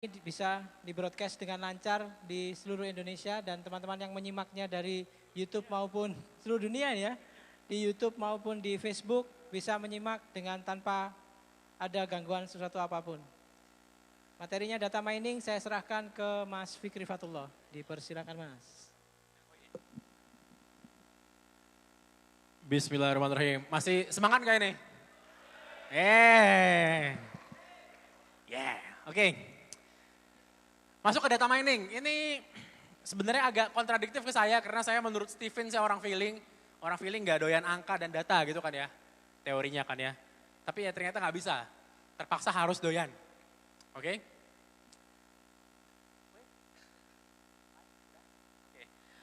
bisa di-broadcast dengan lancar di seluruh Indonesia dan teman-teman yang menyimaknya dari YouTube maupun seluruh dunia ya, di YouTube maupun di Facebook bisa menyimak dengan tanpa ada gangguan sesuatu apapun. Materinya data mining saya serahkan ke Mas Fikri Fatullah. Dipersilakan Mas. Bismillahirrahmanirrahim. Masih semangat gak ini? Oke. Masuk ke data mining. Ini sebenarnya agak kontradiktif ke saya karena saya menurut Steven saya orang feeling. Orang feeling gak doyan angka dan data gitu kan ya. Teorinya kan ya. Tapi ya ternyata gak bisa. Terpaksa harus doyan. Oke.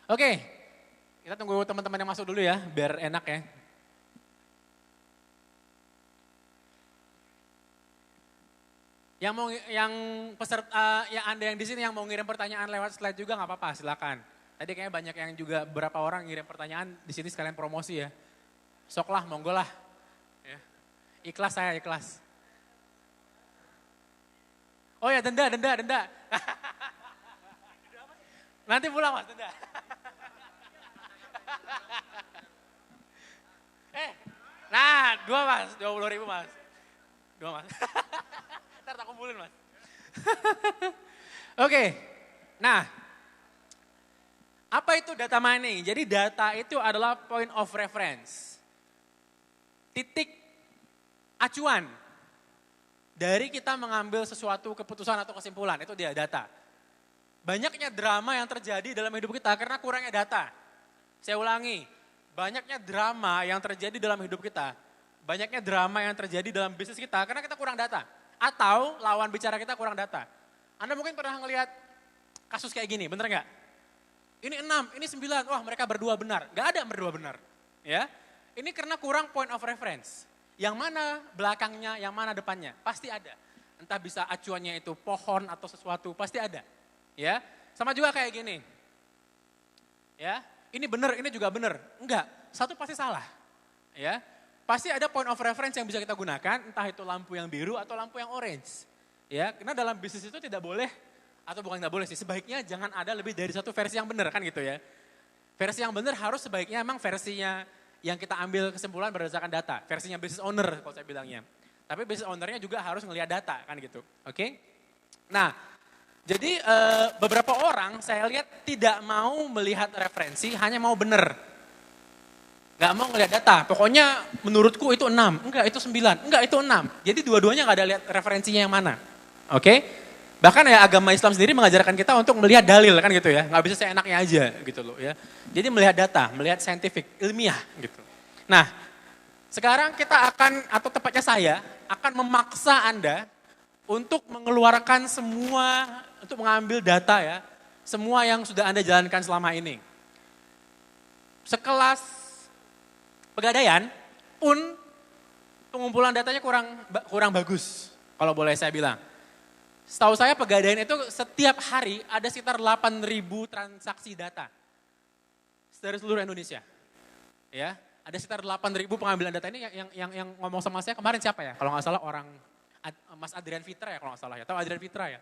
Oke. Kita tunggu teman-teman yang masuk dulu ya biar enak ya. Yang peserta, yang Anda yang di sini yang mau ngirim pertanyaan lewat slide juga nggak apa-apa, silakan. Tadi kayaknya banyak yang juga beberapa orang ngirim pertanyaan di sini sekalian promosi ya. Sok lah, monggo lah. Ya. Ikhlas saya, ikhlas. Oh ya denda. Nanti pulang mas, denda. Nah 2 mas, 20.000 mas. 2 mas. Ntar tak kumpulin mas. Oke, nah apa itu data mining? Jadi data itu adalah point of reference. Titik acuan dari kita mengambil sesuatu keputusan atau kesimpulan, itu dia data. Banyaknya drama yang terjadi dalam hidup kita karena kurangnya data. Saya ulangi, banyaknya drama yang terjadi dalam hidup kita. Banyaknya drama yang terjadi dalam bisnis kita karena kita kurang data. Atau lawan bicara kita kurang data. Anda mungkin pernah ngelihat kasus kayak gini, bener nggak? Ini 6, ini 9, wah mereka berdua benar. Gak ada yang berdua benar. Ya, ini karena kurang point of reference. Yang mana belakangnya, yang mana depannya, pasti ada. Entah bisa acuannya itu pohon atau sesuatu, pasti ada. Ya, sama juga kayak gini. Ya, ini benar, ini juga benar. Enggak, satu pasti salah. Ya, pasti ada point of reference yang bisa kita gunakan, entah itu lampu yang biru atau lampu yang orange. Ya, karena dalam bisnis itu tidak boleh, atau bukan tidak boleh sih, sebaiknya jangan ada lebih dari satu versi yang benar kan gitu ya. Versi yang benar harus sebaiknya emang versinya yang kita ambil kesimpulan berdasarkan data. Versinya business owner kalau saya bilangnya. Tapi business ownernya juga harus ngelihat data kan gitu. Oke? Nah, jadi beberapa orang saya lihat tidak mau melihat referensi, hanya mau benar. Gak mau ngeliat data, pokoknya menurutku itu 6, enggak itu 9, enggak itu 6. Jadi dua-duanya gak ada lihat referensinya yang mana. Oke? Bahkan ya agama Islam sendiri mengajarkan kita untuk melihat dalil kan gitu ya. Gak bisa seenaknya aja gitu loh ya. Jadi melihat data, melihat saintifik, ilmiah gitu. Nah, sekarang kita akan, atau tepatnya saya, akan memaksa Anda untuk mengeluarkan semua, untuk mengambil data ya. Semua yang sudah Anda jalankan selama ini. Sekelas Pegadaian pun pengumpulan datanya kurang bagus, kalau boleh saya bilang. Setahu saya Pegadaian itu setiap hari ada sekitar 8.000 transaksi data dari seluruh Indonesia. Ya, ada sekitar 8.000 pengambilan data ini yang ngomong sama saya kemarin siapa ya? Kalau nggak salah Mas Adrian Fitra ya kalau nggak salah ya. Tahu Adrian Fitra ya?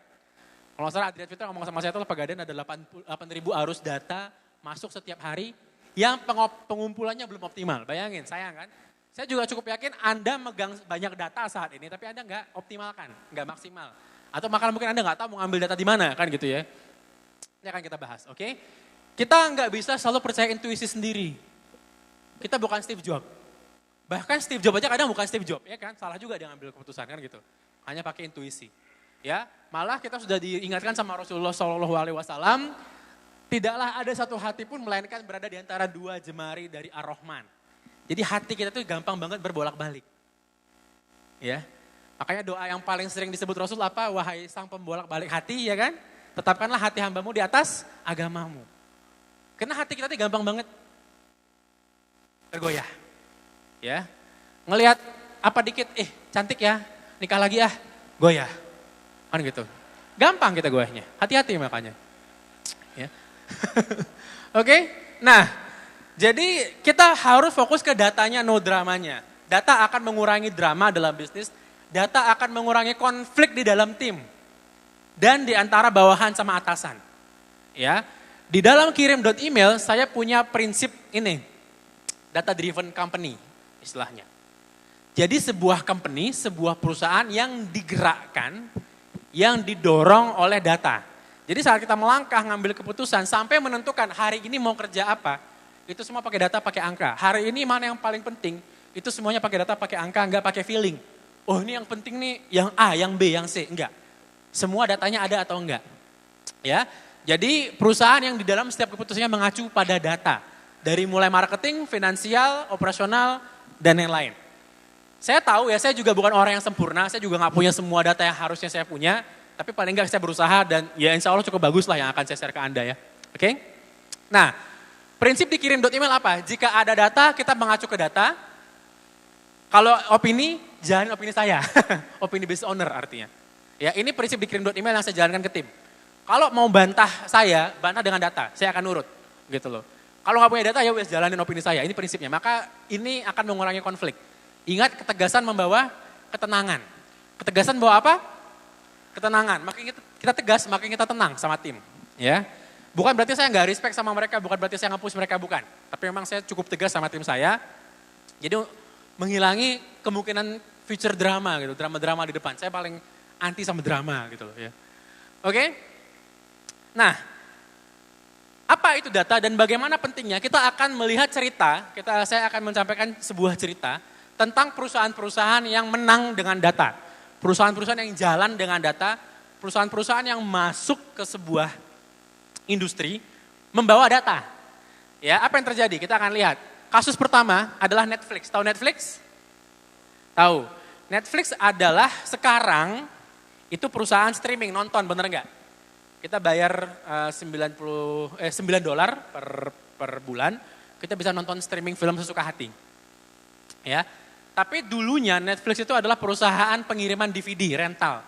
Kalau nggak salah Adrian Fitra ngomong sama saya itu Pegadaian ada 8.000 arus data masuk setiap hari. Yang pengumpulannya belum optimal, bayangin sayang kan. Saya juga cukup yakin Anda megang banyak data saat ini, tapi Anda nggak optimalkan, nggak maksimal. Atau bahkan mungkin Anda nggak tahu mau ngambil data di mana kan gitu ya. Ini akan kita bahas, oke? Kita nggak bisa selalu percaya intuisi sendiri. Kita bukan Steve Jobs. Bahkan Steve Jobs aja kadang bukan Steve Jobs, ya kan? Salah juga dia ngambil keputusan kan gitu. Hanya pakai intuisi. Ya, malah kita sudah diingatkan sama Rasulullah SAW. Tidaklah ada satu hati pun melainkan berada di antara 2 jemari dari Ar-Rahman. Jadi hati kita tuh gampang banget berbolak-balik. Ya. Makanya doa yang paling sering disebut Rasul apa? Wahai sang pembolak-balik hati ya kan? Tetapkanlah hati hambamu di atas agamamu. Karena hati kita tuh gampang banget tergoyah. Ya. Ngelihat apa dikit, cantik ya, nikah lagi goyah. Kan gitu. Gampang kita goyahnya. Hati-hati makanya. Ya. Oke, nah jadi kita harus fokus ke datanya, no dramanya. Data akan mengurangi drama dalam bisnis, data akan mengurangi konflik di dalam tim. dan di antara bawahan sama atasan. Ya. Di dalam kirim.email saya punya prinsip ini, data driven company istilahnya. Jadi sebuah company, sebuah perusahaan yang digerakkan, yang didorong oleh data. Jadi saat kita melangkah ngambil keputusan sampai menentukan hari ini mau kerja apa, itu semua pakai data, pakai angka. Hari ini mana yang paling penting, itu semuanya pakai data, pakai angka, enggak pakai feeling. Oh ini yang penting nih, yang A, yang B, yang C, enggak. Semua datanya ada atau enggak. Ya, jadi perusahaan yang di dalam setiap keputusannya mengacu pada data. Dari mulai marketing, finansial, operasional, dan yang lain. Saya tahu ya, saya juga bukan orang yang sempurna, saya juga nggak punya semua data yang harusnya saya punya, tapi paling nggak saya berusaha dan ya insya Allah cukup bagus lah yang akan saya share ke Anda ya. Oke? Nah, prinsip dikirim.email apa? Jika ada data, kita mengacu ke data. Kalau opini, jangan opini saya. Opini based owner artinya. Ya, ini prinsip dikirim.email yang saya jalankan ke tim. Kalau mau bantah saya, bantah dengan data, saya akan nurut. Gitu loh. Kalau nggak punya data, ya wes jalanin opini saya. Ini prinsipnya. Maka ini akan mengurangi konflik. Ingat, ketegasan membawa ketenangan. Ketegasan bawa apa? Ketenangan. Makin kita tegas, makin kita tenang sama tim. Ya, bukan berarti saya nggak respect sama mereka, bukan berarti saya nge-push mereka, bukan. Tapi memang saya cukup tegas sama tim saya. Jadi menghilangi kemungkinan future drama gitu, drama-drama di depan. Saya paling anti sama drama gitu loh ya. Oke? Nah, apa itu data dan bagaimana pentingnya? Kita akan melihat cerita, saya akan menyampaikan sebuah cerita tentang perusahaan-perusahaan yang menang dengan data. Perusahaan-perusahaan yang jalan dengan data, perusahaan-perusahaan yang masuk ke sebuah industri membawa data. Ya, apa yang terjadi? Kita akan lihat. Kasus pertama adalah Netflix. Tahu Netflix? Tahu. Netflix adalah sekarang itu perusahaan streaming, nonton, bener nggak? Kita bayar $9 per bulan, kita bisa nonton streaming film sesuka hati. Ya. Tapi dulunya Netflix itu adalah perusahaan pengiriman DVD, rental.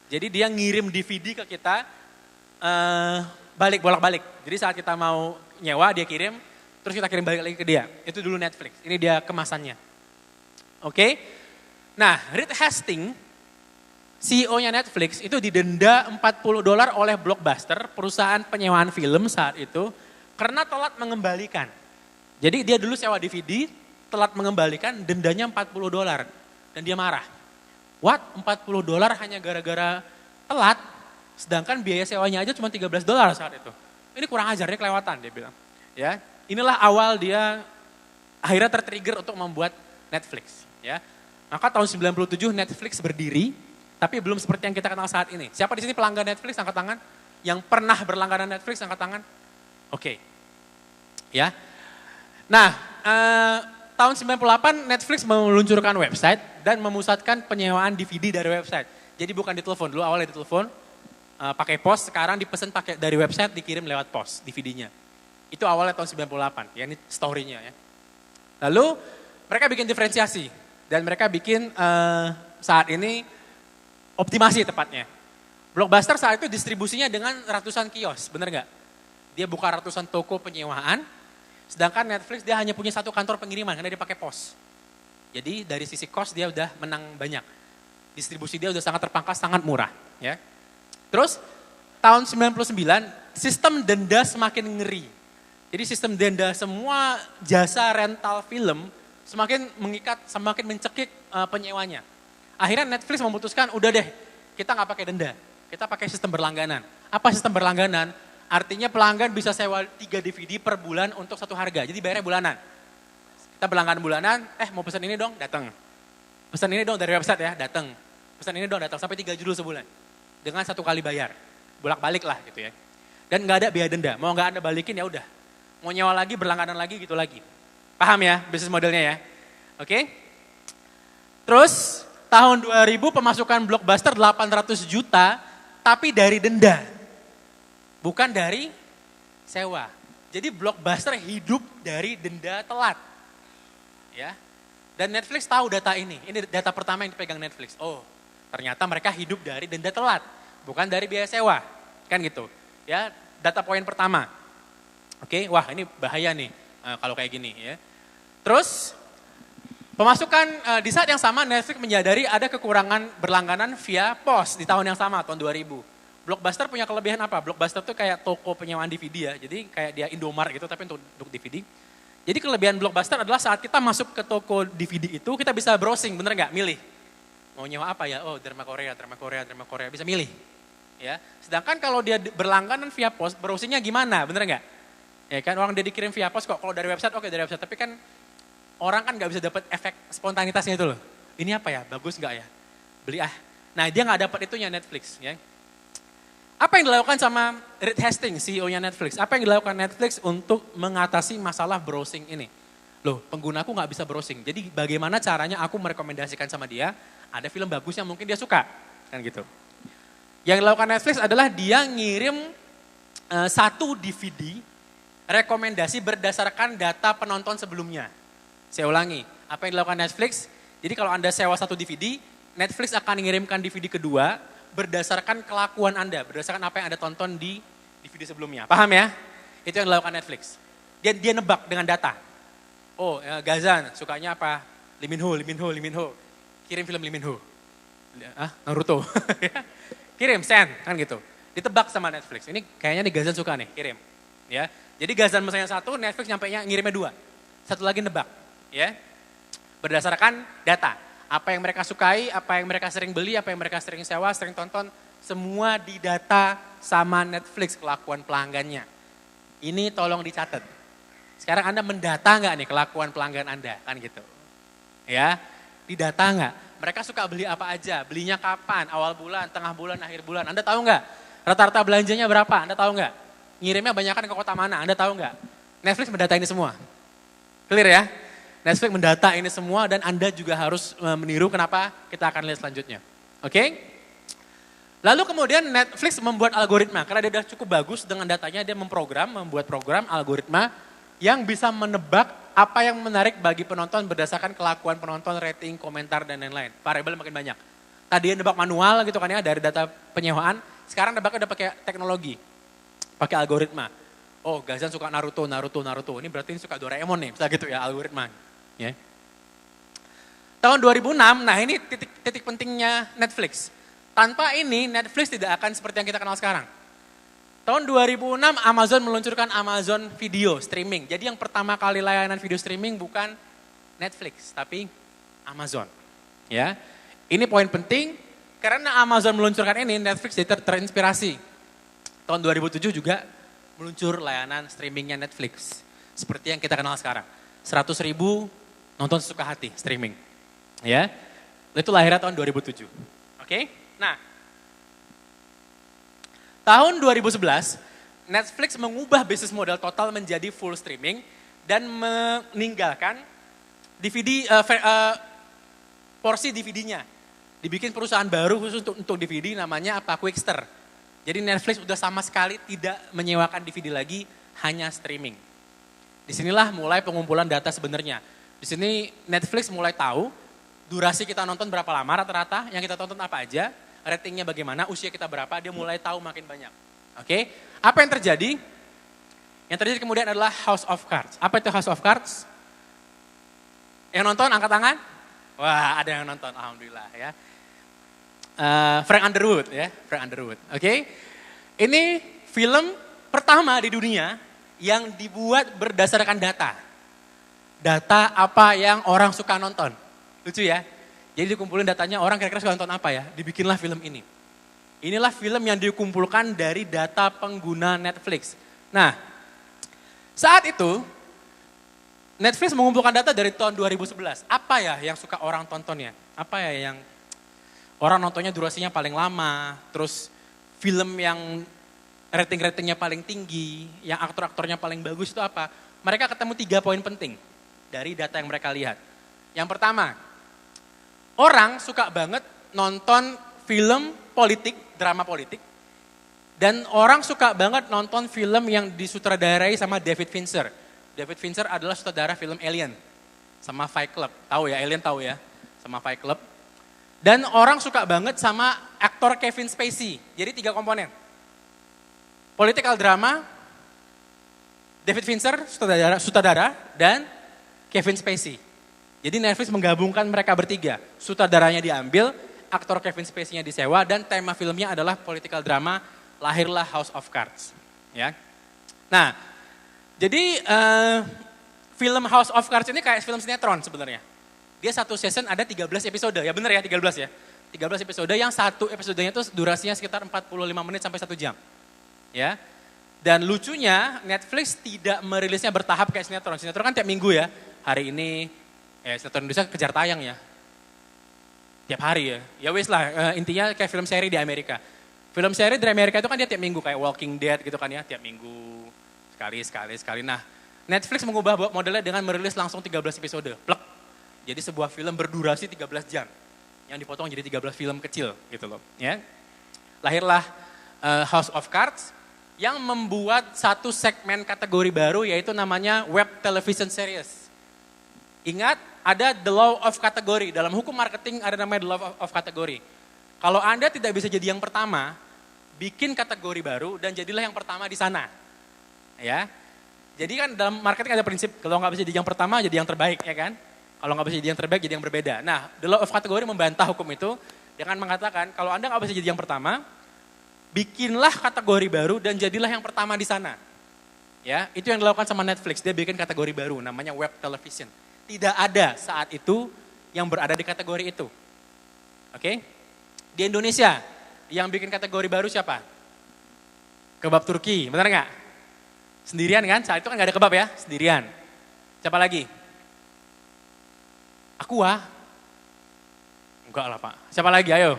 Jadi dia ngirim DVD ke kita bolak-balik. Jadi saat kita mau nyewa dia kirim, terus kita kirim balik lagi ke dia. Itu dulu Netflix, ini dia kemasannya. Oke. Nah, Reed Hastings, CEO-nya Netflix itu didenda $40 oleh Blockbuster, perusahaan penyewaan film saat itu, karena telat mengembalikan. Jadi dia dulu sewa DVD, telat mengembalikan, dendanya $40. Dan dia marah. What? $40 hanya gara-gara telat, sedangkan biaya sewanya aja cuma $13 saat itu. Ini kurang ajar, ini kelewatan dia bilang. Ya, inilah awal dia akhirnya tertrigger untuk membuat Netflix. Ya, maka tahun 97 Netflix berdiri, tapi belum seperti yang kita kenal saat ini. Siapa di sini pelanggan Netflix, angkat tangan? Yang pernah berlangganan Netflix, angkat tangan? Oke. Ya. Nah, tahun 98 Netflix meluncurkan website dan memusatkan penyewaan DVD dari website. Jadi bukan di telepon, dulu awalnya di telepon, pakai pos, sekarang dipesan pakai dari website, dikirim lewat pos DVD-nya. Itu awalnya tahun 98, ya ini story-nya ya. Lalu mereka bikin diferensiasi dan mereka bikin saat ini optimasi tepatnya. Blockbuster saat itu distribusinya dengan ratusan kios, bener nggak? Dia buka ratusan toko penyewaan, sedangkan Netflix dia hanya punya satu kantor pengiriman karena dia pakai pos. Jadi dari sisi cost dia udah menang banyak. Distribusi dia udah sangat terpangkas, sangat murah. Ya. Terus tahun 99 sistem denda semakin ngeri. Jadi sistem denda semua jasa rental film semakin mengikat, semakin mencekik penyewanya. Akhirnya Netflix memutuskan udah deh kita nggak pakai denda, kita pakai sistem berlangganan. Apa sistem berlangganan? Artinya pelanggan bisa sewa 3 DVD per bulan untuk satu harga, jadi bayarnya bulanan. Kita berlangganan bulanan, mau pesan ini dong, datang. Pesan ini dong dari website ya, datang. Pesan ini dong, datang. Sampai 3 judul sebulan. Dengan 1 kali bayar. Bolak-balik lah gitu ya. Dan nggak ada biaya denda, mau nggak Anda balikin ya udah. Mau nyewa lagi, berlangganan lagi, gitu lagi. Paham ya bisnis modelnya ya? Oke. Terus tahun 2000 pemasukan Blockbuster 800 juta, tapi dari denda. Bukan dari sewa. Jadi Blockbuster hidup dari denda telat. Ya. Dan Netflix tahu data ini. Ini data pertama yang dipegang Netflix. Oh, ternyata mereka hidup dari denda telat, bukan dari biaya sewa. Kan gitu. Ya, data poin pertama. Oke, wah ini bahaya nih kalau kayak gini ya. Terus pemasukan di saat yang sama Netflix menyadari ada kekurangan berlangganan via pos di tahun yang sama, tahun 2000. Blockbuster punya kelebihan apa? Blockbuster tuh kayak toko penyewaan DVD ya. Jadi kayak dia Indomaret gitu tapi untuk DVD. Jadi kelebihan Blockbuster adalah saat kita masuk ke toko DVD itu kita bisa browsing, bener nggak? Milih. Mau nyewa apa ya? Oh drama Korea, bisa milih. Ya. Sedangkan kalau dia berlangganan via pos, browsingnya gimana? Bener nggak? Ya kan orang dia dikirim via pos kok. Kalau dari website oke dari website. Tapi kan orang kan nggak bisa dapat efek spontanitasnya itu loh. Ini apa ya? Bagus nggak ya? Beli ah. Nah dia nggak dapat itunya Netflix. Ya. Apa yang dilakukan sama Reed Hastings, CEO-nya Netflix? Apa yang dilakukan Netflix untuk mengatasi masalah browsing ini? Loh, penggunaku nggak bisa browsing. Jadi bagaimana caranya aku merekomendasikan sama dia, ada film bagus yang mungkin dia suka. Kan gitu. Yang dilakukan Netflix adalah dia ngirim satu DVD rekomendasi berdasarkan data penonton sebelumnya. Saya ulangi, apa yang dilakukan Netflix? Jadi kalau Anda sewa satu DVD, Netflix akan mengirimkan DVD kedua berdasarkan kelakuan Anda, berdasarkan apa yang Anda tonton di DVD sebelumnya. Paham ya? Itu yang dilakukan Netflix. Dia nebak dengan data. Oh, Gazan sukanya apa? Lee Min Ho. Kirim film Lee Min Ho. Naruto. Kirim, send, kan gitu. Ditebak sama Netflix. Ini kayaknya nih Gazan suka nih, kirim. Ya. Jadi Gazan misalnya satu, Netflix ngirimnya dua. Satu lagi nebak. Ya. Berdasarkan data. Apa yang mereka sukai, apa yang mereka sering beli, apa yang mereka sering sewa, sering tonton, semua didata sama Netflix kelakuan pelanggannya. Ini tolong dicatat. Sekarang Anda mendata nggak nih kelakuan pelanggan Anda, kan gitu. Ya, didata nggak? Mereka suka beli apa aja, belinya kapan, awal bulan, tengah bulan, akhir bulan. Anda tahu nggak? Rata-rata belanjanya berapa? Anda tahu nggak? Ngirimnya banyakan ke kota mana? Anda tahu nggak? Netflix mendata ini semua. Clear ya? Netflix mendata ini semua dan Anda juga harus meniru kenapa kita akan lihat selanjutnya. Oke? Lalu kemudian Netflix membuat algoritma, karena dia sudah cukup bagus dengan datanya, dia membuat program algoritma yang bisa menebak apa yang menarik bagi penonton berdasarkan kelakuan penonton, rating, komentar, dan lain-lain. Variabel makin banyak. Tadi nebak manual gitu kan ya dari data penyewaan, sekarang nebaknya udah pakai teknologi, pakai algoritma. Oh Gazan suka Naruto. Ini berarti suka Doraemon nih, misalnya gitu ya algoritma. Ya. Tahun 2006, nah ini titik pentingnya Netflix. Tanpa ini Netflix tidak akan seperti yang kita kenal sekarang. Tahun 2006 Amazon meluncurkan Amazon Video Streaming. Jadi yang pertama kali layanan video streaming bukan Netflix, tapi Amazon. Ya, ini poin penting karena Amazon meluncurkan ini Netflix jadi terinspirasi. Tahun 2007 juga meluncur layanan streamingnya Netflix. Seperti yang kita kenal sekarang. 100.000 nonton sesuka hati, streaming. Ya, itu lahirnya tahun 2007. Oke, nah tahun 2011 Netflix mengubah bisnis model total menjadi full streaming dan meninggalkan DVD, porsi DVD-nya. Dibikin perusahaan baru khusus untuk DVD namanya apa? Quickster. Jadi Netflix udah sama sekali tidak menyewakan DVD lagi, hanya streaming. Disinilah mulai pengumpulan data sebenarnya. Di sini Netflix mulai tahu durasi kita nonton berapa lama rata-rata, yang kita tonton apa aja, ratingnya bagaimana, usia kita berapa, dia mulai tahu makin banyak. Oke, apa yang terjadi? Yang terjadi kemudian adalah House of Cards. Apa itu House of Cards? Yang nonton angkat tangan? Wah, ada yang nonton, alhamdulillah ya. Frank Underwood ya, Frank Underwood. Oke, ini film pertama di dunia yang dibuat berdasarkan data. Data apa yang orang suka nonton. Lucu ya. Jadi dikumpulin datanya orang kira-kira suka nonton apa ya. Dibikinlah film ini. Inilah film yang dikumpulkan dari data pengguna Netflix. Nah, saat itu Netflix mengumpulkan data dari tahun 2011. Apa ya yang suka orang tontonnya? Apa ya yang orang nontonnya durasinya paling lama. Terus film yang rating-ratingnya paling tinggi. Yang aktor-aktornya paling bagus itu apa? Mereka ketemu 3 poin penting dari data yang mereka lihat. Yang pertama, orang suka banget nonton film politik, drama politik. Dan orang suka banget nonton film yang disutradarai sama David Fincher. David Fincher adalah sutradara film Alien. Sama Fight Club. Tahu ya, Alien tahu ya. Sama Fight Club. Dan orang suka banget sama aktor Kevin Spacey. Jadi 3 komponen. Political drama, David Fincher, sutradara, dan Kevin Spacey. Jadi Netflix menggabungkan mereka bertiga. Sutradaranya diambil, aktor Kevin Spacey-nya disewa, dan tema filmnya adalah political drama lahirlah House of Cards. Ya. Nah, jadi film House of Cards ini kayak film sinetron sebenarnya. Dia satu season ada 13 episode, ya bener ya 13 ya. 13 episode yang satu episodenya itu durasinya sekitar 45 menit sampai 1 jam. Ya. Dan lucunya Netflix tidak merilisnya bertahap kayak sinetron. Sinetron kan tiap minggu ya. Hari ini, sinetron Indonesia kejar tayang ya. Tiap hari ya. Ya wis lah, intinya kayak film seri di Amerika. Film seri dari Amerika itu kan dia tiap minggu kayak Walking Dead gitu kan ya. Tiap minggu, sekali. Nah Netflix mengubah modelnya dengan merilis langsung 13 episode. Plek. Jadi sebuah film berdurasi 13 jam. Yang dipotong jadi 13 film kecil gitu loh. Ya. Lahirlah House of Cards yang membuat satu segmen kategori baru yaitu namanya Web Television Series. Ingat, ada the law of category. Dalam hukum marketing ada namanya the law of category. Kalau Anda tidak bisa jadi yang pertama, bikin kategori baru dan jadilah yang pertama di sana. Ya. Jadi kan dalam marketing ada prinsip, kalau nggak bisa jadi yang pertama, jadi yang terbaik, ya kan? Kalau nggak bisa jadi yang terbaik, jadi yang berbeda. Nah, the law of category membantah hukum itu dengan mengatakan, kalau Anda nggak bisa jadi yang pertama, bikinlah kategori baru dan jadilah yang pertama di sana. Ya, itu yang dilakukan sama Netflix, dia bikin kategori baru, namanya web television. Tidak ada saat itu yang berada di kategori itu. Oke? Di Indonesia, yang bikin kategori baru siapa? Kebab Turki, benar nggak? Sendirian kan? Saat itu kan nggak ada kebab ya, sendirian. Siapa lagi? Aqua? Enggak lah Pak. Siapa lagi? Ayo.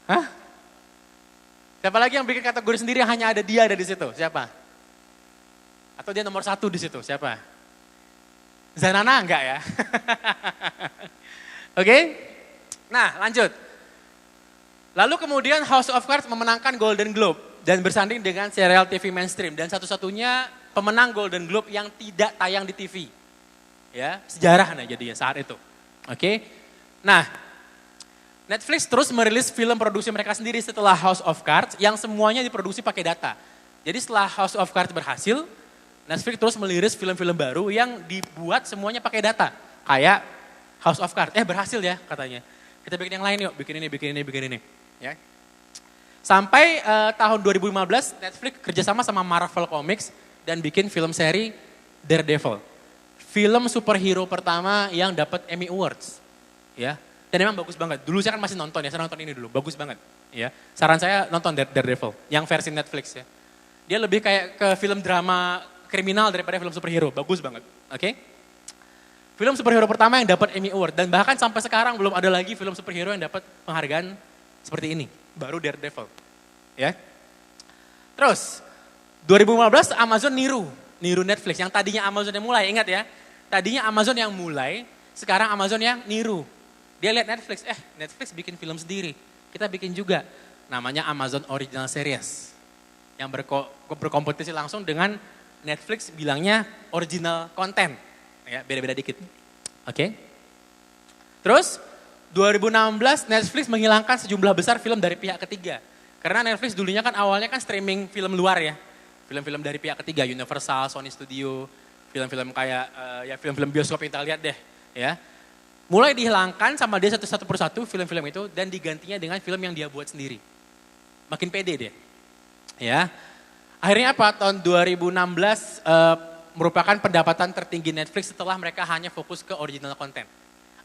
Hah? Siapa lagi yang bikin kategori sendiri hanya ada dia ada di situ? Siapa? Atau dia nomor 1 di situ? Siapa? Zanana enggak ya? Oke? Nah lanjut. Lalu kemudian House of Cards memenangkan Golden Globe dan bersanding dengan serial TV mainstream dan satu-satunya pemenang Golden Globe yang tidak tayang di TV. Ya, sejarah nah jadinya saat itu. Oke. Nah, Netflix terus merilis film produksi mereka sendiri setelah House of Cards yang semuanya diproduksi pakai data. Jadi setelah House of Cards berhasil, Netflix terus meliris film-film baru yang dibuat semuanya pakai data. Kayak House of Cards, berhasil ya katanya. Kita bikin yang lain yuk, bikin ini. Ya. Sampai tahun 2015 Netflix kerjasama sama Marvel Comics dan bikin film seri Daredevil. Film superhero pertama yang dapat Emmy Awards. Ya. Dan emang bagus banget. Dulu saya kan masih nonton ya, saya nonton ini dulu, bagus banget. Ya. Saran saya nonton Daredevil, yang versi Netflix ya. Dia lebih kayak ke film drama kriminal daripada film superhero, bagus banget. Oke? Film superhero pertama yang dapat Emmy Award dan bahkan sampai sekarang belum ada lagi film superhero yang dapat penghargaan seperti ini, baru Daredevil. Ya. Terus 2015 Amazon niru Netflix yang tadinya Amazon yang mulai, ingat ya. Tadinya Amazon yang mulai, sekarang Amazon yang niru. Dia lihat Netflix, Netflix bikin film sendiri. Kita bikin juga. Namanya Amazon Original Series. Yang berkompetisi langsung dengan Netflix bilangnya original content. Ya, beda-beda dikit. Oke. Terus 2016 Netflix menghilangkan sejumlah besar film dari pihak ketiga. Karena Netflix dulunya kan awalnya kan streaming film luar ya. Film-film dari pihak ketiga, Universal, Sony Studio, film-film kayak film-film bioskop yang kita lihat deh, ya. Mulai dihilangkan sama dia satu persatu film-film itu dan digantinya dengan film yang dia buat sendiri. Makin pede dia. Ya. Akhirnya apa? Tahun 2016 merupakan pendapatan tertinggi Netflix setelah mereka hanya fokus ke original content.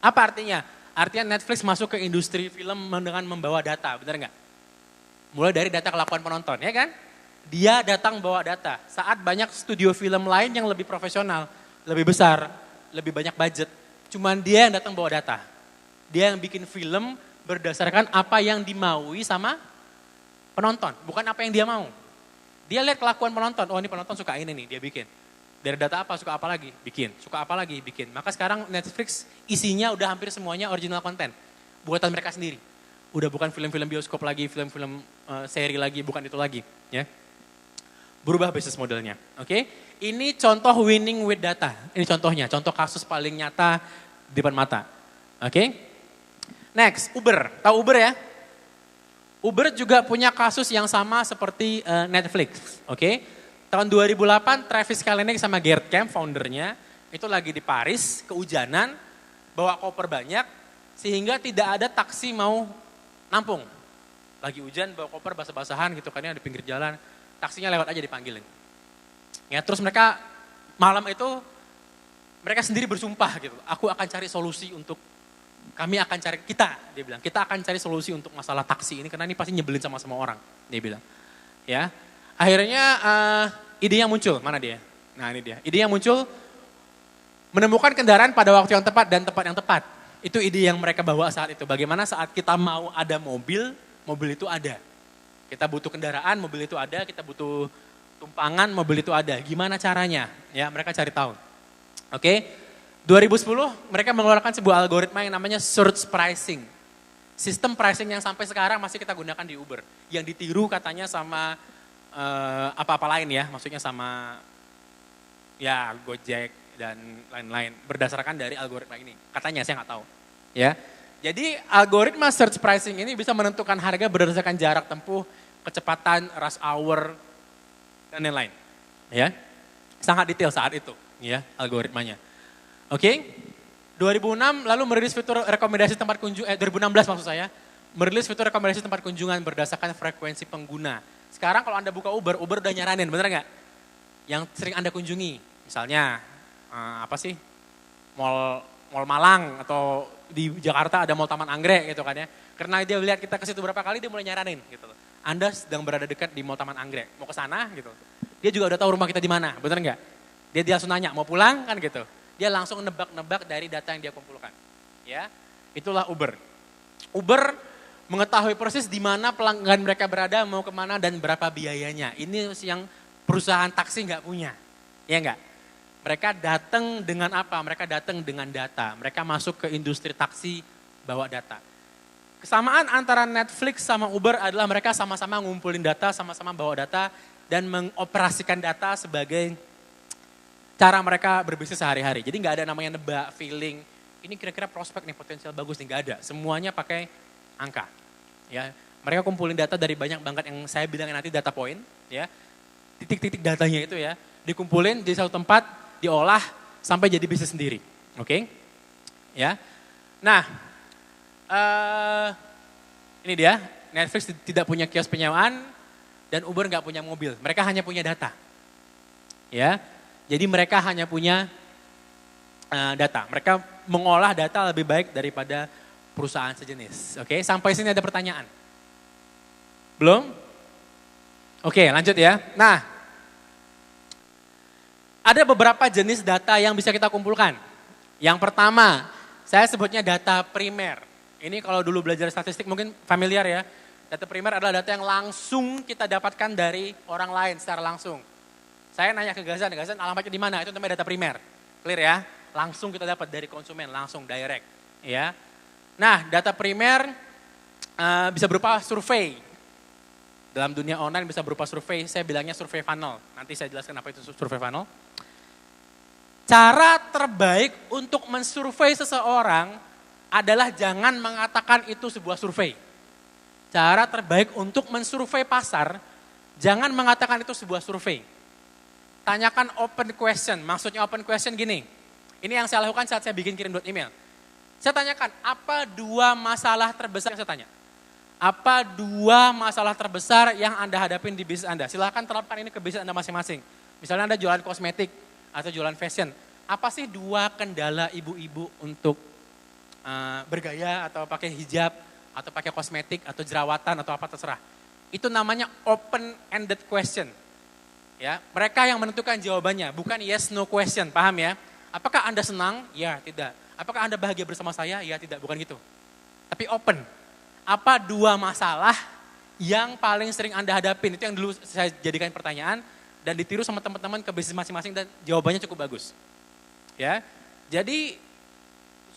Apa artinya? Artinya Netflix masuk ke industri film dengan membawa data, benar nggak? Mulai dari data kelakuan penonton, ya kan? Dia datang bawa data. Saat banyak studio film lain yang lebih profesional, lebih besar, lebih banyak budget. Cuman dia yang datang bawa data. Dia yang bikin film berdasarkan apa yang dimaui sama penonton. Bukan apa yang dia mau. Dia lihat kelakuan penonton. Oh ini penonton suka ini nih, dia bikin. Dari data apa, suka apa lagi? Bikin. Suka apa lagi? Bikin. Maka sekarang Netflix isinya udah hampir semuanya original content. Buatan mereka sendiri. Udah bukan film-film bioskop lagi, film-film seri lagi, bukan itu lagi. Ya. Berubah bisnis modelnya. Oke, ini contoh winning with data. Ini contohnya, contoh kasus paling nyata di depan mata. Oke, next Uber. Tahu Uber ya? Uber juga punya kasus yang sama seperti Netflix. Oke, tahun 2008 Travis Kalanick sama Gerd Kamp, foundernya, itu lagi di Paris, kehujanan, bawa koper banyak, sehingga tidak ada taksi mau nampung. Lagi hujan bawa koper basah-basahan gitu kan ya di pinggir jalan. Taksinya lewat aja dipanggilin. Ya terus mereka malam itu mereka sendiri bersumpah gitu. Aku akan cari solusi untuk dia bilang, kita akan cari solusi untuk masalah taksi ini karena ini pasti nyebelin sama semua orang, dia bilang. Ya, akhirnya ide yang muncul, mana dia? Nah ini dia, ide yang muncul menemukan kendaraan pada waktu yang tepat dan tempat yang tepat. Itu ide yang mereka bawa saat itu. Bagaimana saat kita mau ada mobil itu ada. Kita butuh kendaraan, mobil itu ada. Kita butuh tumpangan, mobil itu ada. Gimana caranya? Ya, mereka cari tahu. Oke, 2010 mereka mengeluarkan sebuah algoritma yang namanya search pricing. Sistem pricing yang sampai sekarang masih kita gunakan di Uber. Yang ditiru katanya sama apa-apa lain ya, maksudnya sama ya Gojek dan lain-lain. Berdasarkan dari algoritma ini. Katanya, saya nggak tahu. Ya, jadi algoritma search pricing ini bisa menentukan harga berdasarkan jarak tempuh, kecepatan, rush hour, dan lain-lain. Ya, sangat detail saat itu, ya algoritmanya. Oke, 2006 lalu merilis fitur rekomendasi tempat kunjungan, 2016 maksud saya, merilis fitur rekomendasi tempat kunjungan berdasarkan frekuensi pengguna. Sekarang kalau Anda buka Uber udah nyaranin, bener nggak? Yang sering Anda kunjungi, misalnya apa sih, Mall Malang atau di Jakarta ada Mall Taman Anggrek gitu kan ya. Karena dia lihat kita ke situ berapa kali dia mulai nyaranin gitu. Anda sedang berada dekat di Mall Taman Anggrek, mau ke sana gitu. Dia juga udah tahu rumah kita di mana, bener nggak? Dia langsung nanya, mau pulang kan gitu. Dia langsung nebak-nebak dari data yang dia kumpulkan. Ya, itulah Uber. Uber mengetahui persis di mana pelanggan mereka berada, mau kemana dan berapa biayanya. Ini yang perusahaan taksi nggak punya, ya nggak? Mereka datang dengan apa? Mereka datang dengan data. Mereka masuk ke industri taksi bawa data. Kesamaan antara Netflix sama Uber adalah mereka sama-sama ngumpulin data, sama-sama bawa data dan mengoperasikan data sebagai cara mereka berbisnis sehari-hari. Jadi nggak ada namanya nebak, feeling. Ini kira-kira prospek nih potensial bagus nih, nggak ada. Semuanya pakai angka. Ya, mereka kumpulin data dari banyak banget yang saya bilang nanti data point. Ya, titik-titik datanya itu ya dikumpulin di satu tempat. Diolah sampai jadi bisnis sendiri, oke? Ya, nah ini dia Netflix tidak punya kios penyewaan dan Uber nggak punya mobil, mereka hanya punya data, ya. Jadi mereka hanya punya data, mereka mengolah data lebih baik daripada perusahaan sejenis, oke? Sampai sini ada pertanyaan? Belum? Oke, lanjut ya. Nah. Ada beberapa jenis data yang bisa kita kumpulkan. Yang pertama, saya sebutnya data primer. Ini kalau dulu belajar statistik mungkin familiar ya. Data primer adalah data yang langsung kita dapatkan dari orang lain secara langsung. Saya nanya ke Gazan alamatnya di mana? Itu namanya data primer. Clear ya? Langsung kita dapat dari konsumen, langsung direct. Ya. Nah, data primer bisa berupa survei. Dalam dunia online bisa berupa survei, saya bilangnya survei funnel. Nanti saya jelaskan apa itu survei funnel. Cara terbaik untuk mensurvei seseorang adalah jangan mengatakan itu sebuah survei. Cara terbaik untuk mensurvei pasar, jangan mengatakan itu sebuah survei. Tanyakan open question, maksudnya open question gini. Ini yang saya lakukan saat saya bikin kirim email. Saya tanyakan, apa 2 masalah terbesar yang saya tanya? Apa 2 masalah terbesar yang Anda hadapin di bisnis Anda? Silahkan terapkan ini ke bisnis Anda masing-masing. Misalnya Anda jualan kosmetik atau jualan fashion. Apa sih 2 kendala ibu-ibu untuk bergaya atau pakai hijab atau pakai kosmetik atau jerawatan atau apa terserah. Itu namanya open-ended question. Ya, mereka yang menentukan jawabannya, bukan yes no question, paham ya? Apakah Anda senang? Ya, tidak. Apakah Anda bahagia bersama saya? Ya, tidak, bukan gitu. Tapi open. Apa 2 masalah yang paling sering Anda hadapin? Itu yang dulu saya jadikan pertanyaan dan ditiru sama teman-teman ke bisnis masing-masing dan jawabannya cukup bagus. Ya. Jadi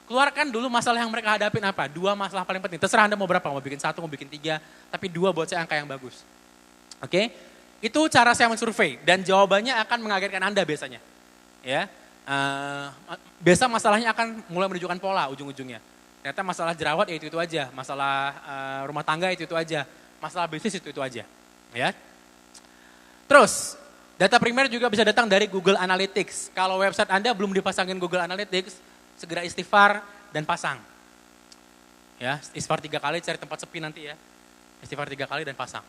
keluarkan dulu masalah yang mereka hadapin apa? 2 masalah paling penting. Terserah Anda mau berapa, mau bikin 1, mau bikin 3, tapi 2 buat saya angka yang bagus. Oke? Itu cara saya mensurvei dan jawabannya akan mengagetkan Anda biasanya. Ya. Biasa masalahnya akan mulai menunjukkan pola ujung-ujungnya. Ternyata masalah jerawat ya itu aja, masalah rumah tangga itu aja, masalah bisnis itu aja. Ya. Terus, data primer juga bisa datang dari Google Analytics. Kalau website Anda belum dipasangin Google Analytics, segera istighfar dan pasang. Ya, istighfar 3 kali, cari tempat sepi nanti ya. istighfar 3 kali dan pasang.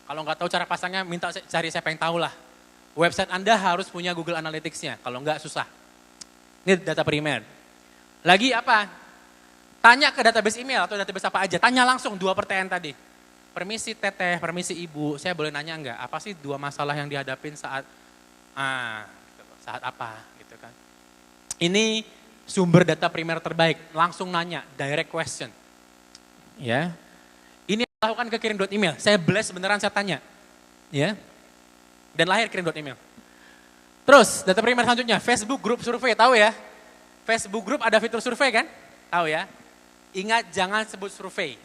Kalau nggak tahu cara pasangnya, minta cari siapa yang tahu lah. Website Anda harus punya Google Analytics-nya, kalau nggak susah. Ini data primer. Lagi apa? Tanya ke database email atau database apa aja, tanya langsung 2 pertanyaan tadi. Permisi teteh, permisi ibu, saya boleh nanya nggak? Apa sih 2 masalah yang dihadapin saat saat apa gitu kan. Ini sumber data primer terbaik, langsung nanya, direct question. Ya. Ini lakukan ke kirim.email, saya blast beneran saya tanya. Ya. Dan lahir kirim.email. Terus data primer selanjutnya, Facebook group survei, tahu ya? Facebook group ada fitur survei kan? Tahu ya? Ingat jangan sebut survei.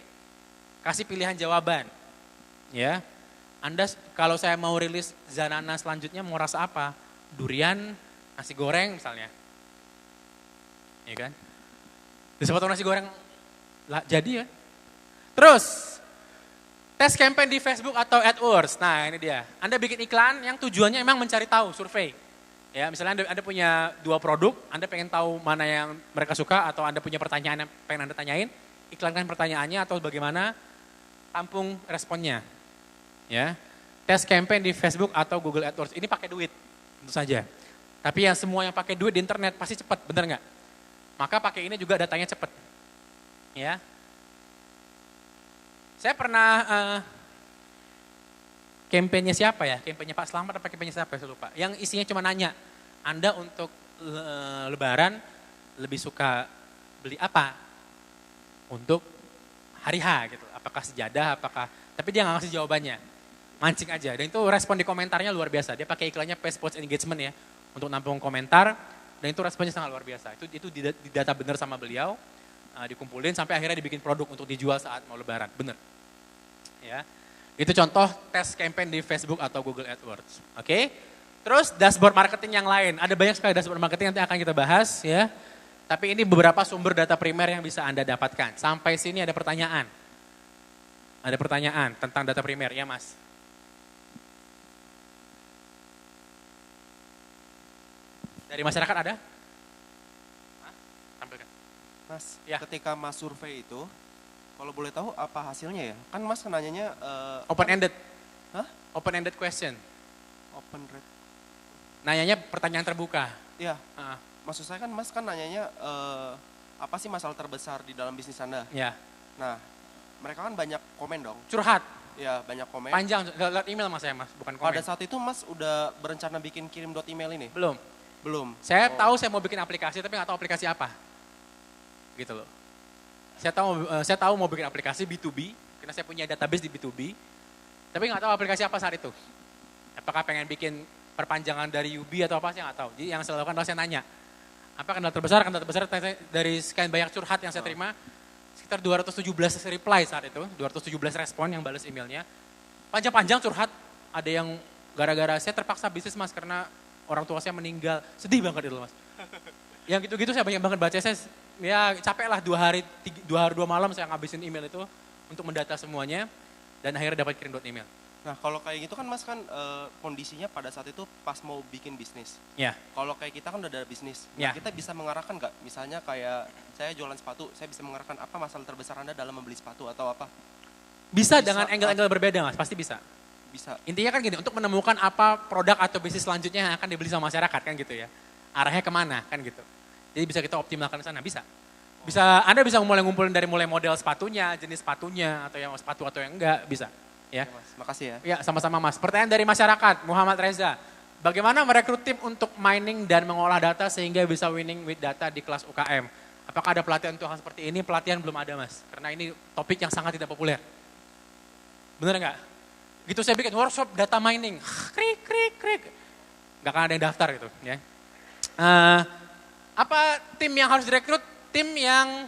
Kasih pilihan jawaban. Ya. Anda kalau saya mau rilis Zanana selanjutnya mau rasa apa? Durian, nasi goreng misalnya. Ya kan? Bisa potong nasi goreng lah, jadi ya. Terus tes campaign di Facebook atau AdWords. Nah, ini dia. Anda bikin iklan yang tujuannya emang mencari tahu, survei. Ya, misalnya Anda punya 2 produk, Anda pengen tahu mana yang mereka suka atau Anda punya pertanyaan yang pengen Anda tanyain, iklankan pertanyaannya atau bagaimana, tampung responnya. Ya. Tes campaign di Facebook atau Google AdWords. Ini pakai duit, tentu saja. Tapi yang semua yang pakai duit di internet pasti cepat, benar nggak? Maka pakai ini juga datanya cepat. Ya. Saya pernah kampanye siapa ya? Kampanye Pak Slamet atau kampanye siapa? Saya lupa. Yang isinya cuma nanya, Anda untuk Lebaran lebih suka beli apa? Untuk hari H gitu. Apakah sejadah? Apakah? Tapi dia nggak ngasih jawabannya. Mancing aja. Dan itu respon di komentarnya luar biasa. Dia pakai iklannya Page Post Engagement ya untuk nampung komentar. Dan itu responnya sangat luar biasa. Itu di data benar sama beliau. Dikumpulin sampai akhirnya dibikin produk untuk dijual saat mau Lebaran, bener. Ya, itu contoh tes campaign di Facebook atau Google AdWords. Oke, terus dashboard marketing yang lain, ada banyak sekali dashboard marketing nanti akan kita bahas ya. Tapi ini beberapa sumber data primer yang bisa Anda dapatkan. Sampai sini ada pertanyaan. Ada pertanyaan tentang data primer ya Mas? Dari masyarakat ada? Mas, ya. Ketika Mas survei itu, kalau boleh tahu apa hasilnya ya? Kan Mas nanyanya... Open-ended. Hah? Open-ended question. Open rate. Nanyanya pertanyaan terbuka. Iya, maksud saya kan Mas kan nanyanya apa sih masalah terbesar di dalam bisnis Anda? Ya. Nah, mereka kan banyak komen dong. Curhat. Ya, banyak komen. Panjang, lewat email Mas ya Mas, bukan komen. Pada saat itu Mas udah berencana bikin kirim.email ini? Belum. Belum. Saya tahu saya mau bikin aplikasi, tapi nggak tahu aplikasi apa. Gitu loh. Saya tahu mau bikin aplikasi B2B, karena saya punya database di B2B, tapi nggak tahu aplikasi apa saat itu. Apakah pengen bikin perpanjangan dari UB atau apa, saya nggak tahu. Jadi yang saya lakukan adalah saya nanya, apa kendala terbesar? Kendala terbesar dari sekian banyak curhat yang saya terima, sekitar 217 reply saat itu, 217 respon yang balas emailnya. Panjang-panjang curhat, ada yang gara-gara saya terpaksa bisnis Mas, karena orang tua saya meninggal. Sedih banget itu Mas. Yang gitu-gitu saya banyak banget baca, saya ya capek lah 2 hari 2 malam saya ngabisin email itu untuk mendata semuanya dan akhirnya dapat kirim.email. Nah kalau kayak gitu kan Mas kan kondisinya pada saat itu pas mau bikin bisnis. Ya. Kalau kayak kita kan udah ada bisnis, Ya. kita bisa mengarahkan nggak? Misalnya kayak saya jualan sepatu, saya bisa mengarahkan apa masalah terbesar Anda dalam membeli sepatu atau apa? Bisa dengan angle-angle berbeda Mas, pasti bisa. Bisa. Intinya kan gini, untuk menemukan apa produk atau bisnis selanjutnya yang akan dibeli sama masyarakat kan gitu ya. Arahnya kemana kan gitu. Jadi bisa kita optimalkan ke sana, bisa. Anda bisa mulai ngumpulin dari mulai model sepatunya, jenis sepatunya, atau yang sepatu atau yang enggak, bisa. Ya. Oke, Mas. Makasih ya. Ya, sama-sama Mas. Pertanyaan dari masyarakat, Muhammad Reza. Bagaimana merekrut tim untuk mining dan mengolah data sehingga bisa winning with data di kelas UKM? Apakah ada pelatihan untuk hal seperti ini? Pelatihan belum ada Mas, karena ini topik yang sangat tidak populer. Bener nggak? Gitu saya bikin workshop data mining, krik. Nggak akan ada yang daftar gitu. Ya. Apa tim yang harus direkrut? Tim yang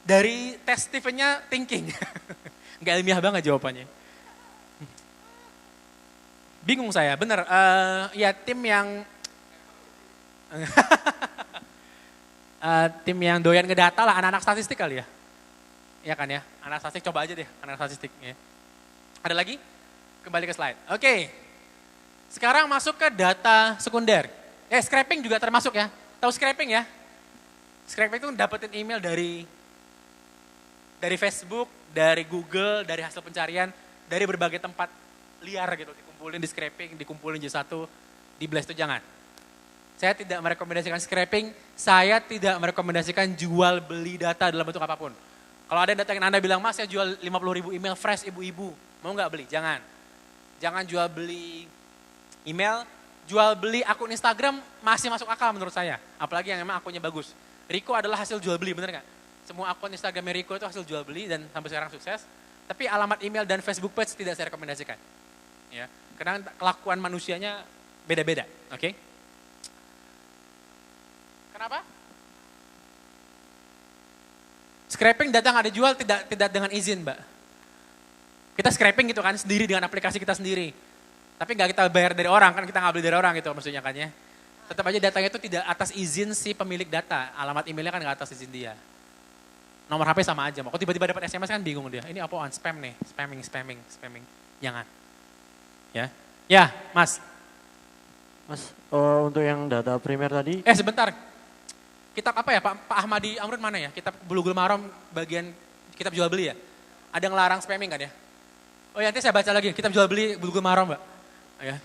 dari tes Steven-nya thinking. Nggak ilmiah banget jawabannya. Bingung saya, bener. Ya tim yang tim yang doyan ngedata lah, anak-anak statistik kali ya. Iya kan ya, anak statistik coba aja deh, anak statistik. Ya. Ada lagi? Kembali ke slide. Oke, sekarang masuk ke data sekunder. Scraping juga termasuk ya. Tahu scraping ya? Scraping itu dapetin email dari Facebook, dari Google, dari hasil pencarian, dari berbagai tempat liar gitu, dikumpulin di scraping, dikumpulin jadi satu, di blast itu jangan. Saya tidak merekomendasikan scraping, saya tidak merekomendasikan jual beli data dalam bentuk apapun. Kalau ada data yang Anda bilang, Mas saya jual 50.000 email fresh ibu-ibu, mau nggak beli? Jangan. Jangan jual beli email, jual beli akun Instagram masih masuk akal menurut saya. Apalagi yang memang akunnya bagus. Rico adalah hasil jual beli, bener nggak? Semua akun Instagramnya Rico itu hasil jual beli dan sampai sekarang sukses. Tapi alamat email dan Facebook page tidak saya rekomendasikan. Ya, karena kelakuan manusianya beda-beda, oke? Kenapa? Scraping data nggak dijual tidak dengan izin, Mbak. Kita scraping gitu kan sendiri dengan aplikasi kita sendiri. Tapi nggak kita bayar dari orang, kan kita nggak beli dari orang gitu maksudnya kan ya. Tetap aja datanya itu tidak atas izin si pemilik data. Alamat emailnya kan nggak atas izin dia. Nomor HP sama aja. Kok tiba-tiba dapat SMS kan bingung dia. Ini apaan? Spam nih. Spamming. Jangan. Ya. Ya, Mas. Mas, untuk yang data primer tadi. Sebentar. Kitab apa ya? Pak Ahmadi Amrun mana ya? Kitab Bulughul Maram bagian kitab jual beli ya? Ada yang larang spamming kan ya? Oh ya, nanti saya baca lagi. Kitab jual beli Bulughul Maram, Mbak. Ya.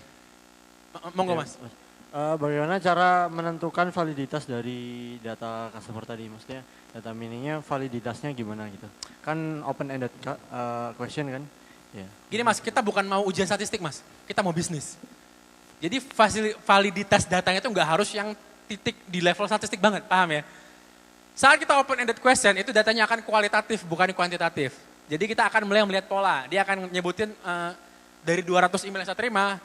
Monggo, Mas. Bagaimana cara menentukan validitas dari data customer tadi? Maksudnya data miningnya validitasnya gimana gitu? Kan open-ended question kan? Ya. Gini Mas, kita bukan mau ujian statistik Mas. Kita mau bisnis. Jadi validitas datanya itu nggak harus yang titik di level statistik banget, paham ya? Saat kita open-ended question, itu datanya akan kualitatif, bukan kuantitatif. Jadi kita akan mulai melihat pola. Dia akan nyebutin dari 200 email yang saya terima,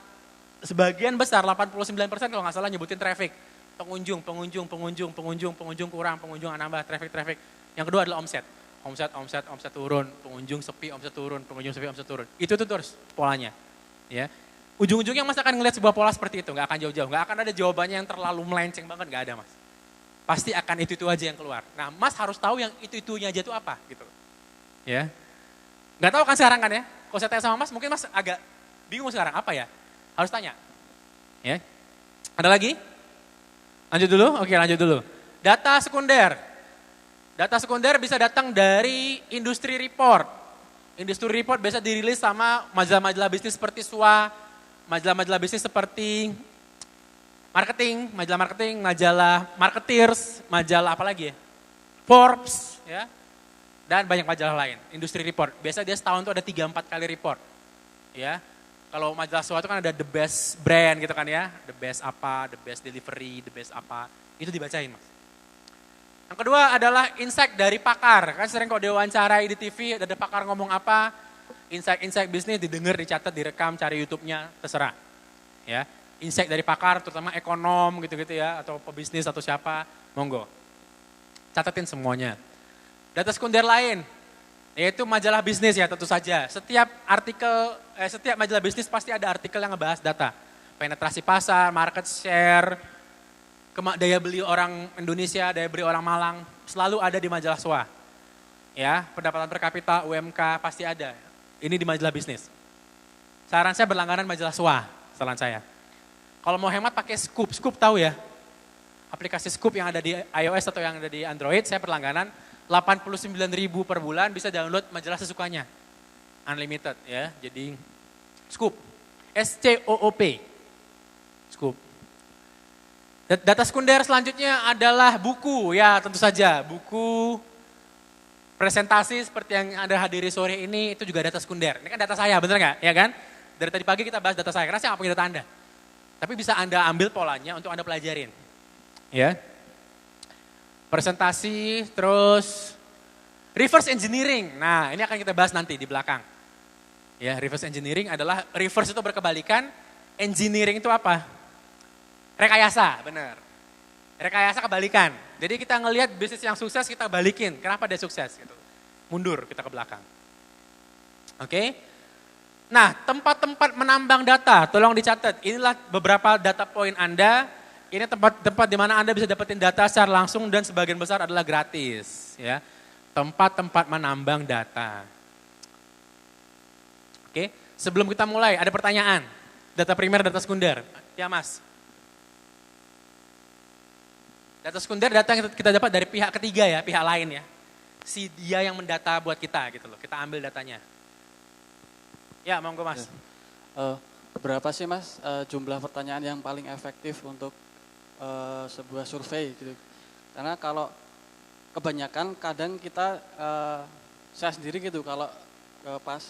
sebagian besar, 89% kalau nggak salah nyebutin traffic. Pengunjung kurang, pengunjung nambah, traffic. Yang kedua adalah omset. Omset turun, pengunjung sepi, omset turun, pengunjung sepi, omset turun. Itu tuh terus polanya. Ya. Ujung-ujungnya Mas akan ngelihat sebuah pola seperti itu, nggak akan jauh-jauh. Nggak akan ada jawabannya yang terlalu melenceng banget, nggak ada Mas. Pasti akan itu aja yang keluar. Nah Mas harus tahu yang itu-itunya aja itu apa gitu. Ya. Nggak tahu kan sekarang kan ya. Kalau saya tanya sama Mas, mungkin Mas agak bingung sekarang, apa ya? Harus tanya. Ya. Ada lagi? Lanjut dulu? Oke lanjut dulu. Data sekunder. Data sekunder bisa datang dari industri report. Industri report biasa dirilis sama majalah-majalah bisnis seperti SWA, majalah-majalah bisnis seperti marketing, majalah marketers, majalah apa lagi ya? Forbes, ya. Dan banyak majalah lain, industri report. Biasa dia setahun tuh ada 3-4 kali report. Ya. Kalau majalah SWA itu kan ada the best brand gitu kan ya, the best apa, the best delivery, the best apa, itu dibacain Mas. Yang kedua adalah insight dari pakar, kan sering kalau diwawancarai di TV, ada pakar ngomong apa, insight bisnis didengar, dicatat, direkam, cari YouTube-nya, terserah. Ya, insight dari pakar, terutama ekonom gitu-gitu ya, atau pebisnis atau siapa, monggo. Catatin semuanya. Data sekunder lain, yaitu majalah bisnis ya tentu saja. Setiap majalah bisnis pasti ada artikel yang ngebahas data. Penetrasi pasar, market share, daya beli orang Indonesia, daya beli orang Malang, selalu ada di majalah SWA. Ya, pendapatan per kapita, UMK pasti ada. Ini di majalah bisnis. Saran saya berlangganan majalah SWA, saran saya. Kalau mau hemat pakai Scoop. Scoop tahu ya? Aplikasi Scoop yang ada di iOS atau yang ada di Android, saya berlangganan 89.000 per bulan bisa download majalah sesukanya. Unlimited ya. Jadi Scoop. SCOOP. Scoop. Data sekunder selanjutnya adalah buku, ya tentu saja. Buku, presentasi seperti yang Anda hadiri sore ini, itu juga data sekunder. Ini kan data saya, bener nggak? Ya kan? Dari tadi pagi kita bahas data saya, karena saya nggak punya data Anda. Tapi bisa Anda ambil polanya untuk Anda pelajarin. Ya. Presentasi, terus reverse engineering. Nah ini akan kita bahas nanti di belakang. Ya, reverse engineering adalah, reverse itu berkebalikan, engineering itu apa? Rekayasa, benar. Rekayasa kebalikan. Jadi kita ngelihat bisnis yang sukses kita balikin. Kenapa dia sukses? Gitu. Mundur kita ke belakang. Oke. Nah tempat-tempat menambang data, tolong dicatat. Inilah beberapa data poin Anda. Ini tempat-tempat di mana Anda bisa dapetin data secara langsung dan sebagian besar adalah gratis. Ya. Tempat-tempat menambang data. Oke. Sebelum kita mulai, ada pertanyaan. Data primer, data sekunder. Ya Mas. Data sekunder data yang kita dapat dari pihak ketiga ya, pihak lain ya. si dia yang mendata buat kita gitu loh. Kita ambil datanya. Ya, monggo Mas. Berapa sih Mas jumlah pertanyaan yang paling efektif untuk sebuah survei gitu? Karena kalau kebanyakan kadang kita, saya sendiri gitu kalau pas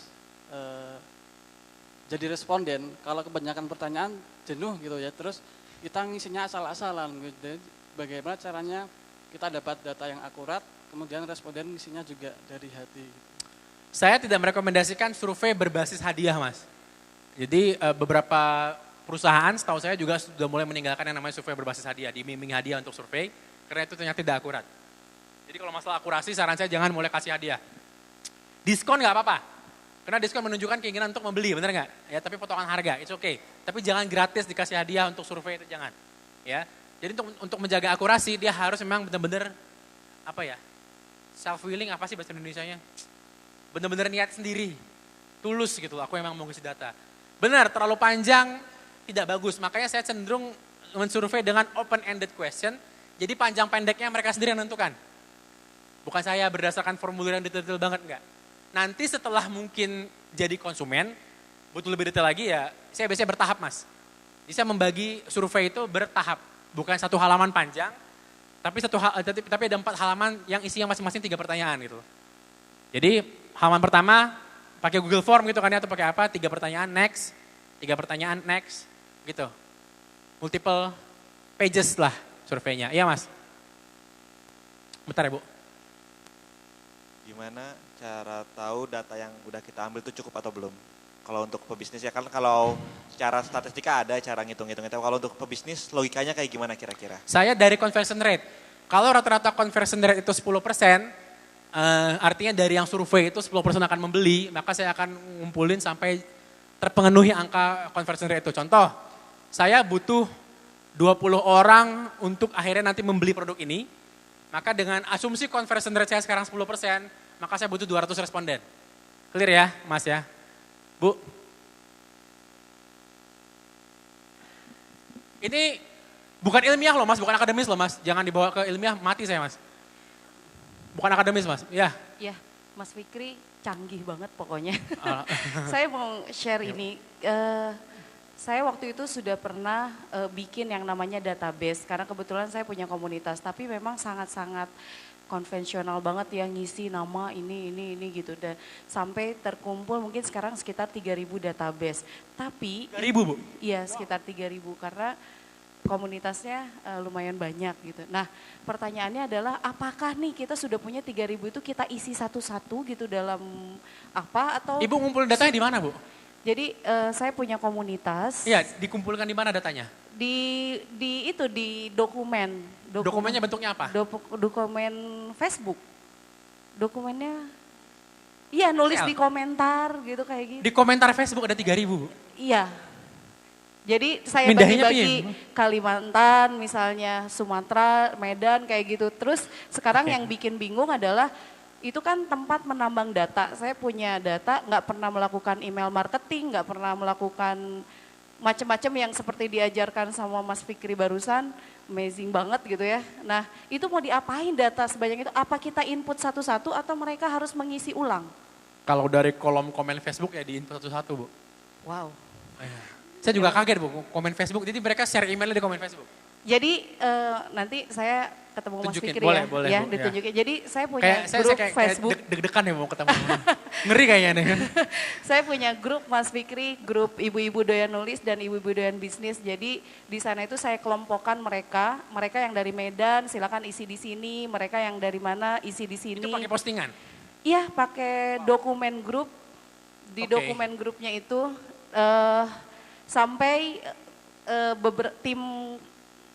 jadi responden, kalau kebanyakan pertanyaan jenuh gitu ya, terus kita ngisinya asal-asalan gitu. Jadi bagaimana caranya kita dapat data yang akurat, kemudian responden ngisinya juga dari hati. Saya tidak merekomendasikan survei berbasis hadiah Mas. Jadi beberapa perusahaan setahu saya juga sudah mulai meninggalkan yang namanya survei berbasis hadiah, diiming hadiah untuk survei, karena itu ternyata tidak akurat. Jadi kalau masalah akurasi saran saya jangan mulai kasih hadiah. Diskon nggak apa-apa, karena diskon menunjukkan keinginan untuk membeli, benar nggak? Ya, tapi potongan harga, it's okay. Tapi jangan gratis dikasih hadiah untuk survei itu jangan. Ya, jadi untuk menjaga akurasi dia harus memang benar-benar apa ya? Self willing apa sih bahasa Indonesianya? Benar-benar niat sendiri, tulus gitu loh. Aku memang mau ngisi data. Benar, terlalu panjang tidak bagus. Makanya saya cenderung mensurvei dengan open ended question. Jadi panjang pendeknya mereka sendiri yang menentukan. Bukan saya berdasarkan formulir yang detail banget enggak. Nanti setelah mungkin jadi konsumen, butuh lebih detail lagi ya, saya biasanya bertahap Mas. Jadi saya membagi survei itu bertahap, bukan satu halaman panjang, tapi ada 4 halaman yang isinya masing-masing 3 pertanyaan gitu. Jadi halaman pertama pakai Google Form gitu kan ya, atau pakai apa, 3 pertanyaan next, 3 pertanyaan next, gitu. Multiple pages lah surveinya, iya Mas. Bentar ya Bu. Gimana cara tahu data yang udah kita ambil itu cukup atau belum? Kalau untuk pebisnis ya kan kalau secara statistika ada cara ngitung-ngitungnya. Kalau untuk pebisnis logikanya kayak gimana kira-kira? Saya dari conversion rate. Kalau rata-rata conversion rate itu 10%, artinya dari yang survei itu 10% akan membeli, maka saya akan ngumpulin sampai terpenuhi angka conversion rate itu. Contoh, saya butuh 20 orang untuk akhirnya nanti membeli produk ini, maka dengan asumsi conversion rate saya sekarang 10%, maka saya butuh 200 responden. Clear ya Mas ya? Bu? Ini bukan ilmiah loh Mas, bukan akademis loh Mas. Jangan dibawa ke ilmiah, mati saya Mas. Bukan akademis Mas, ya. Ya, Mas Fikri canggih banget pokoknya. Saya mau share ini. Saya waktu itu sudah pernah bikin yang namanya database, karena kebetulan saya punya komunitas, tapi memang sangat-sangat konvensional banget ya, ngisi nama ini gitu. Dan sampai terkumpul mungkin sekarang sekitar 3.000 database. Tapi 3.000 Bu? Iya, sekitar 3.000 karena komunitasnya lumayan banyak gitu. Nah, pertanyaannya adalah apakah nih kita sudah punya 3.000 itu kita isi satu-satu gitu dalam apa atau Ibu ngumpulin datanya di mana Bu? Jadi saya punya komunitas. Iya, dikumpulkan di mana datanya? Di dokumen. Dokumennya bentuknya apa? Dokumen Facebook. Dokumennya, iya nulis di komentar gitu kayak gitu. Di komentar Facebook ada 3.000 Bu? Iya. Jadi saya Mindahinnya bagi-bagi Kalimantan, misalnya Sumatera, Medan kayak gitu. Terus sekarang yang bikin bingung adalah itu kan tempat menambang data. Saya punya data, nggak pernah melakukan email marketing, nggak pernah melakukan macam-macam yang seperti diajarkan sama Mas Fikri barusan, amazing banget gitu ya. Nah itu mau diapain data sebanyak itu? Apa kita input satu-satu atau mereka harus mengisi ulang? Kalau dari kolom komen Facebook ya di input satu-satu Bu. Wow. Saya juga kaget Bu, komen Facebook, jadi mereka share emailnya di komen Facebook. Jadi nanti saya ketemu Mas Tunjukin, Fikri boleh, ya, boleh, ya Bu, ditunjukin. Jadi saya punya Kayak grup kayak Facebook. deg-degan ya mau ketemu. Ngeri kayaknya nih. Saya punya grup Mas Fikri, grup ibu-ibu doyan nulis dan ibu-ibu doyan bisnis. Jadi di sana itu saya kelompokkan mereka yang dari Medan silakan isi di sini, mereka yang dari mana isi di sini. Itu pakai postingan? Iya, pakai dokumen grup. Di dokumen grupnya itu sampai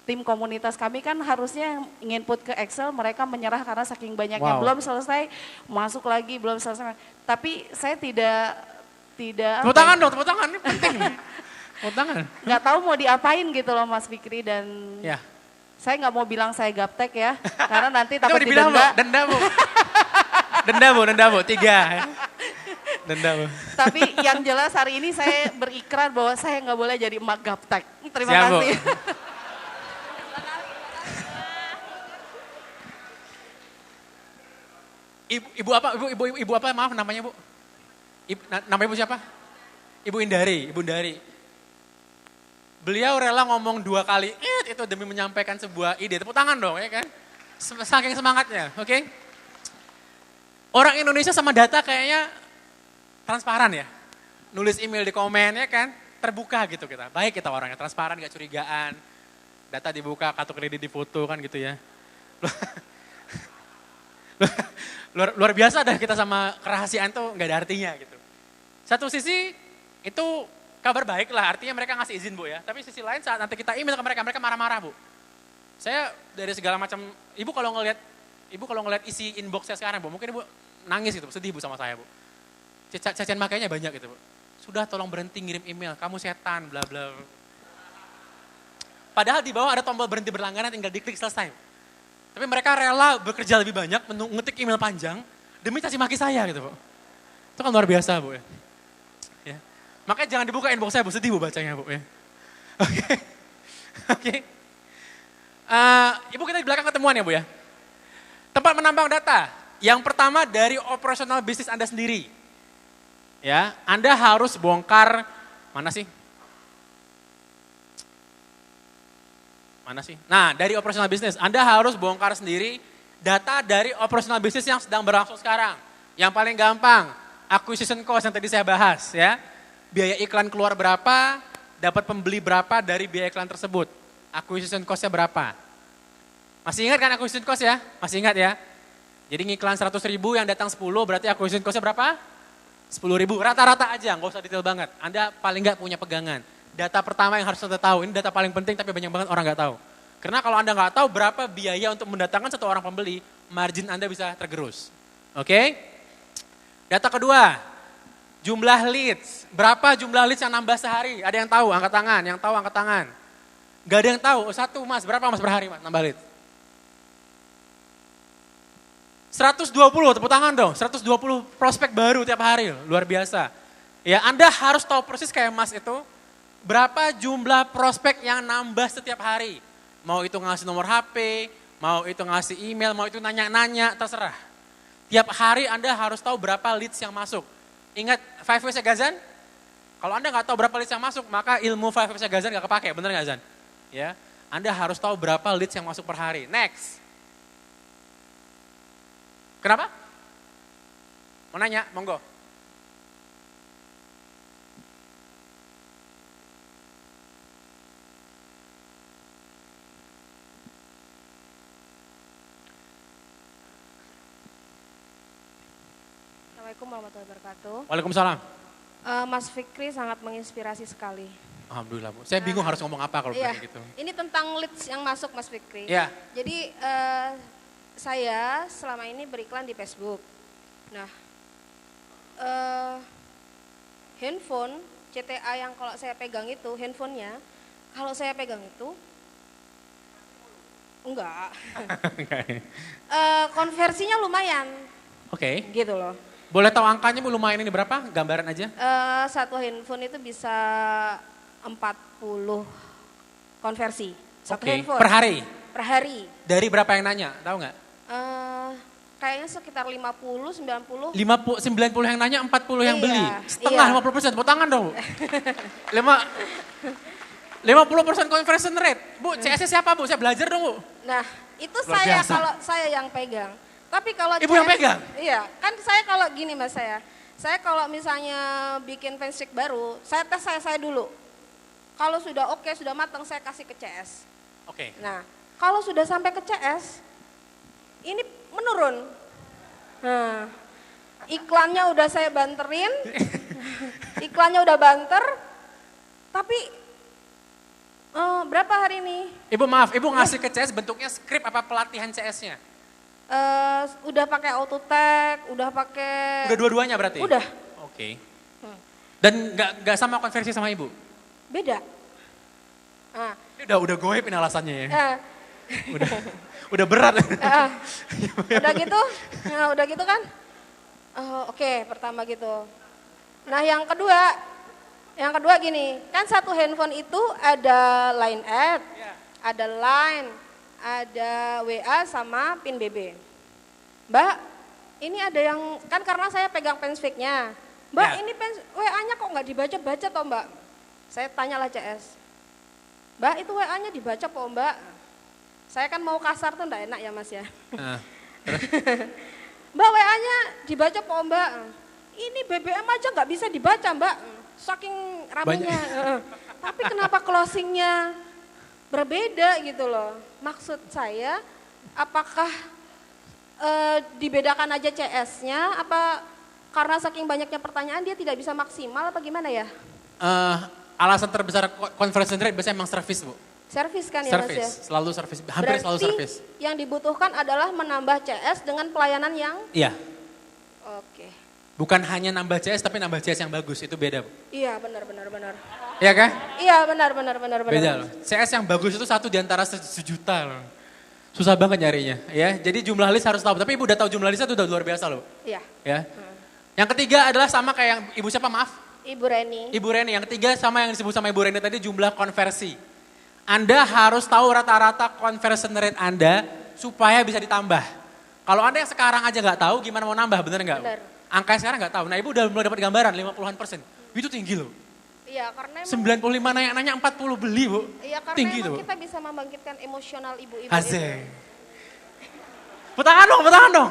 tim komunitas kami kan harusnya nginput ke Excel, mereka menyerah karena saking banyaknya. Wow. Belum selesai, masuk lagi, belum selesai. Tapi saya tidak Tepuk tangan dong, tepuk tangan, ini penting nih. Tepuk tangan. nggak tahu mau diapain gitu loh Mas Fikri, dan Ya. saya nggak mau bilang saya gaptek ya, karena nanti Itu takut dibilang Bu, didenda. denda Bu, 3. Denda Bu. Tapi yang jelas hari ini saya berikrar bahwa saya nggak boleh jadi emak gaptek. Terima Siap, Bu. kasih. Ibu apa? Ibu apa? Maaf namanya Bu. Nama ibu siapa? Ibu Indari. Beliau rela ngomong 2 kali itu demi menyampaikan sebuah ide. Tepuk tangan dong ya kan. Saking semangatnya, oke? Orang Indonesia sama data kayaknya transparan ya. Nulis email di komen ya kan, terbuka gitu kita. Baik kita orangnya, transparan, gak curigaan. Data dibuka, kartu kredit difoto kan gitu ya. Luar biasa dah kita sama kerahasiaan tuh gak ada artinya gitu. Satu sisi itu kabar baik lah, artinya mereka ngasih izin Bu ya. Tapi sisi lain saat nanti kita email ke mereka marah-marah Bu. Saya dari segala macam, ibu kalau ngelihat isi inbox saya sekarang Bu, mungkin ibu nangis gitu, sedih Bu sama saya Bu. Cacian makainya banyak gitu Bu. Sudah tolong berhenti ngirim email, kamu setan, bla bla. Padahal di bawah ada tombol berhenti berlangganan, tinggal diklik selesai. Tapi mereka rela bekerja lebih banyak, ngetik email panjang, demi caci maki saya gitu Bu. Itu kan luar biasa Bu ya. Ya. Makanya jangan dibuka inbox saya Bu, sedih Bu bacanya Bu ya. Oke. Ibu kita di belakang ketemuan ya Bu ya. Tempat menambang data. Yang pertama dari operasional bisnis Anda sendiri. Ya, Anda harus bongkar, mana sih? Nah, dari operasional bisnis, Anda harus bongkar sendiri data dari operasional bisnis yang sedang berlangsung sekarang. Yang paling gampang, acquisition cost yang tadi saya bahas ya. Biaya iklan keluar berapa, dapat pembeli berapa dari biaya iklan tersebut. Acquisition cost-nya berapa? Masih ingat kan acquisition cost ya? Masih ingat ya? Jadi ngiklan 100.000 yang datang 10, berarti acquisition cost-nya berapa? 10.000, rata-rata aja, nggak usah detail banget. Anda paling nggak punya pegangan. Data pertama yang harus Anda tahu, ini data paling penting tapi banyak banget orang nggak tahu. Karena kalau Anda nggak tahu berapa biaya untuk mendatangkan satu orang pembeli, margin Anda bisa tergerus. Oke? Data kedua, jumlah leads. Berapa jumlah leads yang nambah sehari? Ada yang tahu, angkat tangan. Yang tahu, angkat tangan. Gak ada yang tahu, satu Mas, berapa Mas per hari Mas nambah leads? 120, tepuk tangan dong. 120 prospek baru tiap hari, luar biasa. Ya, Anda harus tahu persis kayak Mas itu, berapa jumlah prospek yang nambah setiap hari. Mau itu ngasih nomor HP, mau itu ngasih email, mau itu nanya-nanya, terserah. Tiap hari Anda harus tahu berapa leads yang masuk. Ingat 5 Ways Gazan? Kalau Anda nggak tahu berapa leads yang masuk, maka ilmu 5 Ways Gazan nggak kepake, bener nggak Zan? Ya, Anda harus tahu berapa leads yang masuk per hari. Next. Kenapa? Mau nanya, monggo. Assalamualaikum warahmatullahi wabarakatuh. Waalaikumsalam. Mas Fikri sangat menginspirasi sekali. Alhamdulillah Bu. Saya bingung harus ngomong apa kalau Iya, gitu. ini tentang leads yang masuk Mas Fikri. Iya. Jadi saya selama ini beriklan di Facebook. Nah, handphone CTA yang kalau saya pegang itu, handphonenya, kalau saya pegang itu, enggak. Konversinya lumayan. Oke. Gitu loh. Boleh tahu angkanya Bu lumayan ini berapa? Gambaran aja. Satu handphone itu bisa 40 konversi. Satu Oke. handphone. Per hari? Per hari. Dari berapa yang nanya? Tahu nggak? Kayaknya sekitar 50, 90. 90 yang nanya, 40 yang Iya, beli. Setengah, iya. 50%. Tepuk tangan dong Bu. 50% conversion rate. Bu, CS-nya siapa Bu? Saya belajar dong Bu. Nah, itu Luar saya biasa. kalau saya yang pegang. Tapi kalau Ibu yang pegang? Iya, kan saya kalau gini Mas saya. Saya kalau misalnya bikin fanstick baru, saya tes saya dulu. Kalau sudah oke, sudah matang, saya kasih ke CS. Oke. Nah, kalau sudah sampai ke CS, ini menurun. Nah, iklannya udah saya banterin, iklannya udah banter, tapi berapa hari ini? Ibu maaf, Ibu ngasih ke CS bentuknya skrip apa pelatihan CS-nya? Udah pakai auto tag, udah pakai. Udah dua-duanya berarti? Udah. Oke. Dan nggak sama konversi sama Ibu? Beda. Nah, Ini udah goib ini alasannya ya. eh, Udah berat. udah gitu, nah udah gitu kan? Oke, pertama gitu. Nah yang kedua gini, kan satu handphone itu ada line ad, ada line, ada WA sama PIN BB. Mbak, ini ada yang, kan karena saya pegang pensfik-nya. Mbak, Ya. ini WA-nya kok nggak dibaca-baca toh Mbak? Saya tanyalah CS. Mbak, itu WA-nya dibaca kok Mbak? Saya kan mau kasar tuh enggak enak ya Mas ya. Nah, Mbak, WA-nya dibaca kok Mbak? Ini BBM aja nggak bisa dibaca Mbak. Saking ramenya. Tapi kenapa closingnya berbeda gitu loh. Maksud saya, apakah dibedakan aja CS-nya, apa karena saking banyaknya pertanyaan dia tidak bisa maksimal apa gimana ya? alasan terbesar conversion rate biasanya emang service, Bu. Servis kan ya Mas ya? Service, selalu service, hampir selalu Berarti service. yang dibutuhkan adalah menambah CS dengan pelayanan yang Iya, oke. bukan hanya nambah CS tapi nambah CS yang bagus, itu beda, Bu. Iya benar. Iya kan? Iya benar. Beda loh. CS yang bagus itu 1 di antara sejuta loh. Susah banget nyarinya, ya. Jadi jumlah list harus tahu. Tapi Ibu udah tahu jumlah listnya itu udah luar biasa loh. Iya. Ya. Yang ketiga adalah sama kayak yang Ibu siapa maaf? Ibu Reni. Ibu Reni. Yang ketiga sama yang disebut sama Ibu Reni tadi jumlah konversi. Anda harus tahu rata-rata conversion rate Anda supaya bisa ditambah. Kalau Anda yang sekarang aja nggak tahu gimana mau nambah, bener nggak? Bener. Angkanya sekarang nggak tahu. Nah Ibu udah mulai dapat gambaran 50-an%. Itu tinggi loh. Iya karena emang, 95 nanya 40 beli Bu. iya, karena Tinggi emang tuh. kita bisa membangkitkan emosional ibu-ibu Asik. itu. Petangan dong.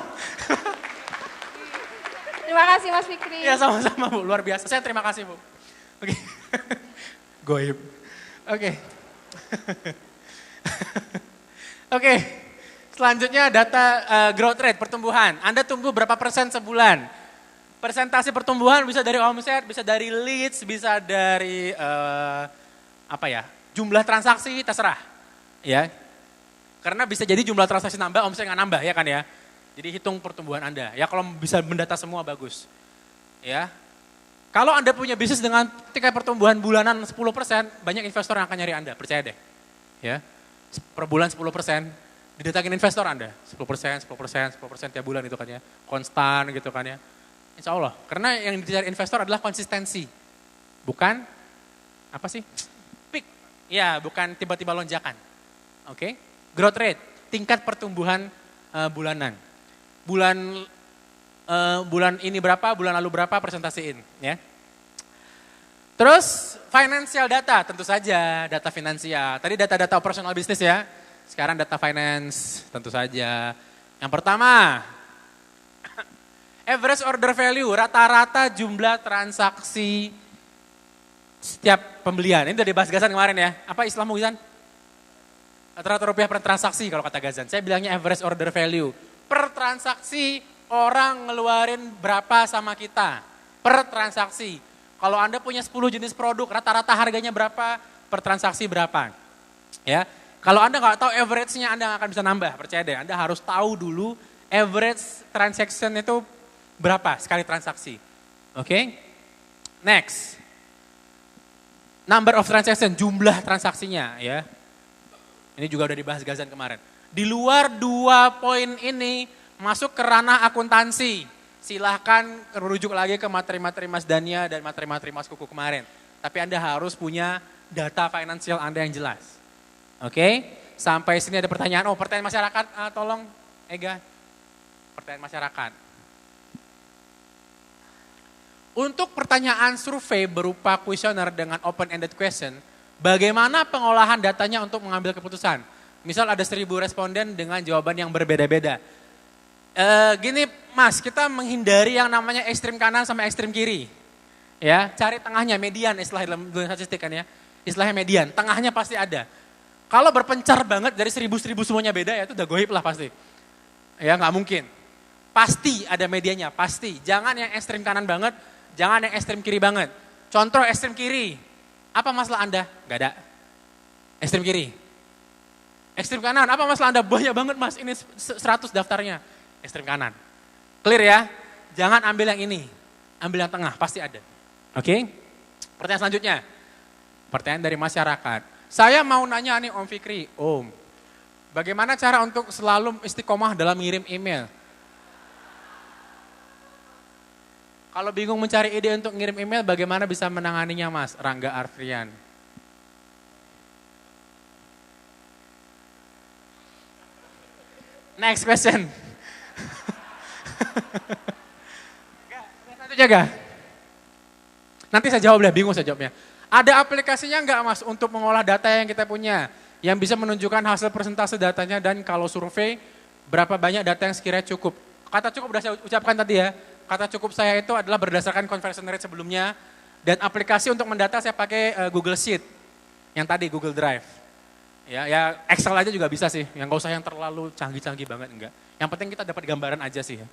Terima kasih Mas Fikri. Ya sama-sama Bu, luar biasa. Saya terima kasih Bu. Oke. Goib. Oke. Oke. Selanjutnya data growth rate, pertumbuhan. Anda tumbuh berapa persen sebulan? Persentase pertumbuhan bisa dari omset, bisa dari leads, bisa dari jumlah transaksi, terserah. Ya. Karena bisa jadi jumlah transaksi nambah, omset nggak nambah ya kan ya. Jadi hitung pertumbuhan Anda. Ya kalau bisa mendata semua bagus. Ya. Kalau Anda punya bisnis dengan tingkat pertumbuhan bulanan 10%, banyak investor yang akan nyari Anda, percaya deh. Ya. Per bulan 10%, didatangin investor Anda. 10% tiap bulan itu kan ya. Konstan gitu kan ya. Insya Allah. Karena yang dicari investor adalah konsistensi. Bukan, apa sih? Peak. Ya, bukan tiba-tiba lonjakan. Oke. Growth rate, tingkat pertumbuhan bulanan. Bulan ini berapa, bulan lalu berapa, presentasiin. Ya. Terus financial data, tentu saja data finansial. Tadi data-data operasional bisnis ya. Sekarang data finance, tentu saja. Yang pertama, average order value, rata-rata jumlah transaksi setiap pembelian. Ini udah dibahas Gazan kemarin ya. Apa istilahmu Gazan? Rata-rata rupiah per transaksi kalau kata Gazan. Saya bilangnya average order value. Per transaksi orang ngeluarin berapa sama kita. Per transaksi. Kalau Anda punya 10 jenis produk, rata-rata harganya berapa, per transaksi berapa. Ya. Kalau Anda nggak tahu average-nya, Anda nggak akan bisa nambah. Percaya deh, Anda harus tahu dulu average transaction itu berapa sekali transaksi. Oke. Next. Number of transaction, jumlah transaksinya ya. Ini juga udah dibahas Gazan kemarin. Di luar 2 poin ini masuk ke ranah akuntansi. Silahkan merujuk lagi ke materi-materi Mas Dania dan materi-materi Mas Kuku kemarin. Tapi Anda harus punya data finansial Anda yang jelas. Oke. Sampai sini ada pertanyaan. Oh, pertanyaan masyarakat, tolong Ega. Pertanyaan masyarakat. Untuk pertanyaan survei berupa kuesioner dengan open-ended question, bagaimana pengolahan datanya untuk mengambil keputusan? Misal ada 1000 responden dengan jawaban yang berbeda-beda. Gini Mas, kita menghindari yang namanya ekstrim kanan sama ekstrim kiri. Ya, cari tengahnya, median istilah dalam dunia statistik kan ya. Istilahnya median, tengahnya pasti ada. Kalau berpencar banget dari 1000 semuanya beda ya itu udah goib lah pasti. Ya nggak mungkin. Pasti ada medianya, pasti. Jangan yang ekstrim kanan banget, jangan yang ekstrim kiri banget. Contoh ekstrim kiri, apa masalah Anda? Gak ada. Ekstrim kiri. Ekstrim kanan, apa masalah Anda? Banyak banget Mas, ini 100 daftarnya. Ekstrim kanan. Clear ya? Jangan ambil yang ini, ambil yang tengah, pasti ada. Oke? Pertanyaan selanjutnya. Pertanyaan dari masyarakat. Saya mau nanya nih Om Fikri, Om. Bagaimana cara untuk selalu istiqomah dalam ngirim email? Kalau bingung mencari ide untuk ngirim email, bagaimana bisa menanganinya Mas? Rangga Arfrian. Next question. Satu jaga. Nanti saya jawab deh, bingung saya jawabnya. Ada aplikasinya nggak Mas untuk mengolah data yang kita punya? Yang bisa menunjukkan hasil persentase datanya dan kalau survei berapa banyak data yang sekiranya cukup. Kata cukup udah saya ucapkan tadi ya. Kata cukup saya itu adalah berdasarkan conversion rate sebelumnya. Dan aplikasi untuk mendata saya pakai Google Sheet. Yang tadi Google Drive. Ya Excel aja juga bisa sih. Yang nggak usah yang terlalu canggih-canggih banget, enggak. Yang penting kita dapat gambaran aja sih ya.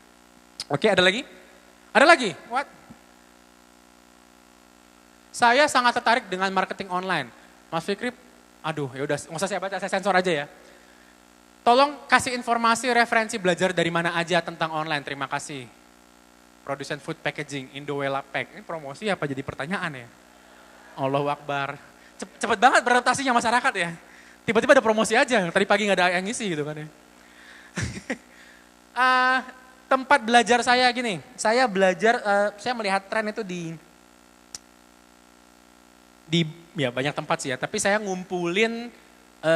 Oke, ada lagi? Ada lagi? What? Saya sangat tertarik dengan marketing online. Mas Fikri, aduh ya udah, nggak usah saya baca, saya sensor aja ya. Tolong kasih informasi referensi belajar dari mana aja tentang online. Terima kasih. Produsen food packaging, Indowela Pack. Ini promosi apa jadi pertanyaan ya? Allahu Akbar. Cepet banget beradaptasinya masyarakat ya. Tiba-tiba ada promosi aja, tadi pagi nggak ada yang ngisi gitu kan ya. Tempat belajar saya gini, saya belajar, saya melihat tren itu di ya banyak tempat sih ya, tapi saya ngumpulin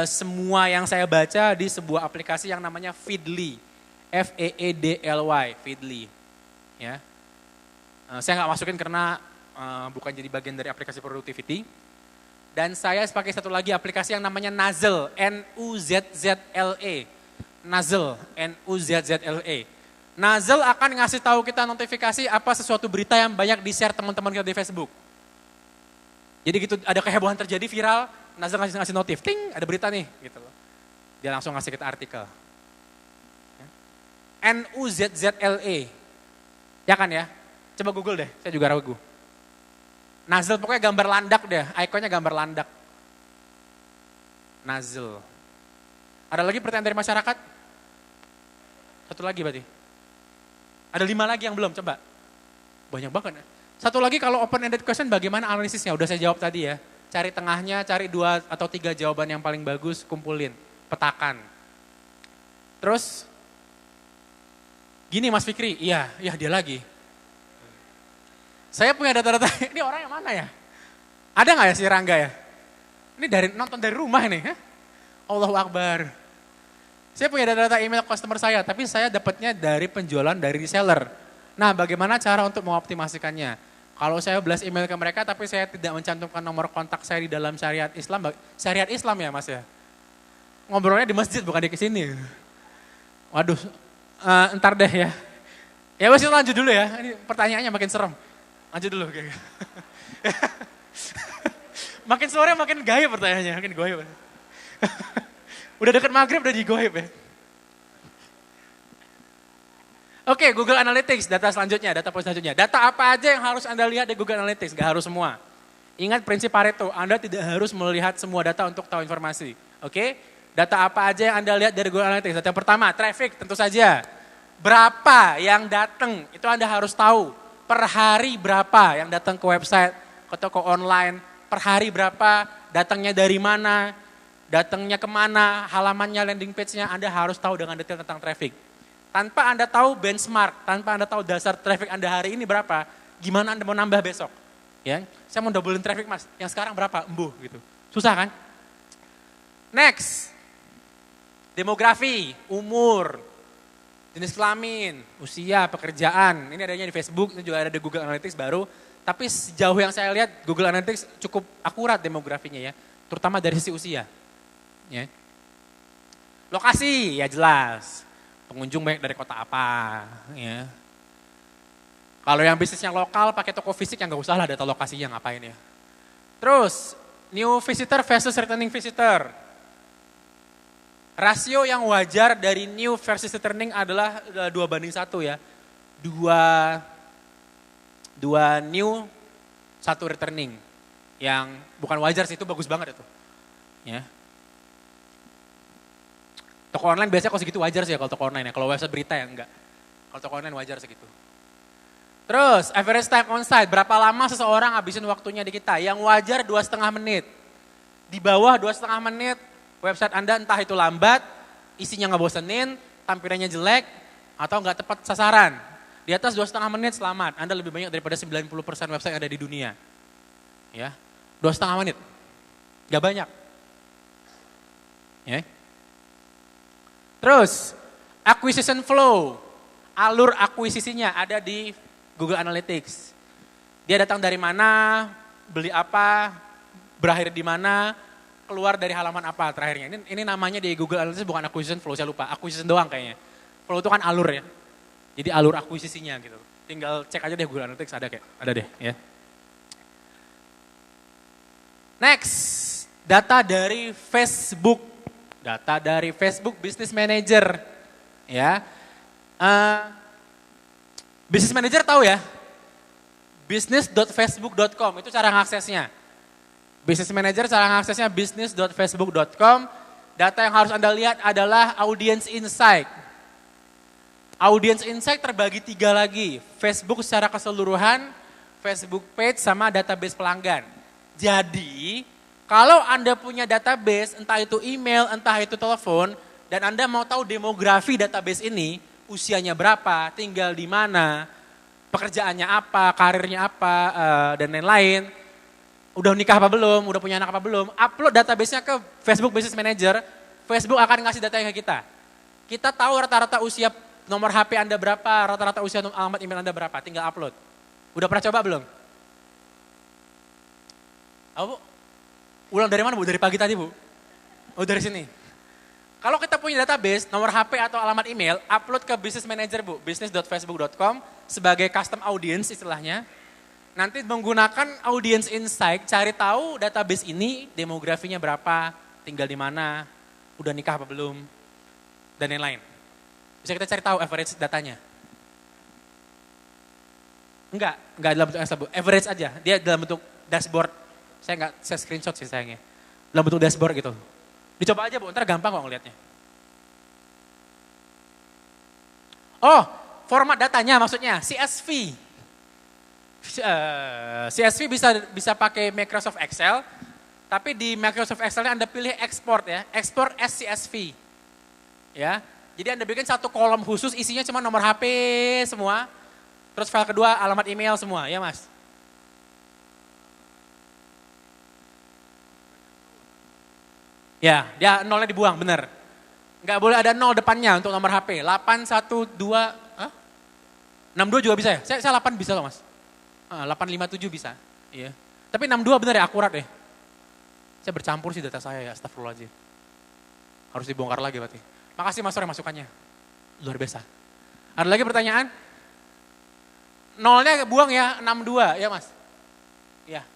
semua yang saya baca di sebuah aplikasi yang namanya Feedly. Feedly, Feedly. Ya. Saya nggak masukin karena bukan jadi bagian dari aplikasi productivity. Dan saya pakai satu lagi aplikasi yang namanya Nuzzle, N-U-Z-Z-L-E. Nuzzle, N-U-Z-Z-L-E. Nuzzle akan ngasih tahu kita notifikasi apa sesuatu berita yang banyak di-share teman-teman kita di Facebook. Jadi gitu ada kehebohan terjadi viral, Nuzzle ngasih notif, ting ada berita nih gitu loh. Dia langsung ngasih kita artikel. N-U-Z-Z-L-E. Ya kan ya? Coba Google deh, saya juga ragu. Nuzzle pokoknya gambar landak deh, ikonnya gambar landak. Nuzzle. Ada lagi pertanyaan dari masyarakat? Satu lagi berarti. Ada 5 lagi yang belum, coba. Banyak banget. Satu lagi kalau open-ended question bagaimana analisisnya? Udah saya jawab tadi ya. Cari tengahnya, cari 2 atau 3 jawaban yang paling bagus, kumpulin, petakan. Terus, gini Mas Fikri, iya dia lagi. Saya punya data-data, ini orang yang mana ya? Ada nggak ya si Rangga ya? Ini nonton dari rumah nih. Allahu Akbar. Saya punya data-data email customer saya, tapi saya dapatnya dari penjualan dari reseller. Nah bagaimana cara untuk mengoptimasikannya? Kalau saya blast email ke mereka, tapi saya tidak mencantumkan nomor kontak saya di dalam syariat Islam ya Mas ya? Ngobrolnya di masjid bukan di kesini. Waduh, entar deh ya. Ya wes lanjut dulu ya, ini pertanyaannya makin serem. Lanjut dulu. Makin sore makin gaya pertanyaannya, makin goib. Udah deket maghrib udah digoib ya. Oke, Google Analytics, data selanjutnya, data poin selanjutnya. Data apa aja yang harus Anda lihat di Google Analytics? Gak harus semua. Ingat prinsip Pareto, Anda tidak harus melihat semua data untuk tahu informasi. Oke, data apa aja yang Anda lihat dari Google Analytics? Data yang pertama, traffic tentu saja. Berapa yang datang, itu Anda harus tahu. Per hari berapa yang datang ke website, ke toko online, per hari berapa, datangnya dari mana, datangnya kemana, halamannya, landing page-nya, Anda harus tahu dengan detail tentang traffic. Tanpa Anda tahu benchmark, tanpa Anda tahu dasar traffic Anda hari ini berapa, gimana Anda mau nambah besok? Ya, saya mau doublein traffic Mas, yang sekarang berapa? Embuh gitu. Susah kan? Next, demografi, umur, jenis kelamin, usia, pekerjaan. Ini adanya di Facebook, ini juga ada di Google Analytics baru. Tapi sejauh yang saya lihat Google Analytics cukup akurat demografinya ya, terutama dari sisi usia. Ya. Lokasi, ya jelas. Pengunjung banyak dari kota apa. Ya. Kalau yang bisnisnya lokal pakai toko fisik ya nggak usah lah data lokasinya ngapain ya. Terus, new visitor versus returning visitor. Rasio yang wajar dari new versus returning adalah 2:1 ya. 2 new, 1 returning. Yang bukan wajar sih, itu bagus banget itu. Ya. Toko online biasanya kalau segitu wajar sih ya kalau toko online ya. Kalau website berita ya enggak. Kalau toko online wajar segitu. Terus average time on site, berapa lama seseorang habisin waktunya di kita? Yang wajar 2,5 menit. Di bawah 2,5 menit, website Anda entah itu lambat, isinya ngebosenin, tampilannya jelek, atau nggak tepat sasaran. Di atas 2,5 menit selamat, Anda lebih banyak daripada 90% website yang ada di dunia. Ya, 2,5 menit, nggak banyak. Ya. Terus, acquisition flow. alur akuisisinya ada di Google Analytics. Dia datang dari mana, beli apa, berakhir di mana, keluar dari halaman apa terakhirnya. Ini namanya di Google Analytics bukan acquisition flow, saya lupa. Acquisition doang kayaknya. Flow itu kan alur ya. Jadi alur akuisisinya gitu. Tinggal cek aja deh Google Analytics ada deh ya. Next, data dari Facebook. Data dari Facebook Business Manager. Ya. Business Manager tahu ya? business.facebook.com itu cara mengaksesnya. Business Manager cara mengaksesnya business.facebook.com. Data yang harus Anda lihat adalah Audience Insight. Audience Insight terbagi 3 lagi. Facebook secara keseluruhan, Facebook page sama database pelanggan. Jadi, kalau Anda punya database, entah itu email, entah itu telepon, dan Anda mau tahu demografi database ini, usianya berapa, tinggal di mana, pekerjaannya apa, karirnya apa, dan lain-lain, udah nikah apa belum, udah punya anak apa belum, upload database-nya ke Facebook Business Manager, Facebook akan ngasih datanya ke kita. Kita tahu rata-rata usia nomor HP Anda berapa, rata-rata usia alamat email Anda berapa, tinggal upload. Udah pernah coba belum? Apa Bu? Ulang dari mana Bu? Dari pagi tadi Bu? Oh dari sini. Kalau kita punya database, nomor HP atau alamat email, upload ke Business Manager Bu, business.facebook.com sebagai custom audience istilahnya. Nanti menggunakan Audience Insight, cari tahu database ini demografinya berapa, tinggal di mana, udah nikah apa belum, dan lain-lain. Bisa kita cari tahu average datanya. Enggak dalam bentuk Excel Bu, average aja, dia dalam bentuk dashboard. Saya screenshot sih sayangnya. Dalam bentuk dashboard gitu. Dicoba aja Bu, ntar gampang kok ngeliatnya. Oh, format datanya maksudnya CSV. CSV bisa pakai Microsoft Excel, tapi di Microsoft Excel-nya Anda pilih export ya, export as CSV. Ya, jadi Anda bikin satu kolom khusus isinya cuma nomor HP semua, terus file kedua alamat email semua, ya Mas? Ya, dia nolnya dibuang, bener. Nggak boleh ada nol depannya untuk nomor HP. 812, 62 juga bisa ya? Saya 8 bisa loh Mas. 857 bisa. Iya. Tapi 62 bener ya, akurat ya. Saya bercampur sih data saya ya, astagfirullahaladzim. Harus dibongkar lagi berarti. Makasih Mas Sore masukannya. Luar biasa. Ada lagi pertanyaan? Nolnya buang ya, 62 ya Mas? Iya.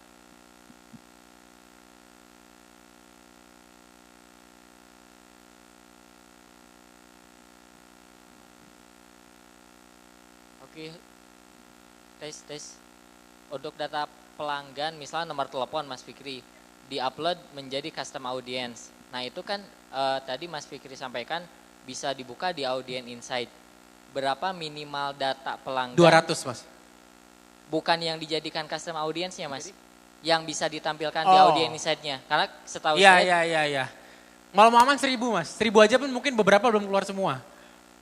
Oke, tes. Untuk data pelanggan, misalnya nomor telepon Mas Fikri, di-upload menjadi custom audience. Nah itu kan tadi Mas Fikri sampaikan bisa dibuka di Audience Insight. Berapa minimal data pelanggan? 200 Mas. Bukan yang dijadikan custom audience-nya Mas. Yang bisa ditampilkan di Audience Insight-nya. Karena setahu saya... Iya. Mau aman 1000 Mas. 1000 aja pun mungkin beberapa belum keluar semua.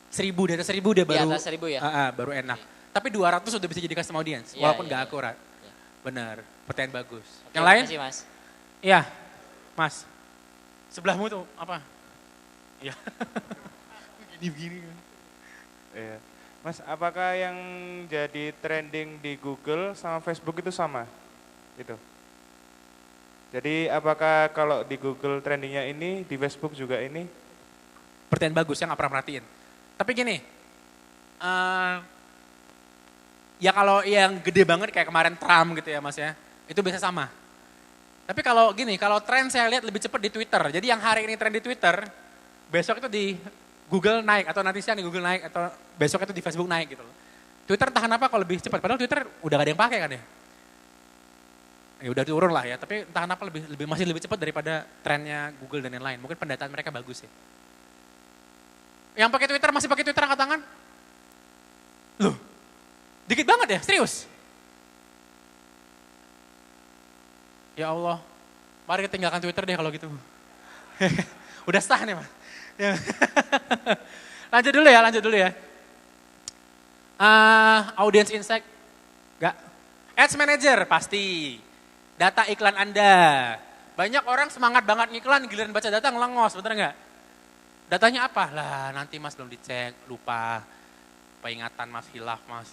1000, data 1000 dia baru. Di atas 1000 ya? Baru enak. Tapi 200 sudah bisa jadi custom audience, walaupun gak akurat. Benar, pertanyaan bagus. Oke, yang lain? Makasih Mas. Iya, Mas. Sebelahmu tuh apa? Iya. Begini. Iya. Mas, apakah yang jadi trending di Google sama Facebook itu sama? Gitu. Jadi apakah kalau di Google trendingnya ini, di Facebook juga ini? Pertanyaan bagus, yang gak pernah perhatiin. Tapi gini, ya kalau yang gede banget kayak kemarin Trump gitu ya Mas ya, itu bisa sama. Tapi kalau gini, kalau tren saya lihat lebih cepat di Twitter. Jadi yang hari ini tren di Twitter, besok itu di Google naik, atau nanti siang di Google naik, atau besok itu di Facebook naik gitu loh. Twitter entah kenapa kalau lebih cepat, padahal Twitter udah gak ada yang pakai kan ya. Ya udah turun lah ya, tapi entah kenapa masih lebih cepat daripada trennya Google dan lain-lain. Mungkin pendataan mereka bagus ya. Yang pakai Twitter masih pakai Twitter angkat tangan? Loh, dikit banget ya, serius? Ya Allah, mari kita tinggalkan Twitter deh kalau gitu. Udah sah nih Mas. Lanjut dulu ya. Audience Insight, enggak. Ads Manager, pasti. Data iklan Anda. Banyak orang semangat banget ngiklan, giliran baca data ngelengos, bener enggak? Datanya apa? Lah nanti Mas belum dicek, lupa. Apa ingatan Mas hilaf Mas?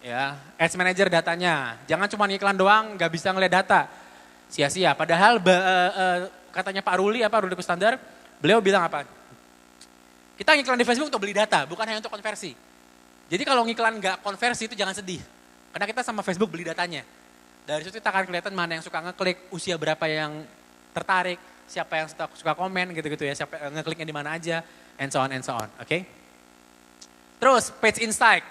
Ya, Ads Manager datanya. Jangan cuma iklan doang, nggak bisa ngeliat data. Sia-sia. Padahal katanya Pak Ruli Kusnandar, beliau bilang apa? Kita ngiklan di Facebook untuk beli data, bukan hanya untuk konversi. Jadi kalau ngiklan nggak konversi itu jangan sedih. Karena kita sama Facebook beli datanya. Dari situ kita akan kelihatan mana yang suka ngeklik, usia berapa yang tertarik, siapa yang suka komen gitu-gitu ya, siapa ngekliknya di mana aja, and so on, oke? Terus page insight.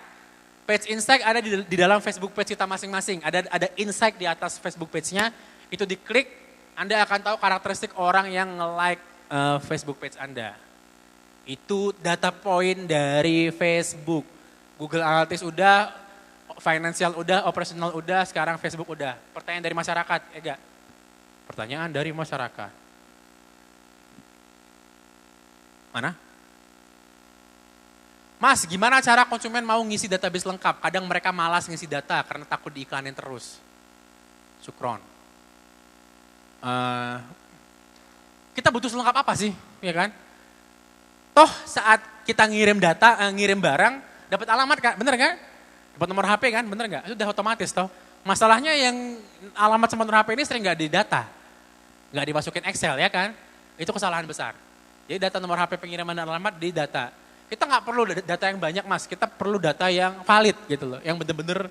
Page insight ada di dalam Facebook page kita masing-masing. Ada insight di atas Facebook page-nya, itu diklik, Anda akan tahu karakteristik orang yang nge-like Facebook page Anda. Itu data point dari Facebook. Google Analytics udah, financial udah, operational udah, sekarang Facebook udah. Pertanyaan dari masyarakat, Ega. Pertanyaan dari masyarakat. Mana? Mas, gimana cara konsumen mau ngisi database lengkap? Kadang mereka malas ngisi data karena takut diiklanin terus. Sukron. Kita butuh selengkap apa sih? Ya kan? Toh saat kita ngirim data, ngirim barang, dapat alamat kan? Bener kan? Dapat nomor HP kan? Bener nggak? Itu udah otomatis toh. Masalahnya yang alamat sama nomor HP ini sering nggak didata. Nggak dimasukin Excel ya kan? Itu kesalahan besar. Jadi data nomor HP pengiriman dan alamat di data. Kita nggak perlu data yang banyak Mas, kita perlu data yang valid gitu loh, yang bener-bener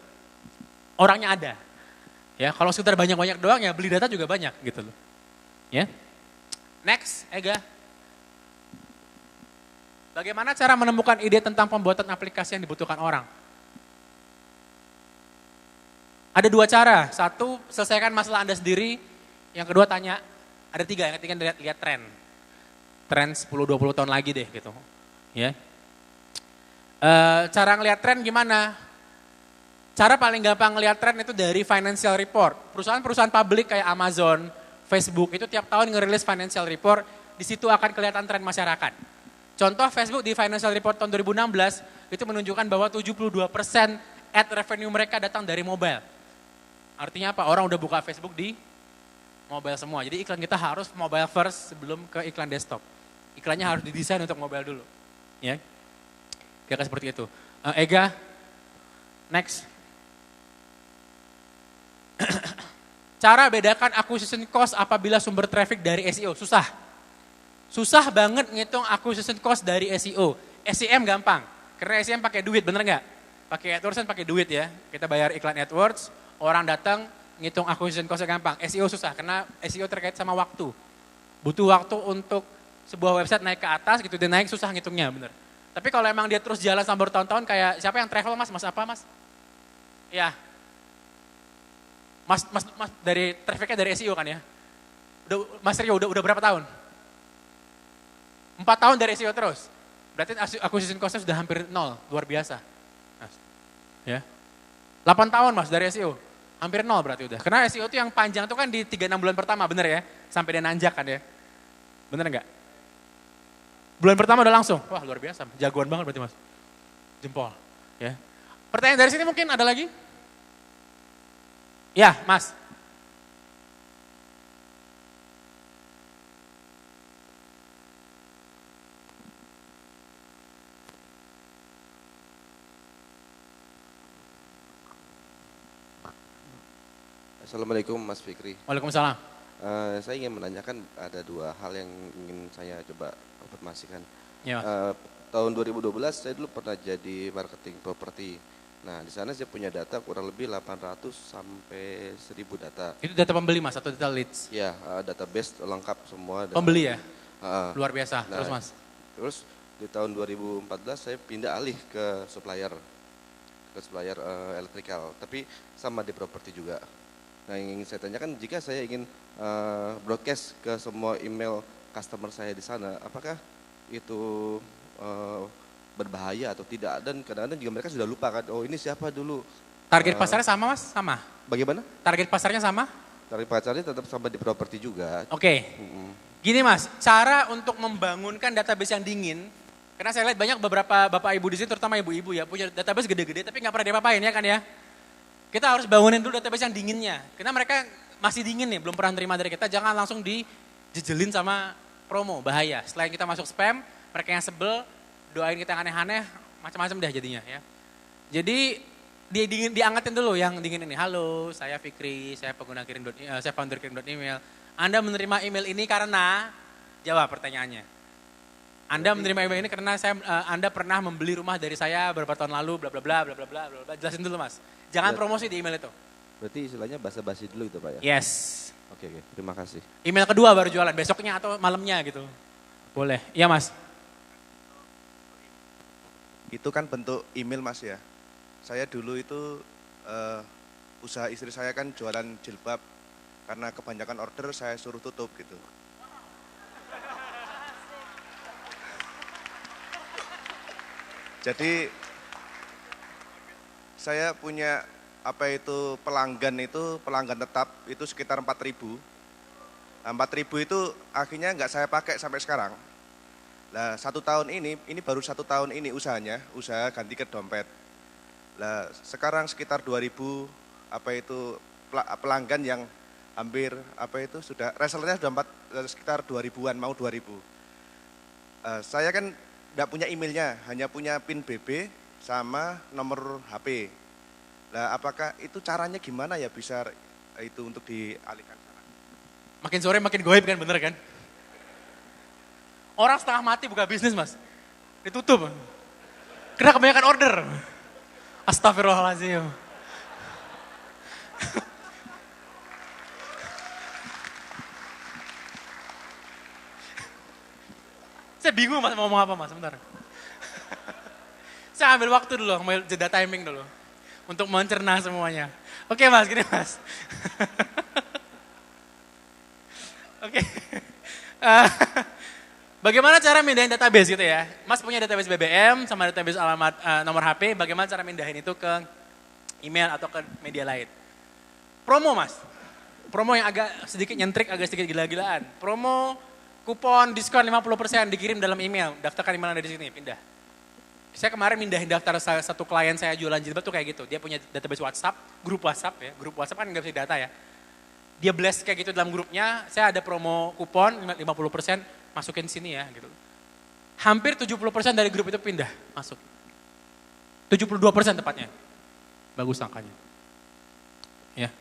orangnya ada. Ya, kalau sekedar banyak-banyak doang ya beli data juga banyak gitu loh. Ya. Next, Ega. Bagaimana cara menemukan ide tentang pembuatan aplikasi yang dibutuhkan orang? Ada dua cara. Satu, selesaikan masalah Anda sendiri. Yang kedua tanya, ada tiga. Yang ketiga lihat tren. Tren 10-20 tahun lagi deh gitu. Ya. Cara ngelihat tren gimana? Cara paling gampang ngelihat tren itu dari financial report. Perusahaan-perusahaan publik kayak Amazon, Facebook itu tiap tahun ngerilis financial report. Di situ akan kelihatan tren masyarakat. Contoh Facebook di financial report tahun 2016 itu menunjukkan bahwa 72% ad revenue mereka datang dari mobile. Artinya apa? Orang udah buka Facebook di mobile semua. Jadi iklan kita harus mobile first sebelum ke iklan desktop. Iklannya harus didesain untuk mobile dulu. Ya, kira-kira seperti itu. Ega, next. Cara bedakan acquisition cost apabila sumber traffic dari SEO, susah. Susah banget ngitung acquisition cost dari SEO. SEM gampang, karena SEM pakai duit, bener nggak? Pakai AdWords kan pakai duit ya. Kita bayar iklan AdWords, orang datang ngitung acquisition cost-nya gampang. SEO susah, karena SEO terkait sama waktu. Butuh waktu untuk sebuah website naik ke atas gitu, dia naik susah ngitungnya, bener. Tapi kalau emang dia terus jalan sampai bertahun-tahun kayak siapa yang travel mas apa mas? Ya, mas dari trafficnya dari SEO kan ya? Mas Rio udah berapa tahun? 4 tahun dari SEO terus. Berarti acquisition cost-nya sudah hampir nol, luar biasa. Mas. Ya, 8 tahun mas dari SEO, hampir nol berarti udah. Karena SEO itu yang panjang itu kan di 3-6 bulan pertama, bener ya? Sampai dia nanjak kan ya? Bener enggak? Bulan pertama udah langsung, wah luar biasa, jagoan banget berarti mas. Jempol. Ya. Pertanyaan dari sini mungkin ada lagi? Ya mas. Assalamualaikum Mas Fikri. Waalaikumsalam. Saya ingin menanyakan ada dua hal yang ingin saya coba konfirmasikan. Ya, tahun 2012 saya dulu pernah jadi marketing properti. Nah di sana saya punya data kurang lebih 800 sampai 1000 data. Itu data pembeli mas atau data leads? Ya, database lengkap semua. Pembeli ya? Luar biasa, Nah, terus mas? Terus di tahun 2014 saya pindah alih ke supplier elektrikal, tapi sama di properti juga. Nah yang ingin saya tanyakan, jika saya ingin broadcast ke semua email customer saya di sana, apakah itu berbahaya atau tidak? Dan kadang-kadang juga mereka sudah lupa kan, oh ini siapa dulu. Target pasarnya sama mas? Sama? Bagaimana? Target pasarnya sama? Target pasarnya tetap sama di properti juga. Oke. Gini mas, cara untuk membangunkan database yang dingin, karena saya lihat banyak beberapa bapak ibu di sini, terutama ibu-ibu ya, punya database gede-gede tapi nggak pernah diapa-apain ya kan ya. Kita harus bangunin dulu database yang dinginnya, karena mereka masih dingin nih, belum pernah terima dari kita, jangan langsung dijejelin sama promo, bahaya. Selain kita masuk spam, mereka yang sebel, doain kita yang aneh-aneh, macam-macam deh jadinya ya. Jadi diangkatin dulu yang dingin ini. Halo, saya Fikri, saya pengguna saya founder kirim.email. Anda menerima email ini karena jawab pertanyaannya. Anda menerima email ini karena Anda pernah membeli rumah dari saya beberapa tahun lalu, bla bla bla bla bla bla bla. Jelasin dulu Mas. Jangan promosi di email itu. Berarti istilahnya basa-basi dulu itu Pak ya? Yes. Oke, terima kasih. Email kedua baru jualan, besoknya atau malamnya gitu. Boleh, iya Mas. Itu kan bentuk email Mas ya. Saya dulu itu usaha istri saya kan jualan jilbab. Karena kebanyakan order saya suruh tutup gitu. Jadi saya punya pelanggan tetap itu sekitar 4.000. Nah, 4.000 itu akhirnya nggak saya pakai sampai sekarang. Nah 1 tahun ini baru 1 tahun ini usaha ganti ke dompet. Nah sekarang sekitar 2.000 pelanggan yang hampir sudah resellernya sudah sekitar 2.000-an mau 2.000. Saya kan tidak punya emailnya, hanya punya PIN BB sama nomor HP. Nah apakah itu caranya gimana ya bisa itu untuk dialihkan? Makin sore makin goib kan, bener kan? Orang setengah mati buka bisnis Mas, ditutup. Karena kebanyakan order. Astagfirullahaladzim. Saya bingung Mas mau ngomong apa Mas, sebentar. Saya ambil waktu dulu, ambil jeda timing dulu. Untuk mencerna semuanya. Oke Mas, gini Mas. Oke. Bagaimana cara mindahin database gitu ya? Mas punya database BBM sama database alamat nomor HP, bagaimana cara mindahin itu ke email atau ke media lain? Promo Mas. Promo yang agak sedikit nyentrik, agak sedikit gila-gilaan. Promo kupon diskon 50% dikirim dalam email. Daftarkan email dari sini, pindah. Saya kemarin mindahin daftar satu klien saya jualan jilbab tuh kayak gitu. Dia punya database WhatsApp, grup WhatsApp ya. Grup WhatsApp kan nggak bisa data ya. Dia blast kayak gitu dalam grupnya, saya ada promo kupon 50%, masukin sini ya gitu. Hampir 70% dari grup itu pindah, masuk. 72% tepatnya. Bagus angkanya. Ya.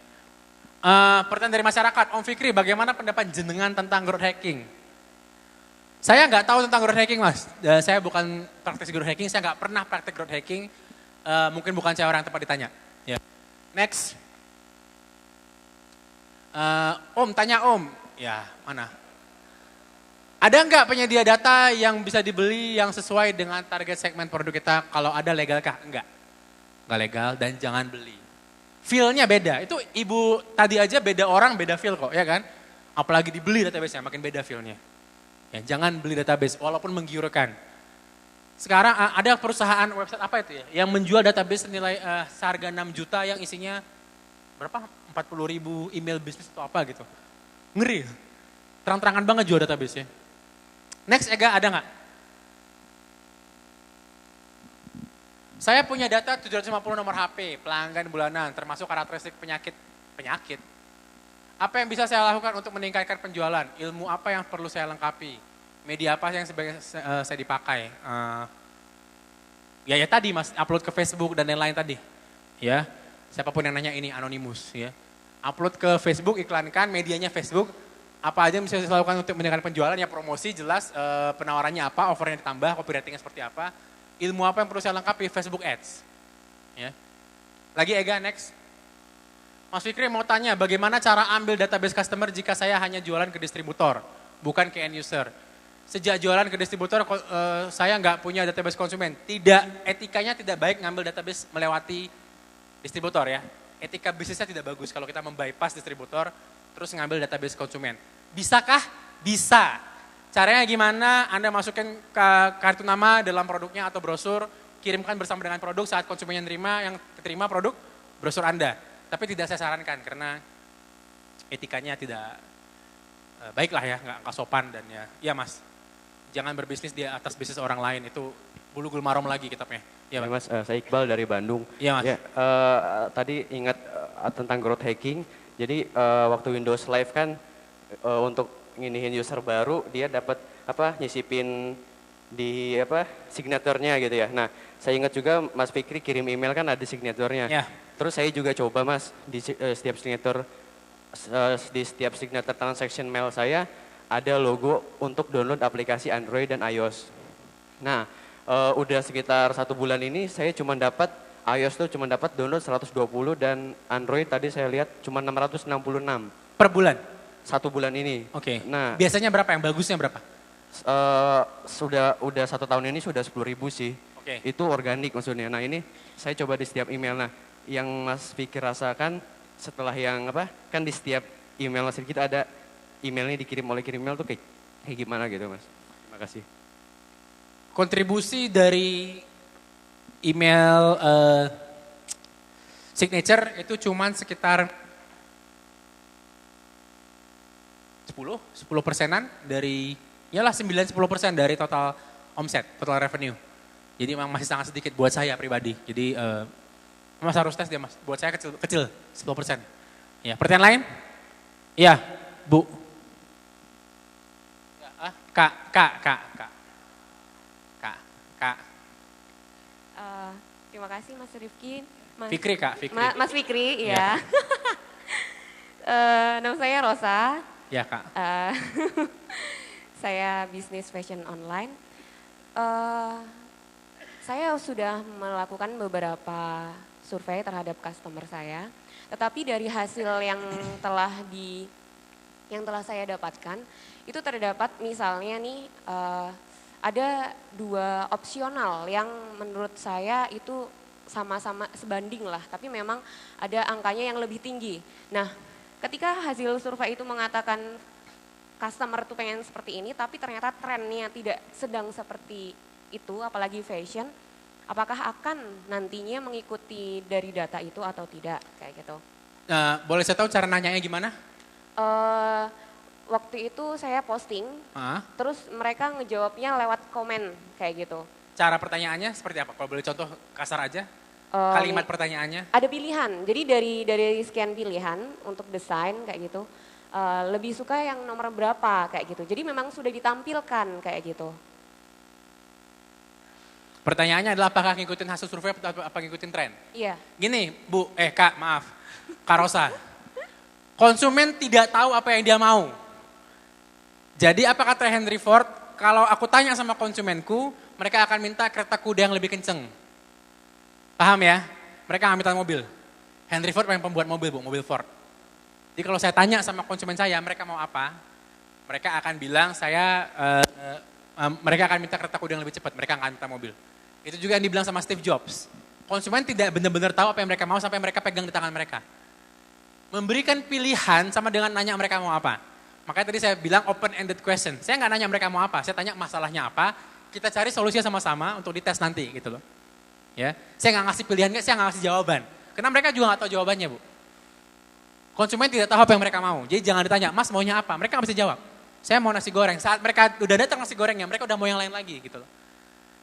Pertanyaan dari masyarakat, Om Fikri, bagaimana pendapat jenengan tentang growth hacking? Saya nggak tahu tentang growth hacking Mas. Saya bukan praktis growth hacking, saya nggak pernah praktek growth hacking. Mungkin bukan saya orang yang tepat ditanya. Ya. Next. Om, tanya Om. Ya, mana? Ada nggak penyedia data yang bisa dibeli yang sesuai dengan target segmen produk kita? Kalau ada legalkah? Enggak. Nggak legal dan jangan beli. Feel-nya beda. Itu ibu tadi aja beda orang, beda feel kok, ya kan? Apalagi dibeli database-nya, makin beda feel-nya. Ya, jangan beli database, walaupun menggiurkan. Sekarang ada perusahaan website apa itu ya, yang menjual database senilai seharga 6 juta yang isinya berapa? 40.000 email bisnis atau apa gitu. Ngeri. Terang-terangan banget jual database-nya. Next, Ega, ada nggak? Saya punya data 750 nomor HP, pelanggan bulanan, termasuk karakteristik penyakit. Apa yang bisa saya lakukan untuk meningkatkan penjualan? Ilmu apa yang perlu saya lengkapi? Media apa yang sebaiknya saya dipakai? Ya tadi Mas, upload ke Facebook dan lain-lain tadi. Ya, siapapun yang nanya ini anonimus ya. Upload ke Facebook, iklankan, medianya Facebook. Apa aja yang bisa saya lakukan untuk meningkatkan penjualan? Ya promosi jelas, penawarannya apa, offernya ditambah, copywritingnya seperti apa. Ilmu apa yang perlu saya lengkapi? Facebook Ads. Ya. Lagi Ega, next. Mas Fikri mau tanya, bagaimana cara ambil database customer jika saya hanya jualan ke distributor, bukan ke end user? Sejak jualan ke distributor, saya nggak punya database konsumen. Etikanya tidak baik ngambil database melewati distributor ya. Etika bisnisnya tidak bagus kalau kita membypass distributor, terus ngambil database konsumen. Bisakah? Bisa. Caranya gimana? Anda masukin ke kartu nama dalam produknya atau brosur, kirimkan bersama dengan produk saat konsumennya nerima, yang terima produk brosur Anda. Tapi tidak saya sarankan karena etikanya tidak baik lah ya, nggak sopan dan ya Mas, jangan berbisnis di atas bisnis orang lain, itu bulu gul marom lagi kitabnya. Ya Mas, saya Iqbal dari Bandung. Iya Mas. Ya, tadi ingat tentang growth hacking, jadi waktu Windows Live kan untuk nginihin user baru dia dapat nyisipin di apa signaturnya gitu ya. Nah, saya ingat juga Mas Fikri kirim email kan ada signaturnya. Ya. Terus saya juga coba Mas di setiap signatur di setiap signature transaction mail saya ada logo untuk download aplikasi Android dan iOS. Nah, udah sekitar 1 bulan ini saya cuma dapat iOS tuh cuma dapat download 120 dan Android tadi saya lihat cuma 666. Per bulan? 1 bulan ini. Oke. Nah, biasanya berapa? Yang bagusnya berapa? Udah 1 tahun ini sudah 10.000 sih. Oke. Itu organik maksudnya. Nah ini saya coba di setiap email. Nah yang Mas Fikri rasakan setelah yang apa? Kan di setiap email Mas Fikri ada emailnya dikirim oleh kirim email tuh kayak gimana gitu Mas? Terima kasih. Kontribusi dari email signature itu cuman sekitar 10%-an dari, yalah 9-10% dari total omset, total revenue. Jadi memang masih sangat sedikit buat saya pribadi. Jadi Mas harus tes dia Mas, buat saya kecil 10%. Ya, pertanyaan lain? Iya, Bu. Kak. Terima kasih Mas Rifki. Fikri Kak, Fikri. Mas Fikri, iya. Nama saya Rosa. Ya Kak. Saya bisnis fashion online. Saya sudah melakukan beberapa survei terhadap customer saya. Tetapi dari hasil yang telah saya dapatkan, itu terdapat misalnya nih ada 2 opsional yang menurut saya itu sama-sama sebanding lah, tapi memang ada angkanya yang lebih tinggi. Nah, ketika hasil survei itu mengatakan customer tuh pengen seperti ini, tapi ternyata trennya tidak sedang seperti itu, apalagi fashion, apakah akan nantinya mengikuti dari data itu atau tidak, kayak gitu. Boleh saya tahu cara nanyanya gimana? Waktu itu saya posting, terus mereka ngejawabnya lewat komen kayak gitu. Cara pertanyaannya seperti apa? Kalau boleh contoh kasar aja, kalimat pertanyaannya. Ada pilihan, jadi dari sekian pilihan untuk desain kayak gitu, lebih suka yang nomor berapa kayak gitu. Jadi memang sudah ditampilkan kayak gitu. Pertanyaannya adalah apakah ngikutin hasil survei atau apa ngikutin tren? Iya. Gini Bu, Kak maaf, Kak Rosa. Konsumen tidak tahu apa yang dia mau. Jadi apa kata Henry Ford, kalau aku tanya sama konsumenku, mereka akan minta kereta kuda yang lebih kenceng. Paham ya? Mereka akan minta mobil. Henry Ford yang pembuat mobil Bu, mobil Ford. Jadi kalau saya tanya sama konsumen saya, mereka mau apa? Mereka akan bilang mereka akan minta kereta kuda yang lebih cepat, mereka akan minta mobil. Itu juga yang dibilang sama Steve Jobs. Konsumen tidak benar-benar tahu apa yang mereka mau sampai mereka pegang di tangan mereka. Memberikan pilihan sama dengan nanya mereka mau apa. Makanya tadi saya bilang open-ended question. Saya nggak nanya mereka mau apa, saya tanya masalahnya apa, kita cari solusinya sama-sama untuk dites nanti gitu loh. Ya, saya nggak ngasih pilihan, saya nggak ngasih jawaban. Karena mereka juga nggak tahu jawabannya Bu. Konsumen tidak tahu apa yang mereka mau, jadi jangan ditanya, Mas maunya apa, mereka nggak bisa jawab. Saya mau nasi goreng, saat mereka udah datang nasi gorengnya, mereka udah mau yang lain lagi gitu loh.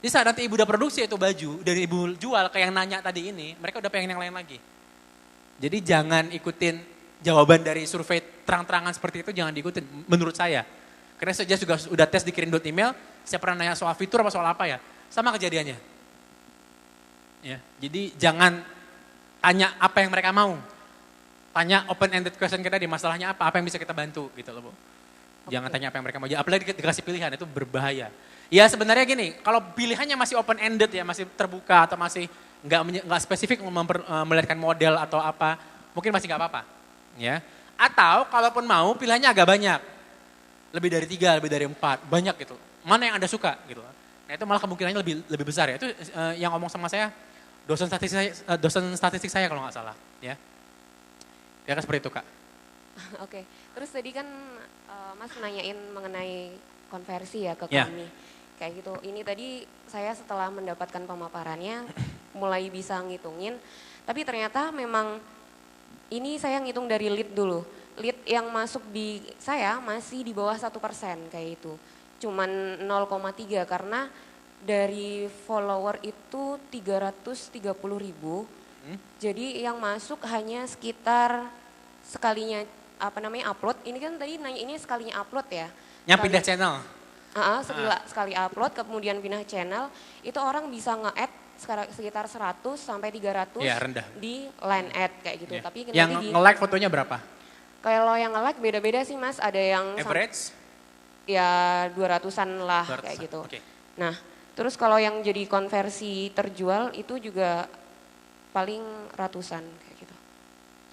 Jadi saat nanti ibu udah produksi itu baju, dari ibu jual ke yang nanya tadi ini, mereka udah pengen yang lain lagi. Jadi jangan ikutin jawaban dari survei terang-terangan seperti itu, jangan diikutin menurut saya. Karena saya juga udah tes dikirim email, saya pernah nanya soal fitur apa soal apa ya, sama kejadiannya. Ya, jadi jangan tanya apa yang mereka mau. Tanya open-ended question kita di masalahnya apa yang bisa kita bantu gitu loh Bu. Jangan tanya apa yang mereka mau, apalagi dikasih pilihan, itu berbahaya. Ya sebenarnya gini, kalau pilihannya masih open-ended ya, masih terbuka atau masih nggak spesifik melihatkan model atau apa, mungkin masih nggak apa-apa. Ya. Atau kalaupun mau pilihannya agak banyak, lebih dari 3, lebih dari 4, banyak gitu. Mana yang Anda suka gitu. Nah itu malah kemungkinannya lebih besar ya. Itu yang ngomong sama saya dosen statistik saya kalau nggak salah. Ya, kira-kira seperti itu Kak. Oke, terus tadi kan Mas nanyain mengenai konversi ya ke Ya. kami. Kayak gitu, ini tadi saya setelah mendapatkan pemaparannya mulai bisa ngitungin. Tapi ternyata memang ini saya ngitung dari lead dulu. Lead yang masuk di saya masih di bawah 1% kayak itu. Cuman 0,3 karena dari follower itu 330.000. Jadi yang masuk hanya sekitar sekalinya upload. Ini kan tadi nanya ini sekalinya upload ya. Yang pindah channel. Sekali upload kemudian pindah channel, itu orang bisa nge-add sekitar 100 sampai 300 ya, rendah. di line ad kayak gitu. Ya. Tapi yang nge-like fotonya berapa? Kalau yang nge-like beda-beda sih Mas, ada yang average? Ya 200-an lah 200-an. kayak gitu. Okay. Nah, terus kalau yang jadi konversi terjual itu juga paling ratusan kayak gitu.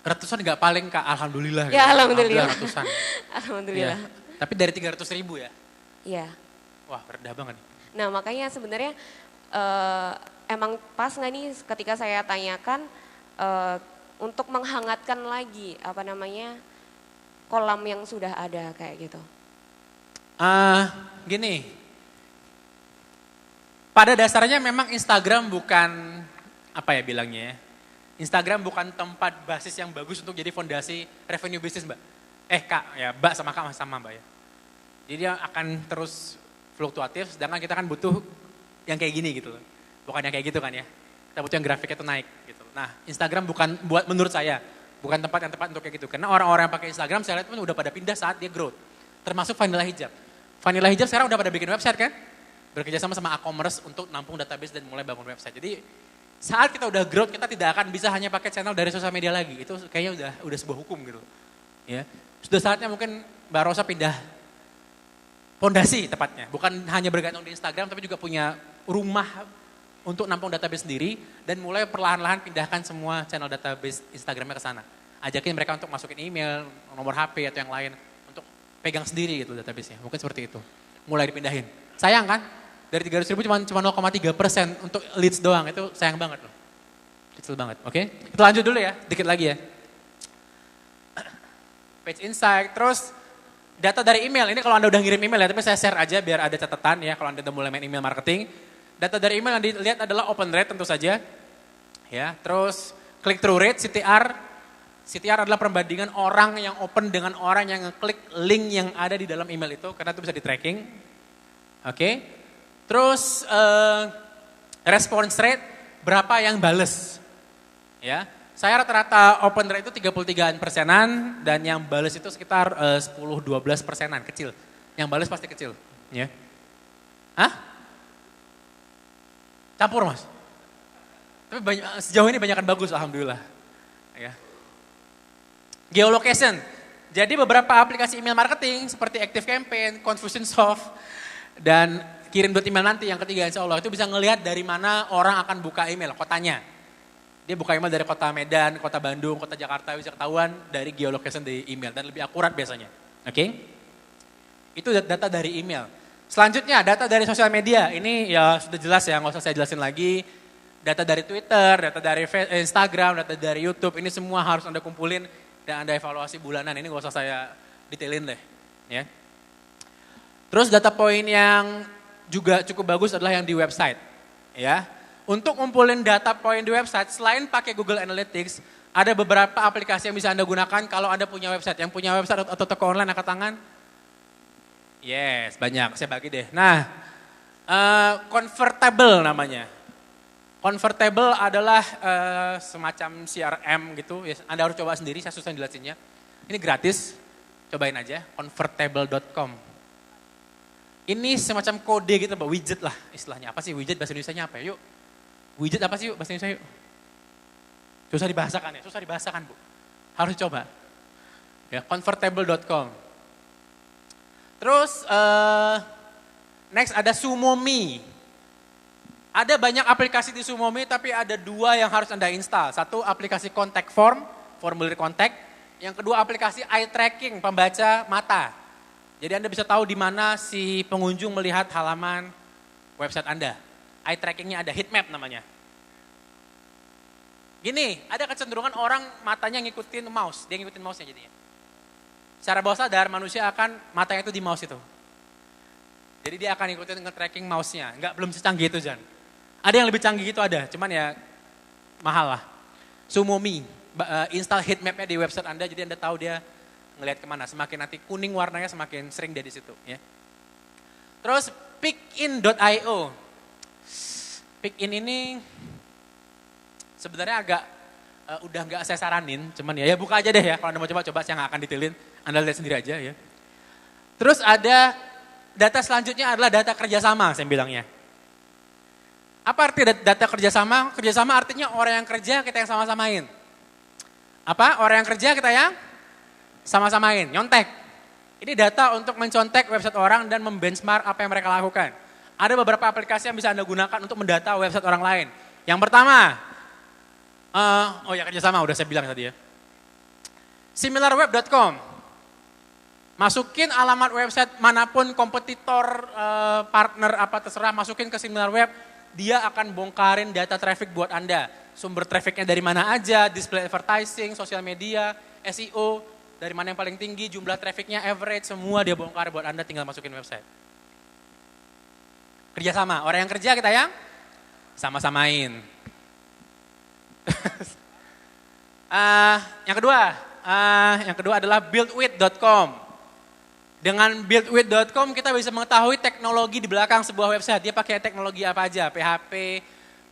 Ratusan nggak paling Kak, alhamdulillah. Ya alhamdulillah. Ratusan. Alhamdulillah. Ya. Tapi dari 300.000 ya? Iya. Wah rendah banget. Nah makanya sebenarnya emang pas nggak nih ketika saya tanyakan untuk menghangatkan lagi kolam yang sudah ada kayak gitu. Gini, pada dasarnya memang Instagram bukan, Instagram bukan tempat basis yang bagus untuk jadi fondasi revenue bisnis Mbak. Kak, ya Mbak sama Kak sama Mbak ya. Jadi dia akan terus fluktuatif, sedangkan kita kan butuh yang kayak gini gitu loh. Bukan yang kayak gitu kan ya. Kita butuh yang grafiknya itu naik gitu. Nah Instagram menurut saya, bukan tempat yang tepat untuk kayak gitu. Karena orang-orang yang pakai Instagram saya lihat pun udah pada pindah saat dia growth. Termasuk Vanilla Hijab. Vanilla Hijab sekarang udah pada bikin website kan? Bekerja sama e-commerce untuk nampung database dan mulai bangun website. Jadi saat kita udah growth, kita tidak akan bisa hanya pakai channel dari sosial media lagi. Itu kayaknya udah sebuah hukum gitu. Ya. Sudah saatnya mungkin Mbak Rosa pindah fondasi tepatnya. Bukan hanya bergantung di Instagram, tapi juga punya rumah untuk nampung database sendiri. Dan mulai perlahan-lahan pindahkan semua channel database Instagramnya ke sana. Ajakin mereka untuk masukin email, nomor HP atau yang lain. Pegang sendiri gitu database-nya, mungkin seperti itu. Mulai dipindahin. Sayang kan, dari 300.000 cuma 0,3% untuk leads doang, itu sayang banget loh. Kecil banget, oke? Kita lanjut dulu ya, dikit lagi ya. Page Insight, terus data dari email. Ini kalau Anda udah ngirim email ya, tapi saya share aja biar ada catatan ya, kalau Anda udah mulai main email marketing. Data dari email yang dilihat adalah open rate tentu saja. Ya, terus click through rate, CTR. CTR adalah perbandingan orang yang open dengan orang yang ngeklik link yang ada di dalam email itu, karena itu bisa di tracking. Oke. Terus response rate, berapa yang bales. Ya. Saya rata-rata open rate itu 33%-an dan yang bales itu sekitar 10-12%-an, kecil. Yang bales pasti kecil, ya. Hah? Campur, Mas. Tapi sejauh ini banyakan bagus, alhamdulillah. Ya. Geolocation. Jadi beberapa aplikasi email marketing seperti ActiveCampaign, Confusionsoft, dan kirim.email nanti yang ketiga insya Allah itu bisa ngelihat dari mana orang akan buka email, kotanya. Dia buka email dari kota Medan, kota Bandung, kota Jakarta, bisa ketahuan dari geolocation di email dan lebih akurat biasanya. Oke? Itu data dari email. Selanjutnya data dari sosial media. Ini ya sudah jelas ya, nggak usah saya jelasin lagi. Data dari Twitter, data dari Instagram, data dari YouTube, ini semua harus Anda kumpulin. Dan ada evaluasi bulanan, ini gak usah saya detailin deh. Ya. Terus data poin yang juga cukup bagus adalah yang di website. Ya. Untuk ngumpulin data poin di website, selain pakai Google Analytics, ada beberapa aplikasi yang bisa Anda gunakan kalau Anda punya website. Yang punya website atau toko online angkat tangan? Yes, banyak, saya bagi deh. Nah, Convertable namanya. Convertable adalah semacam CRM gitu, Anda harus coba sendiri, saya susah jelasinnya. Ini gratis, cobain aja, convertable.com. Ini semacam kode gitu, widget lah istilahnya. Apa sih widget bahasa Indonesianya apa ya? Yuk, widget apa sih yuk bahasa Indonesia yuk? Susah dibahasakan Bu. Harus coba. Ya, convertable.com. Terus, next ada Sumomi. Ada banyak aplikasi di Sumomi, tapi ada dua yang harus Anda install. Satu aplikasi contact form, formulir contact. Yang kedua aplikasi eye tracking, pembaca mata. Jadi Anda bisa tahu di mana si pengunjung melihat halaman website Anda. Eye trackingnya ada, heat map namanya. Gini, ada kecenderungan orang matanya ngikutin mouse, dia ngikutin mouse-nya jadinya. Secara bawah sadar manusia akan matanya itu di mouse itu. Jadi dia akan ngikutin nge-tracking mouse-nya. Belum secanggih itu Jan. Ada yang lebih canggih itu ada, cuman ya mahal lah. Sumomi, install heat map-nya di website Anda, jadi Anda tahu dia ngelihat kemana. Semakin nanti kuning warnanya semakin sering dia di situ. Ya. Terus pickin.io. Pickin ini sebenarnya agak udah nggak saya saranin, cuman ya buka aja deh ya. Kalau Anda mau coba saya nggak akan detailin, Anda lihat sendiri aja ya. Terus ada data selanjutnya adalah data kerjasama, saya bilangnya. Apa arti data kerjasama? Kerjasama artinya orang yang kerja kita yang sama-samain. Apa? Orang yang kerja kita yang sama-samain, nyontek. Ini data untuk mencontek website orang dan membenchmark apa yang mereka lakukan. Ada beberapa aplikasi yang bisa Anda gunakan untuk mendata website orang lain. Yang pertama, kerjasama udah saya bilang tadi ya. Similarweb.com. Masukin alamat website manapun, kompetitor, partner, apa terserah, masukin ke Similarweb, dia akan bongkarin data traffic buat Anda. Sumber trafficnya dari mana aja, display advertising, sosial media, SEO, dari mana yang paling tinggi, jumlah trafficnya, average, semua dia bongkar buat Anda, tinggal masukin website. Kerjasama, orang yang kerja kita yang sama-samain. Yang kedua adalah buildwith.com. Dengan buildwith.com kita bisa mengetahui teknologi di belakang sebuah website. Dia pakai teknologi apa aja, PHP,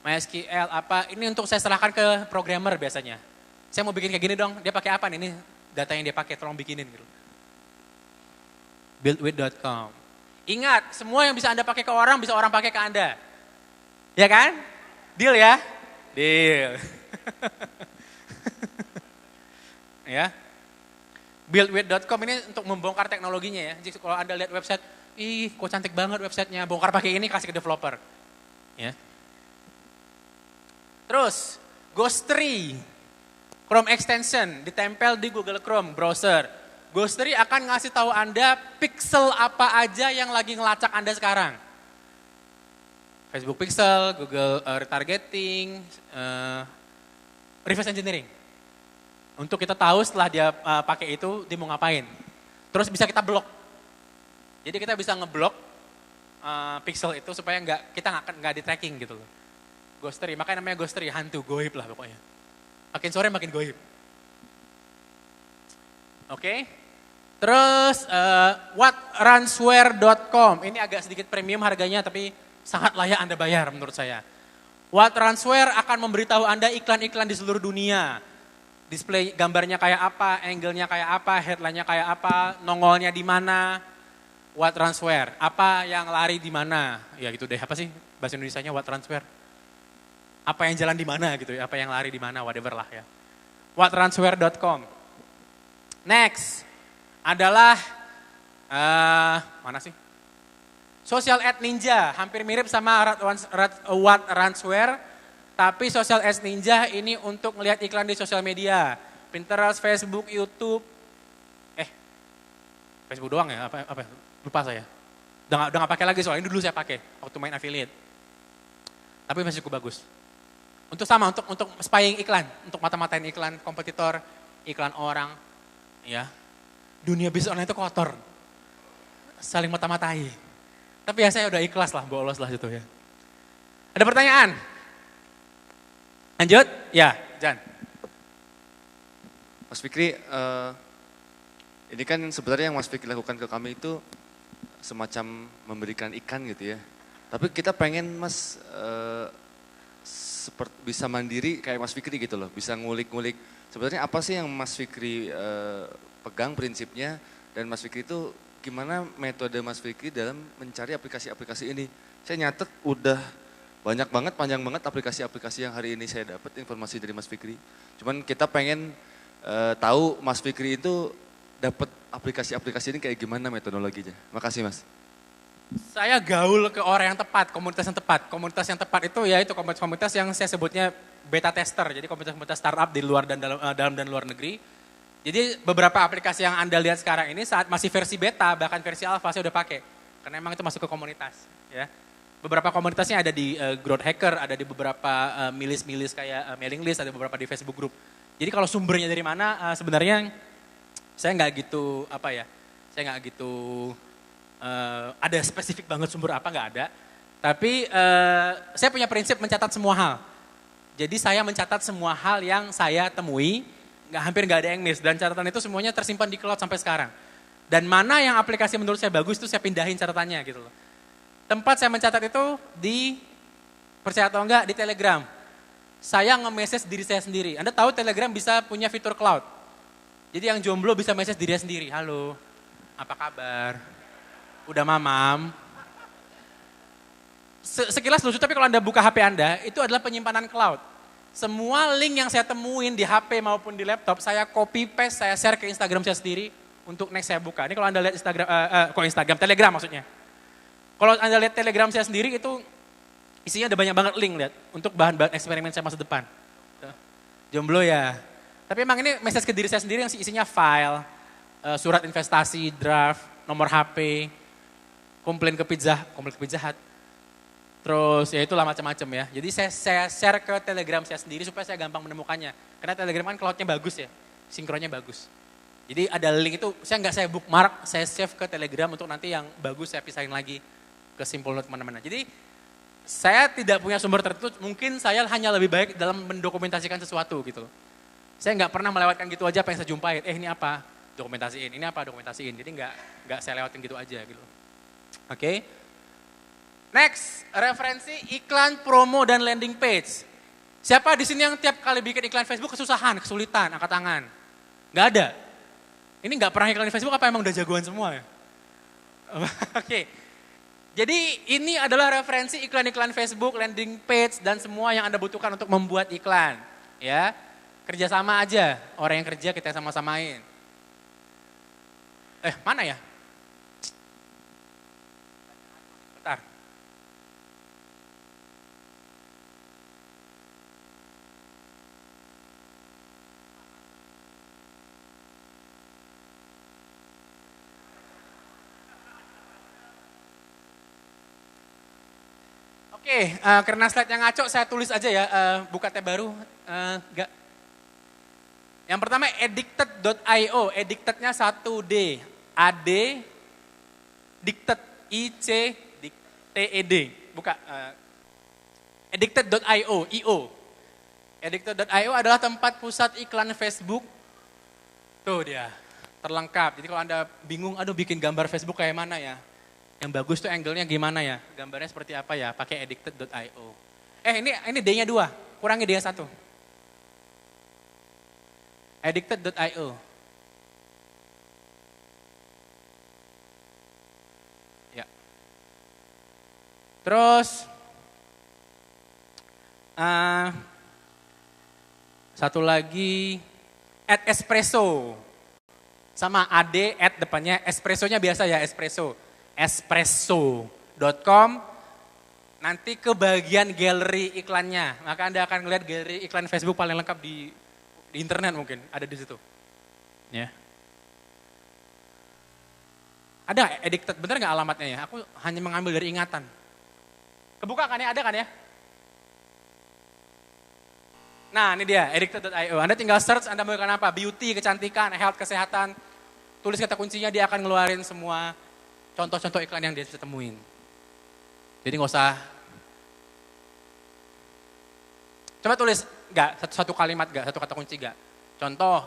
MySQL, apa. Ini untuk saya serahkan ke programmer biasanya. Saya mau bikin kayak gini dong, dia pakai apa nih? Ini data yang dia pakai, tolong bikinin gitu. Buildwith.com. Ingat, semua yang bisa Anda pakai ke orang, bisa orang pakai ke Anda. Ya kan? Deal ya? Deal. Ya. Buildwith.com ini untuk membongkar teknologinya ya. Jadi kalau Anda lihat website, ih kok cantik banget websitenya, bongkar pakai ini, kasih ke developer. Ya. Terus, Ghostery, Chrome extension, ditempel di Google Chrome browser. Ghostery akan ngasih tahu Anda pixel apa aja yang lagi ngelacak Anda sekarang. Facebook pixel, Google retargeting, reverse engineering. Untuk kita tahu setelah dia pakai itu, dia mau ngapain. Terus bisa kita blok. Jadi kita bisa ngeblok pixel itu supaya kita nggak di tracking gitu loh. Ghostery, makanya namanya Ghostery, hantu, goib lah pokoknya. Makin sore makin goib. Oke. Terus whatransware.com, ini agak sedikit premium harganya tapi sangat layak Anda bayar menurut saya. Whatransware akan memberitahu Anda iklan-iklan di seluruh dunia. Display gambarnya kayak apa, angle-nya kayak apa, headline-nya kayak apa, nongolnya di mana. Whatransware, apa yang lari di mana. Ya gitu deh, apa sih bahasa Indonesianya Whatransware? Apa yang jalan di mana gitu ya, apa yang lari di mana, whatever lah ya. Whatransware.com. Next adalah, mana sih? Social Ad Ninja, hampir mirip sama Whatransware, tapi Social Ad Ninja ini untuk ngelihat iklan di sosial media. Pinterest, Facebook, YouTube. Facebook doang ya, apa? Lupa saya. Udah gak pakai lagi soalnya, ini dulu saya pakai waktu main affiliate. Tapi masih cukup bagus. Untuk spying iklan, untuk mata-matain iklan kompetitor, iklan orang, ya. Dunia bisnis online itu kotor. Saling mata-matai. Tapi ya saya udah ikhlas lah, bolos lah gitu ya. Ada pertanyaan? Lanjut? Ya, Jan. Mas Fikri, ini kan sebenarnya yang Mas Fikri lakukan ke kami itu semacam memberikan ikan gitu ya. Tapi kita pengen Mas bisa mandiri kayak Mas Fikri gitu loh, bisa ngulik-ngulik. Sebenarnya apa sih yang Mas Fikri pegang prinsipnya, dan Mas Fikri itu gimana metode Mas Fikri dalam mencari aplikasi-aplikasi ini. Saya nyatet udah banyak banget, panjang banget aplikasi-aplikasi yang hari ini saya dapat informasi dari Mas Fikri. Cuman kita pengen tahu Mas Fikri itu dapat aplikasi-aplikasi ini kayak gimana metodologinya. Makasih Mas. Saya gaul ke orang yang tepat, komunitas yang tepat. Komunitas yang tepat itu ya itu komunitas yang saya sebutnya beta tester. Jadi komunitas startup di luar dan dalam dan luar negeri. Jadi beberapa aplikasi yang Anda lihat sekarang ini saat masih versi beta, bahkan versi alpha saya udah pakai. Karena memang itu masuk ke komunitas. Ya. Beberapa komunitasnya ada di Growth Hacker, ada di beberapa milis-milis kayak mailing list, ada beberapa di Facebook group. Jadi kalau sumbernya dari mana sebenarnya saya nggak gitu saya nggak gitu ada spesifik banget sumber apa, nggak ada. Tapi saya punya prinsip mencatat semua hal. Jadi saya mencatat semua hal yang saya temui, hampir nggak ada yang miss. Dan catatan itu semuanya tersimpan di cloud sampai sekarang. Dan mana yang aplikasi menurut saya bagus itu saya pindahin catatannya gitu loh. Tempat saya mencatat itu di, percaya atau enggak, di Telegram. Saya nge-message diri saya sendiri. Anda tahu Telegram bisa punya fitur cloud. Jadi yang jomblo bisa message dirinya sendiri. Halo, apa kabar? Udah mamam. Sekilas lucu, tapi kalau Anda buka HP Anda, itu adalah penyimpanan cloud. Semua link yang saya temuin di HP maupun di laptop, saya copy paste, saya share ke Instagram saya sendiri untuk next saya buka. Ini kalau Anda lihat Instagram, Telegram maksudnya. Kalau Anda lihat Telegram saya sendiri itu isinya ada banyak banget link, lihat, untuk bahan-bahan eksperimen saya masa depan. Jomblo ya. Tapi emang ini message ke diri saya sendiri yang isinya file, surat investasi, draft, nomor HP, komplain ke Pizza Hut. Terus ya itulah macam-macam ya. Jadi saya share ke Telegram saya sendiri supaya saya gampang menemukannya. Karena Telegram kan cloud-nya bagus ya, sinkronnya bagus. Jadi ada link itu, saya bookmark, saya save ke Telegram untuk nanti yang bagus saya pisahin lagi ke Simple Note mana-mana. Jadi saya tidak punya sumber tertentu, mungkin saya hanya lebih baik dalam mendokumentasikan sesuatu gitu. Saya nggak pernah melewatkan gitu aja apa yang saya jumpain. Ini apa? Dokumentasiin. Ini apa? Dokumentasiin. Jadi nggak saya lewatin gitu aja gitu. Oke. Next, referensi iklan, promo, dan landing page. Siapa di sini yang tiap kali bikin iklan Facebook kesulitan, angkat tangan? Nggak ada. Ini nggak pernah iklan di Facebook apa emang udah jagoan semua ya? Oke. Jadi ini adalah referensi iklan-iklan Facebook, landing page, dan semua yang Anda butuhkan untuk membuat iklan. Ya, kerjasama aja. Orang yang kerja kita sama-samain. Mana ya? Bentar. Oke, karena slide-nya ngaco, saya tulis aja ya, buka tab baru. Enggak. Yang pertama addicted.io, addicted-nya 1D, AD, dicted, IC, TED, buka. Addicted.io, IO. Addicted.io adalah tempat pusat iklan Facebook. Tuh dia, terlengkap. Jadi kalau Anda bingung, aduh bikin gambar Facebook kayak mana ya? Yang bagus tuh angle-nya gimana ya? Gambarnya seperti apa ya? Pakai addicted.io. Ini D-nya 2, kurangi D-nya 1. Addicted.io. Ya. Terus satu lagi @espresso. Sama AD depannya, espressonya biasa ya, espresso. Espresso.com, nanti ke bagian galeri iklannya. Maka Anda akan melihat galeri iklan Facebook paling lengkap di internet mungkin, ada di situ. Ya. Ada addicted, bener nggak alamatnya ya? Aku hanya mengambil dari ingatan. Kebuka kan ya, ada kan ya? Nah ini dia, addicted.io. Anda tinggal search, Anda mau ikan apa? Beauty, kecantikan, health, kesehatan. Tulis kata kuncinya, dia akan ngeluarin semua contoh-contoh iklan yang dia bisa temuin. Jadi nggak usah. Coba tulis, nggak, satu kalimat nggak, satu kata kunci nggak. Contoh,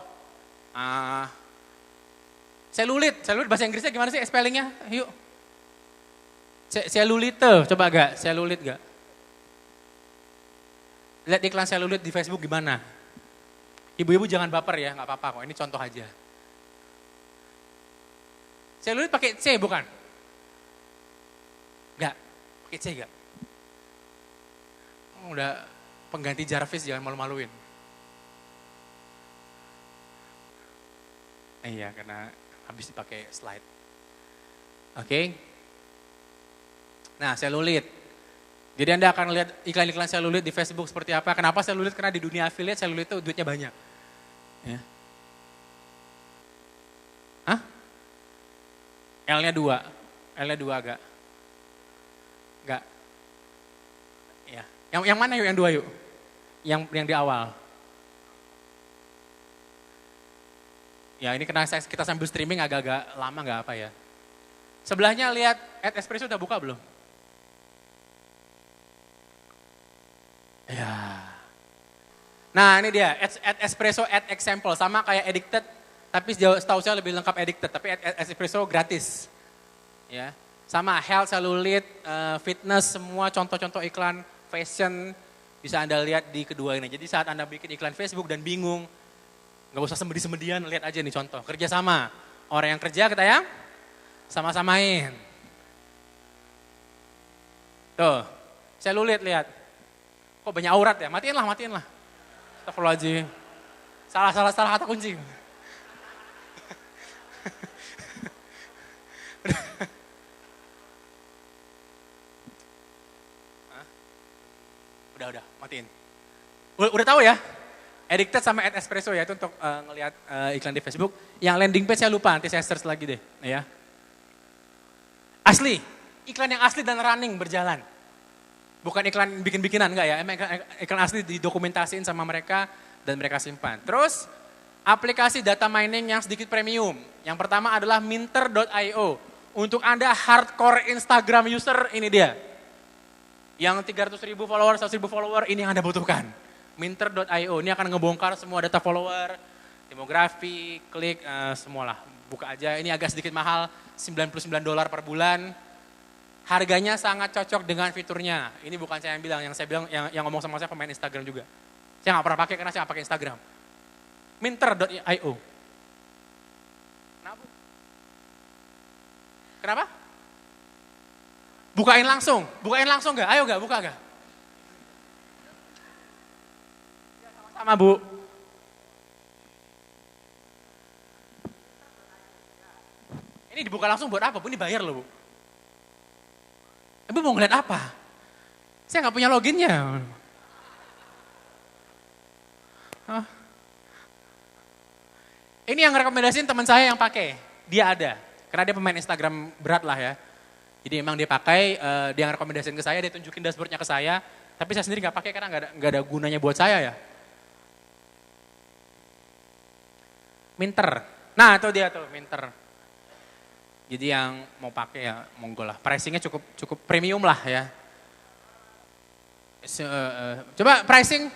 selulit bahasa Inggrisnya gimana sih spellingnya? Yuk. Selulite, coba nggak, selulit nggak? Lihat iklan selulit di Facebook gimana? Ibu-ibu jangan baper ya, nggak apa-apa kok, ini contoh aja. Selulit pakai C bukan? Enggak, pakai C enggak? Udah pengganti Jarvis, jangan malu-maluin. Iya, karena habis dipakai slide. Oke. Nah, selulit. Jadi Anda akan lihat iklan-iklan selulit di Facebook seperti apa. Kenapa selulit? Karena di dunia affiliate selulit itu duitnya banyak. Ya. Hah? L-nya 2 agak. Enggak. Ya. Yang mana yuk yang 2 yuk? Yang di awal. Ya ini karena kita sambil streaming agak-agak lama nggak apa ya. Sebelahnya lihat @espresso udah buka belum? Ya. Nah ini dia, @espresso @example sama kayak addicted, tapi setahu saya lebih lengkap addicted, tapi @espresso gratis. Ya. Sama health, selulit, fitness, semua contoh-contoh iklan, fashion, bisa Anda lihat di kedua ini. Jadi saat Anda bikin iklan Facebook dan bingung, nggak usah semedi-semedian, lihat aja nih contoh. Kerjasama, orang yang kerja kita yang sama-samain. Tuh, saya lihat. Kok banyak aurat ya? Matiin lah. Astagfirullahaladzim. Salah kata kunci. Udah, matiin. Udah tahu ya? Addicted sama Ad Espresso ya, itu untuk ngelihat iklan di Facebook. Yang landing page saya lupa, nanti saya search lagi deh. Ya. Asli, iklan yang asli dan running berjalan. Bukan iklan bikin-bikinan, enggak ya. Emang iklan asli didokumentasiin sama mereka dan mereka simpan. Terus, aplikasi data mining yang sedikit premium. Yang pertama adalah minter.io. Untuk Anda hardcore Instagram user, ini dia. Yang 300.000 follower, 100.000 follower, ini yang Anda butuhkan. Minter.io, ini akan ngebongkar semua data follower, demografi, klik, semualah. Buka aja, ini agak sedikit mahal, $99 per bulan. Harganya sangat cocok dengan fiturnya. Ini bukan saya yang bilang, yang ngomong sama saya pemain Instagram juga. Saya nggak pernah pakai karena saya nggak pakai Instagram. Minter.io. Kenapa? Bukain langsung nggak? Ayo nggak, buka nggak? Sama Bu. Ini dibuka langsung buat apa Bu? Ini bayar loh Bu. Ibu mau ngeliat apa? Saya nggak punya loginnya. Hah? Ini yang rekomendasiin teman saya yang pakai. Dia ada. Karena dia pemain Instagram berat lah ya. Jadi emang dia pakai, dia yang rekomendasiin ke saya, dia tunjukin dashboardnya ke saya. Tapi saya sendiri nggak pakai karena nggak ada gunanya buat saya ya. Minter. Nah itu dia tuh, Minter. Jadi yang mau pakai ya monggo lah. Pricingnya cukup premium lah ya. Coba pricing.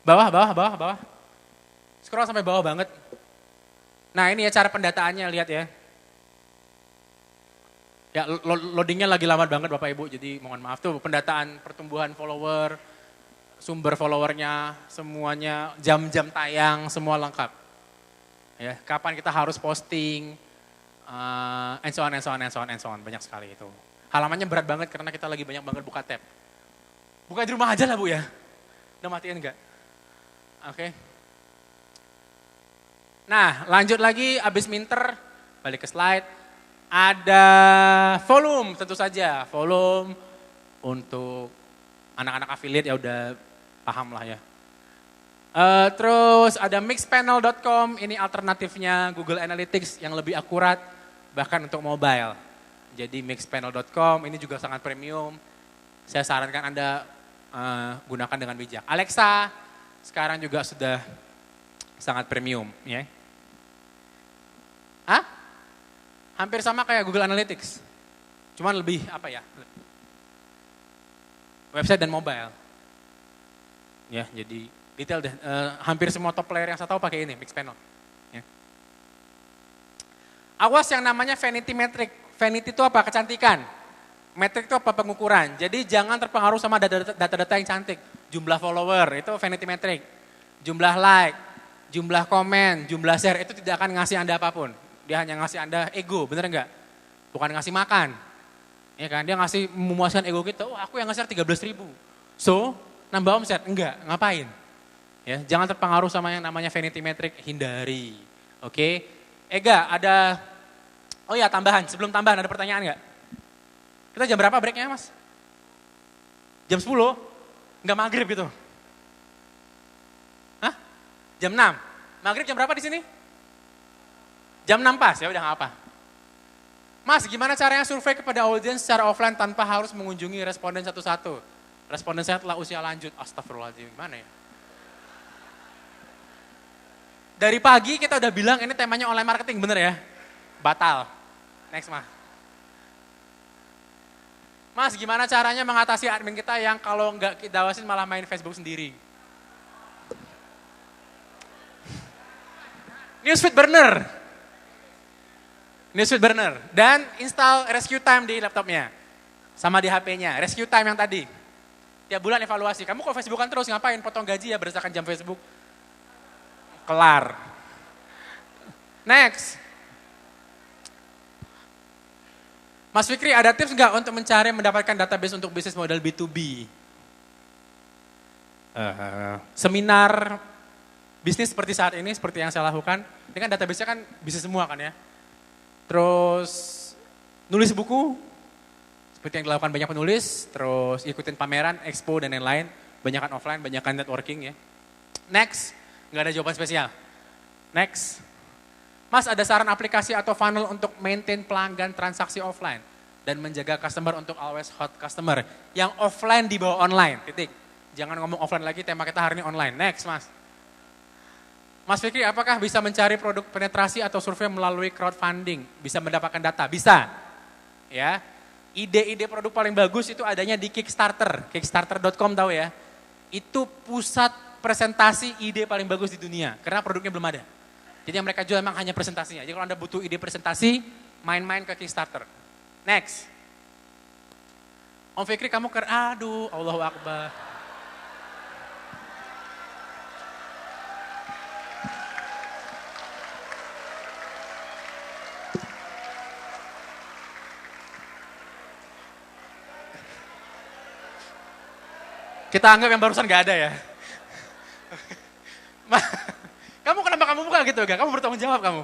Bawah. Scroll sampai bawah banget. Nah ini ya cara pendataannya, lihat ya. Ya loadingnya lagi lambat banget Bapak Ibu, jadi mohon maaf tuh pendataan pertumbuhan follower, sumber followernya, semuanya, jam-jam tayang, semua lengkap. Ya, kapan kita harus posting, and so on, banyak sekali itu. Halamannya berat banget karena kita lagi banyak banget buka tab. Buka di rumah aja lah Bu ya. Udah matiin enggak? Oke. Nah lanjut lagi, abis Minter, balik ke slide. Ada volume tentu saja, volume untuk anak-anak affiliate ya udah paham lah ya. Terus ada mixpanel.com, ini alternatifnya Google Analytics yang lebih akurat bahkan untuk mobile. Jadi mixpanel.com ini juga sangat premium. Saya sarankan Anda gunakan dengan bijak. Alexa sekarang juga sudah sangat premium ya. Hampir sama kayak Google Analytics. Cuman lebih apa ya? Website dan mobile. Ya, jadi detail deh. Hampir semua top player yang saya tahu pakai ini, Mixpanel. Ya. Awas yang namanya vanity metric. Vanity itu apa? Kecantikan. Metric itu apa? Pengukuran. Jadi jangan terpengaruh sama data-data yang cantik. Jumlah follower itu vanity metric. Jumlah like, jumlah komen, jumlah share itu tidak akan ngasih Anda apapun. Dia hanya ngasih Anda ego, bener enggak? Bukan ngasih makan. Ya kan, dia ngasih memuaskan ego kita, aku yang nge-share 13.000. So, nambah omset, enggak, ngapain? Ya, jangan terpengaruh sama yang namanya vanity metric, hindari. Oke. Ega, ada, oh ya tambahan, sebelum tambahan ada pertanyaan enggak? Kita jam berapa breaknya Mas? Jam 10? Enggak maghrib gitu? Hah? Jam 6? Maghrib jam berapa di sini? Jam 6 pas, ya udah gak apa. Mas, gimana caranya survei kepada audiens secara offline tanpa harus mengunjungi responden satu-satu? Responden saya telah usia lanjut, astagfirullahaladzim, gimana ya? Dari pagi kita udah bilang ini temanya online marketing, bener ya? Batal. Next Mas, gimana caranya mengatasi admin kita yang kalau nggak kita awasin malah main Facebook sendiri? Newsfeed burner. Dan install Rescue Time di laptopnya. Sama di HP-nya, Rescue Time yang tadi. Tiap bulan evaluasi, kamu kok Facebookan terus ngapain? Potong gaji ya berdasarkan jam Facebook. Kelar. Next. Mas Fikri, ada tips nggak untuk mencari mendapatkan database untuk bisnis model B2B? Seminar bisnis seperti saat ini, seperti yang saya lakukan, ini kan database-nya kan bisnis semua kan ya. Terus nulis buku, seperti yang dilakukan banyak penulis, terus ikutin pameran, expo dan lain-lain, banyakan offline, banyakan networking ya. Next, nggak ada jawaban spesial. Next, Mas ada saran aplikasi atau funnel untuk maintain pelanggan transaksi offline dan menjaga customer untuk always hot customer yang offline dibawa online, titik. Jangan ngomong offline lagi, tema kita hari ini online. Next, Mas. Mas Fikri, apakah bisa mencari produk penetrasi atau survei melalui crowdfunding? Bisa mendapatkan data? Bisa. Ya. Ide-ide produk paling bagus itu adanya di Kickstarter. Kickstarter.com tahu ya. Itu pusat presentasi ide paling bagus di dunia. Karena produknya belum ada. Jadi yang mereka jual memang hanya presentasinya. Jadi kalau Anda butuh ide presentasi, main-main ke Kickstarter. Next. Om Fikri kamu aduh, Allahu Akbar. Kita anggap yang barusan gak ada ya. Kamu kenapa kamu buka gitu gak? Kamu bertanggung jawab kamu.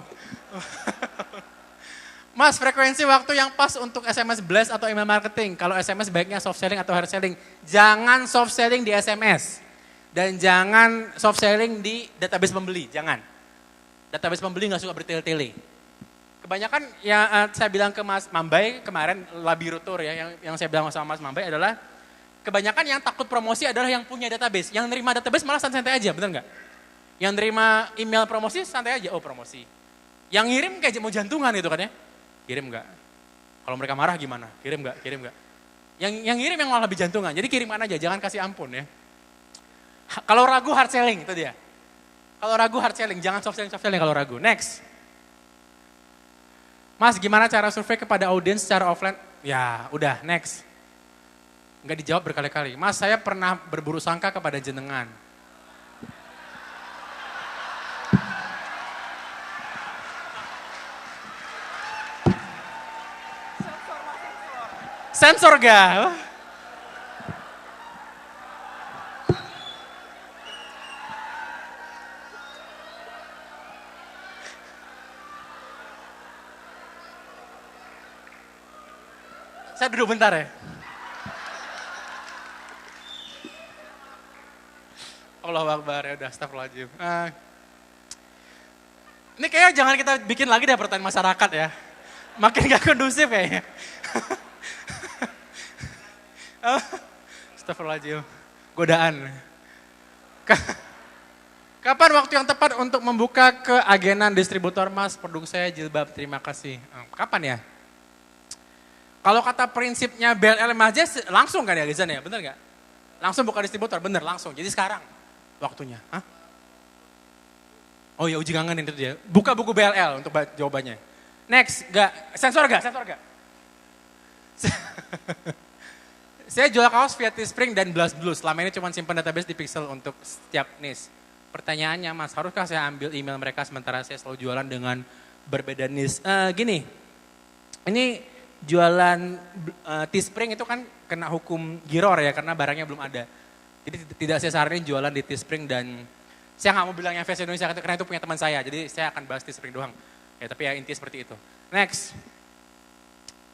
Mas, frekuensi waktu yang pas untuk SMS blast atau email marketing. Kalau SMS baiknya soft selling atau hard selling. Jangan soft selling di SMS. Dan jangan soft selling di database pembeli, jangan. Database pembeli gak suka bertele-tele. Kebanyakan yang saya bilang ke Mas Mambai kemarin, Labirutur ya, yang saya bilang sama Mas Mambai adalah kebanyakan yang takut promosi adalah yang punya database. Yang nerima database malah santai-santai aja, bener nggak? Yang nerima email promosi santai aja, oh promosi. Yang ngirim kayak mau jantungan gitu kan ya. Kirim nggak? Kalau mereka marah gimana? Kirim nggak? Kirim nggak? Yang ngirim yang malah lebih jantungan. Jadi kirimkan aja, jangan kasih ampun ya. Kalau ragu hard selling, itu dia. Kalau ragu hard selling, jangan soft selling kalau ragu. Next. Mas, gimana cara survei kepada audiens secara offline? Ya, udah, next. Enggak dijawab berkali-kali. Mas, saya pernah berburu sangka kepada jenengan. Sensor gak? Saya duduk bentar ya. Allahu Akbar, ya udah, astagfirullahaladzim. Ini kayaknya jangan kita bikin lagi deh pertanyaan masyarakat ya. Makin gak kondusif kayaknya. Astagfirullahaladzim, godaan. Kapan waktu yang tepat untuk membuka ke agenan distributor Mas, produk saya jilbab, terima kasih. Kapan ya? Kalau kata prinsipnya BLL aja langsung kan ya Gizan ya, bener gak? Langsung buka distributor, bener langsung, jadi sekarang waktunya. Hah? Oh ya uji kangenin itu dia. Buka buku BLL untuk jawabannya. Next, sensor gak? Saya jual kaos via Teespring dan BlazBlue. Selama ini cuma simpan database di Pixel untuk setiap niche. Pertanyaannya Mas, haruskah saya ambil email mereka sementara saya selalu jualan dengan berbeda niche? Gini, ini jualan Teespring itu kan kena hukum giror ya karena barangnya belum ada. Jadi tidak saya saranin jualan di Teespring dan saya nggak mau bilang yang versi Indonesia karena itu punya teman saya. Jadi saya akan bahas Teespring doang. Ya, tapi ya intinya seperti itu. Next.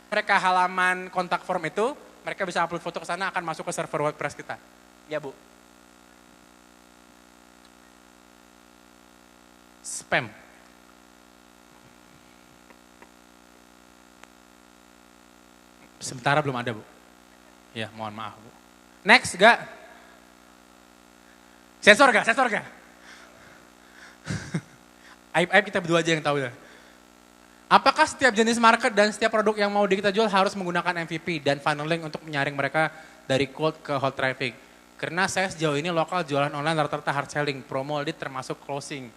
Mereka halaman kontak form itu, mereka bisa upload foto ke sana akan masuk ke server WordPress kita. Ya, Bu. Spam. Sementara belum ada, Bu. Ya, mohon maaf, Bu. Next, gak? Sensor gak? Aib-aib kita berdua aja yang tahu ya. Apakah setiap jenis market dan setiap produk yang mau kita jual harus menggunakan MVP dan funneling untuk menyaring mereka dari cold ke hot traffic? Karena saya sejauh ini lokal jualan online rata-rata hard selling, promo lead termasuk closing.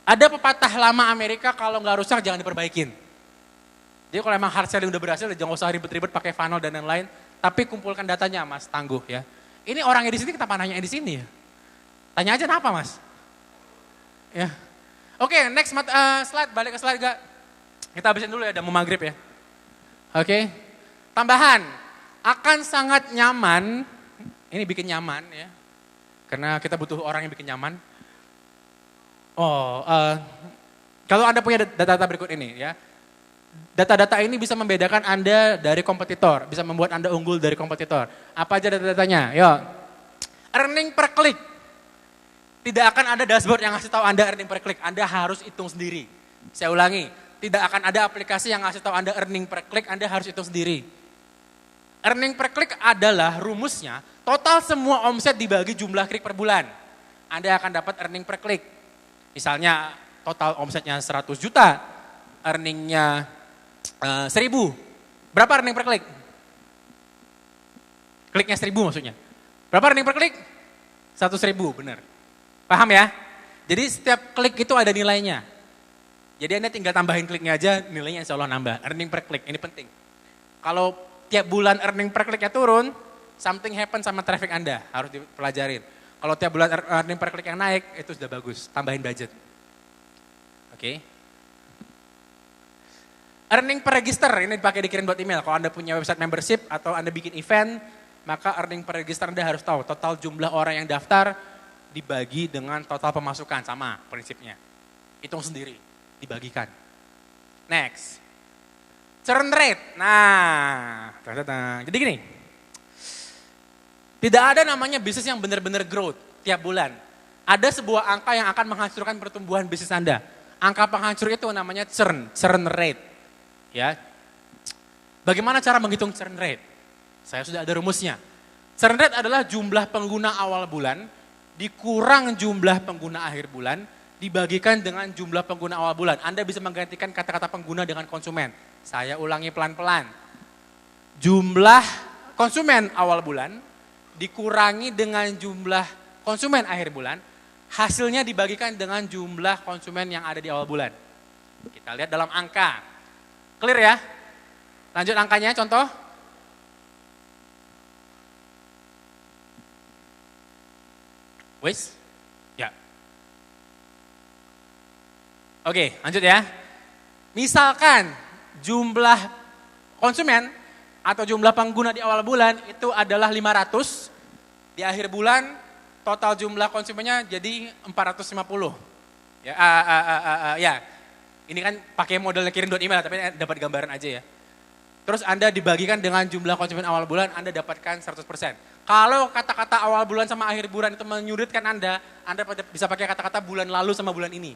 Ada pepatah lama Amerika kalau nggak rusak jangan diperbaikin. Jadi kalau emang hard selling udah berhasil, jangan usah ribet-ribet pakai funnel dan lain-lain. Tapi kumpulkan datanya Mas, tangguh ya. Ini orangnya di sini, kenapa nanya di sini ya? Tanya aja kenapa Mas? Ya. Oke, next slide, balik ke slide gak? Kita habisin dulu ya, udah mau maghrib ya. Oke. Tambahan, akan sangat nyaman, ini bikin nyaman ya. Karena kita butuh orang yang bikin nyaman. Kalau Anda punya data-data berikut ini ya. Data-data ini bisa membedakan Anda dari kompetitor, bisa membuat Anda unggul dari kompetitor. Apa aja data-datanya? Yuk. Earning per klik. Tidak akan ada dashboard yang ngasih tahu Anda earning per klik. Anda harus hitung sendiri. Saya ulangi, tidak akan ada aplikasi yang ngasih tahu Anda earning per klik, Anda harus hitung sendiri. Earning per klik adalah rumusnya, total semua omset dibagi jumlah klik per bulan. Anda akan dapat earning per klik. Misalnya total omsetnya 100 juta, earningnya 1000. Berapa earning per klik? Kliknya 1000 maksudnya. Berapa earning per klik? 100.000, benar. Paham ya? Jadi setiap klik itu ada nilainya. Jadi Anda tinggal tambahin kliknya aja, nilainya insya Allah nambah. Earning per klik, ini penting. Kalau tiap bulan earning per kliknya turun, something happen sama traffic Anda, harus dipelajarin. Kalau tiap bulan earning per klik yang naik, itu sudah bagus, tambahin budget. Oke. Earning per register, ini dipakai dikirim buat email. Kalau Anda punya website membership atau Anda bikin event, maka earning per register Anda harus tahu total jumlah orang yang daftar dibagi dengan total pemasukan, sama prinsipnya. Hitung sendiri, dibagikan. Next. Churn rate. Nah, jadi gini. Tidak ada namanya bisnis yang benar-benar growth tiap bulan. Ada sebuah angka yang akan menghancurkan pertumbuhan bisnis Anda. Angka penghancur itu namanya churn rate. Ya. Bagaimana cara menghitung churn rate? Saya sudah ada rumusnya. Churn rate adalah jumlah pengguna awal bulan dikurang jumlah pengguna akhir bulan dibagikan dengan jumlah pengguna awal bulan. Anda bisa menggantikan kata-kata pengguna dengan konsumen. Saya ulangi pelan-pelan. Jumlah konsumen awal bulan dikurangi dengan jumlah konsumen akhir bulan, hasilnya dibagikan dengan jumlah konsumen yang ada di awal bulan. Kita lihat dalam angka. Clear ya? Lanjut angkanya, contoh. Wes? Ya. Oke, lanjut ya. Misalkan jumlah konsumen atau jumlah pengguna di awal bulan itu adalah 500, di akhir bulan total jumlah konsumennya jadi 450. Ya, ya. Ini kan pakai modelnya kirim email, tapi dapat gambaran aja ya. Terus Anda dibagikan dengan jumlah konsumen awal bulan, Anda dapatkan 100%. Kalau kata-kata awal bulan sama akhir bulan itu menyulitkan Anda bisa pakai kata-kata bulan lalu sama bulan ini.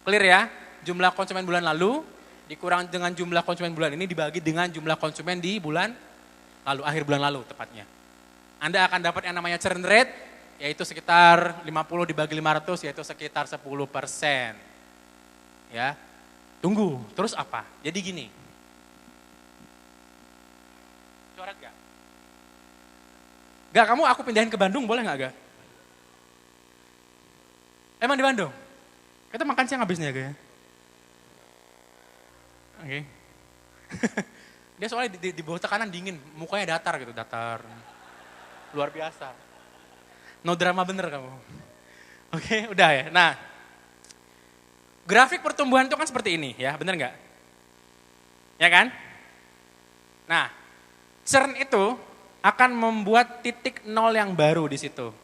Clear ya? Jumlah konsumen bulan lalu dikurang dengan jumlah konsumen bulan ini dibagi dengan jumlah konsumen di bulan lalu, akhir bulan lalu tepatnya. Anda akan dapat yang namanya churn rate, yaitu sekitar 50 dibagi 500, yaitu sekitar 10%. Ya, tunggu, terus apa? Jadi gini. Coret gak? Gak, kamu aku pindahin ke Bandung boleh gak, Gak? Emang di Bandung? Kita makan siang habis nih ya, Gak ya? Oke. Dia soalnya di bawah tekanan dingin, mukanya datar gitu, datar. Luar biasa. No drama bener kamu. Oke, udah ya. Nah, grafik pertumbuhan itu kan seperti ini ya, bener nggak? Ya kan? Nah, churn itu akan membuat titik nol yang baru di situ.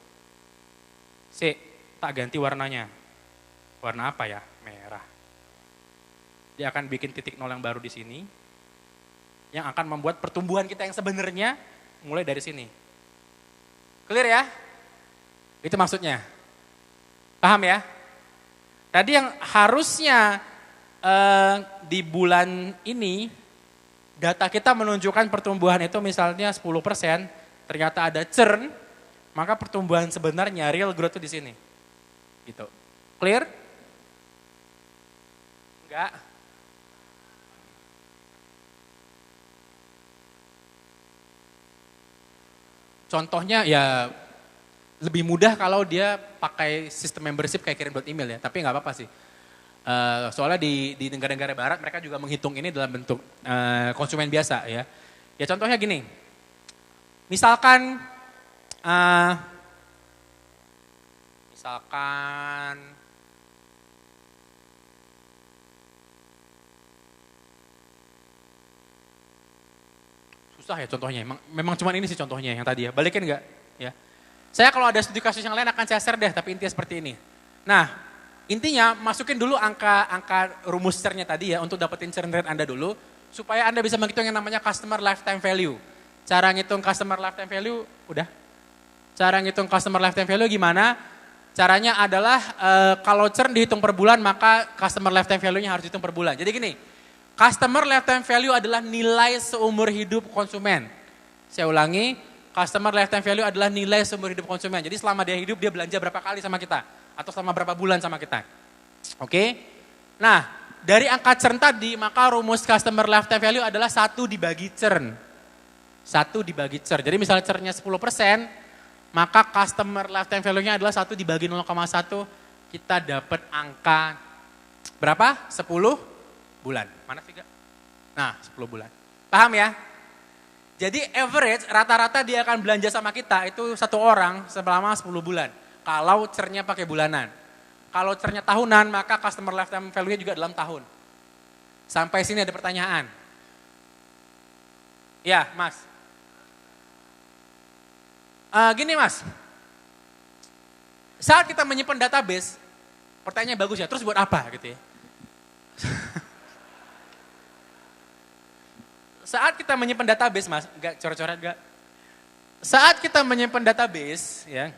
Tak ganti warnanya. Warna apa ya? Merah. Dia akan bikin titik nol yang baru di sini, yang akan membuat pertumbuhan kita yang sebenarnya mulai dari sini. Clear ya? Itu maksudnya. Paham ya? Tadi yang harusnya di bulan ini data kita menunjukkan pertumbuhan itu misalnya 10%, ternyata ada churn, maka pertumbuhan sebenarnya real growth itu di sini. Gitu. Clear? Enggak? Contohnya ya lebih mudah kalau dia pakai sistem membership kayak kirim email ya, tapi nggak apa-apa sih. Soalnya di negara-negara barat mereka juga menghitung ini dalam bentuk konsumen biasa ya. Ya contohnya gini, misalkan susah ya contohnya. Memang cuma ini sih contohnya yang tadi ya. Balikin enggak? Ya. Saya kalau ada studi kasus yang lain akan saya share deh, tapi intinya seperti ini. Nah, intinya masukin dulu angka rumus churn-nya tadi ya untuk dapetin churn rate Anda dulu supaya Anda bisa menghitung yang namanya customer lifetime value. Cara ngitung customer lifetime value udah. Cara ngitung customer lifetime value gimana? Caranya adalah kalau churn dihitung per bulan maka customer lifetime value-nya harus dihitung per bulan. Jadi gini, customer lifetime value adalah nilai seumur hidup konsumen. Saya ulangi, customer lifetime value adalah nilai seumur hidup konsumen. Jadi selama dia hidup dia belanja berapa kali sama kita atau selama berapa bulan sama kita. Oke? Nah, dari angka churn tadi maka rumus customer lifetime value adalah 1 dibagi churn. 1 dibagi churn. Jadi misalnya churn-nya 10%, maka customer lifetime value-nya adalah 1 dibagi 0,1, kita dapat angka berapa? 10 bulan. Mana sih, Gak? Nah, 10 bulan. Paham ya? Jadi average rata-rata dia akan belanja sama kita itu satu orang selama 10 bulan. Kalau churn-nya pakai bulanan. Kalau churn-nya tahunan, maka customer lifetime value-nya juga dalam tahun. Sampai sini ada pertanyaan. Ya, Mas. Gini Mas, saat kita menyimpan database, pertanyaannya bagus ya, terus buat apa gitu ya? Saat kita menyimpan database Mas, enggak coret-coret enggak? Saat kita menyimpan database ya,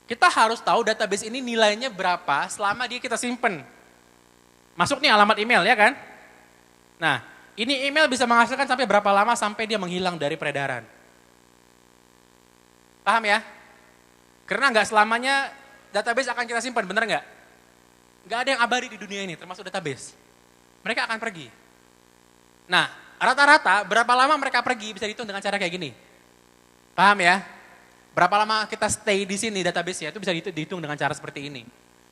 kita harus tahu database ini nilainya berapa selama dia kita simpen. Masuk nih alamat email ya kan? Nah, ini email bisa menghasilkan sampai berapa lama sampai dia menghilang dari peredaran. Paham ya? Karena nggak selamanya database akan kita simpan, bener nggak? Nggak ada yang abadi di dunia ini, termasuk database. Mereka akan pergi. Nah, rata-rata berapa lama mereka pergi bisa dihitung dengan cara kayak gini. Paham ya? Berapa lama kita stay di sini database-nya itu bisa dihitung dengan cara seperti ini.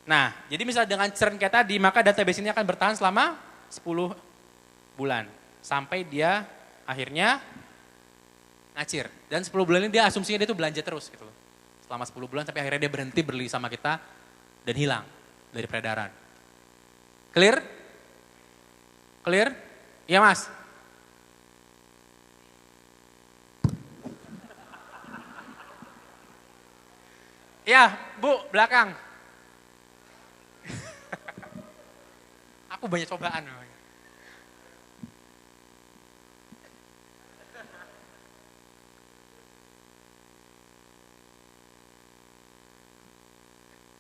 Nah, jadi misalnya dengan churn kayak tadi, maka database ini akan bertahan selama 10 bulan. Sampai dia akhirnya ngacir. Dan 10 bulan ini dia asumsinya dia tuh belanja terus gitu loh. Selama 10 bulan sampai akhirnya dia berhenti beli sama kita dan hilang dari peredaran. Clear? Clear? Iya Mas? Ya, Bu, belakang. Aku banyak cobaan.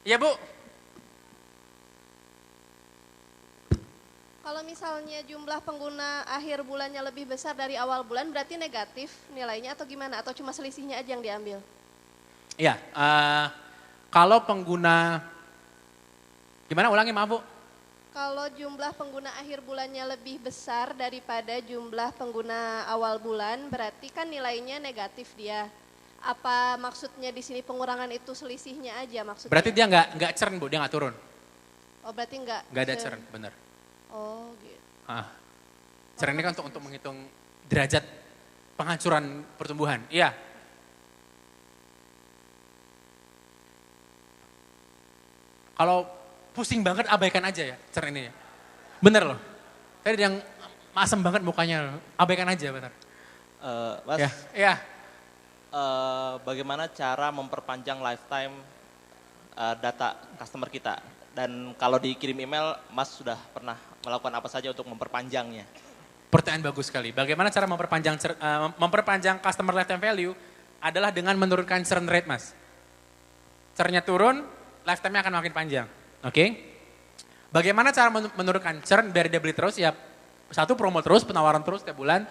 Iya Bu. Kalau misalnya jumlah pengguna akhir bulannya lebih besar dari awal bulan berarti negatif nilainya atau gimana? Atau cuma selisihnya aja yang diambil? Iya, kalau pengguna, gimana ulangi maaf Bu? Kalau jumlah pengguna akhir bulannya lebih besar daripada jumlah pengguna awal bulan berarti kan nilainya negatif dia. Apa maksudnya di sini pengurangan itu selisihnya aja maksudnya? Berarti dia nggak churn Bu, dia nggak turun. Oh berarti nggak ada churn, benar. Oh gitu. Churn ini kan untuk menghitung derajat penghancuran pertumbuhan. Iya. Kalau pusing banget abaikan aja ya churn ini ya. Bener loh. Tadi yang masem banget mukanya, abaikan aja bener. Mas. Ya. Bagaimana cara memperpanjang lifetime data customer kita? Dan kalau dikirim email, Mas sudah pernah melakukan apa saja untuk memperpanjangnya? Pertanyaan bagus sekali. Bagaimana cara memperpanjang customer lifetime value adalah dengan menurunkan churn rate Mas. Churn-nya turun, lifetime-nya akan makin panjang. Oke? Bagaimana cara menurunkan churn biar dia beli terus? Ya satu promo terus, penawaran terus tiap bulan.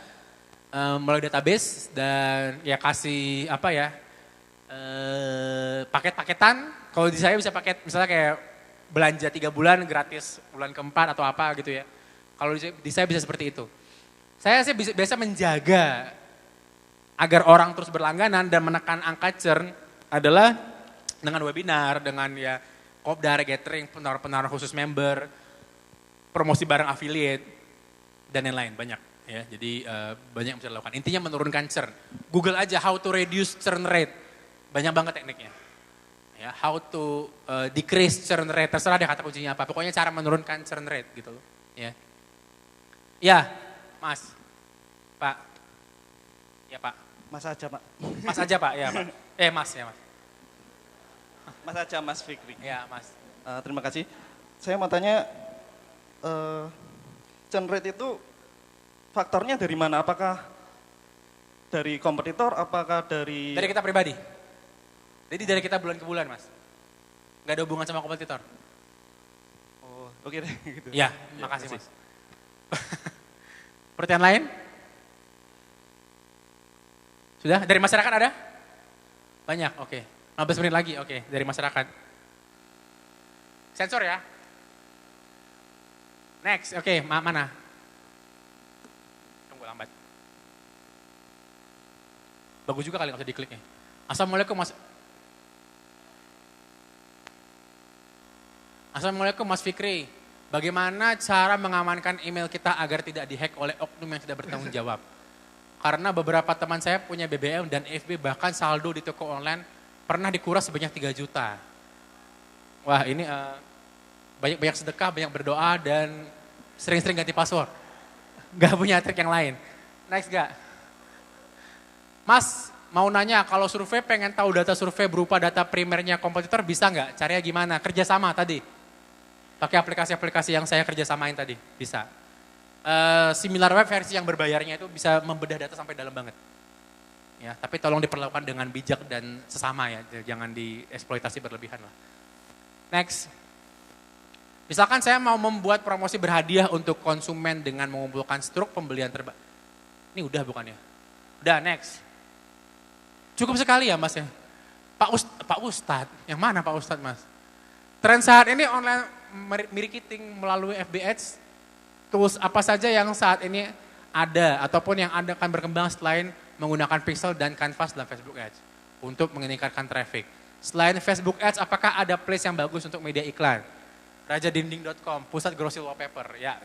Melalui database dan ya kasih apa ya paket-paketan. Kalau di saya bisa paket misalnya kayak belanja 3 bulan gratis bulan keempat atau apa gitu ya. Kalau di saya bisa seperti itu. Saya sih biasa menjaga agar orang terus berlangganan dan menekan angka churn adalah dengan webinar, dengan ya kopdar, gathering, penawar-penawar khusus member, promosi barang affiliate dan lain-lain banyak. Ya, jadi banyak yang bisa dilakukan. Intinya menurunkan churn. Google aja how to reduce churn rate. Banyak banget tekniknya. Ya, how to decrease churn rate. Terserah deh kata kuncinya apa. Pokoknya cara menurunkan churn rate gitu loh. Ya, ya Mas, Pak. Ya Pak. Mas aja Pak. Mas aja Pak, ya Pak. Mas ya Mas. Mas aja Mas Fikri. Ya Mas. Terima kasih. Saya mau tanya, churn rate itu faktornya dari mana? Apakah dari kompetitor, apakah dari... Dari kita pribadi. Jadi dari kita bulan ke bulan Mas. Nggak ada hubungan sama kompetitor. Oh, oke deh. Gitu. Ya, makasih Mas. Pertanyaan lain? Sudah? Dari masyarakat ada? Banyak, oke. 15 menit lagi, oke. Dari masyarakat. Sensor ya? Next, oke. Mana? Tunggu lambat. Bagus juga kali nggak usah diklik nih. Assalamualaikum Mas. Assalamualaikum Mas Fikri. Bagaimana cara mengamankan email kita agar tidak dihack oleh oknum yang tidak bertanggung jawab? Karena beberapa teman saya punya BBM dan FB, bahkan saldo di toko online pernah dikuras sebanyak 3 juta. Wah ini banyak-banyak sedekah, banyak berdoa, dan sering-sering ganti password. Gak punya trik yang lain. Next gak? Mas, mau nanya, kalau survei pengen tahu data survei berupa data primernya kompetitor bisa nggak? Caranya gimana? Kerjasama tadi. Pakai aplikasi-aplikasi yang saya kerjasamain tadi, bisa. SimilarWeb versi yang berbayarnya itu bisa membedah data sampai dalam banget. Ya, tapi tolong diperlakukan dengan bijak dan sesama ya, jangan dieksploitasi berlebihan lah. Next. Misalkan saya mau membuat promosi berhadiah untuk konsumen dengan mengumpulkan struk pembelian terbaik. Ini udah bukan ya? Udah, next. Cukup sekali ya Mas ya? Pak Ustadz, yang mana Pak Ustadz Mas? Tren saat ini online marketing melalui FB Ads, tools apa saja yang saat ini ada ataupun yang akan berkembang selain menggunakan pixel dan canvas dalam Facebook Ads untuk meningkatkan traffic. Selain Facebook Ads, apakah ada place yang bagus untuk media iklan? Rajadinding.com, pusat grosir wallpaper, ya.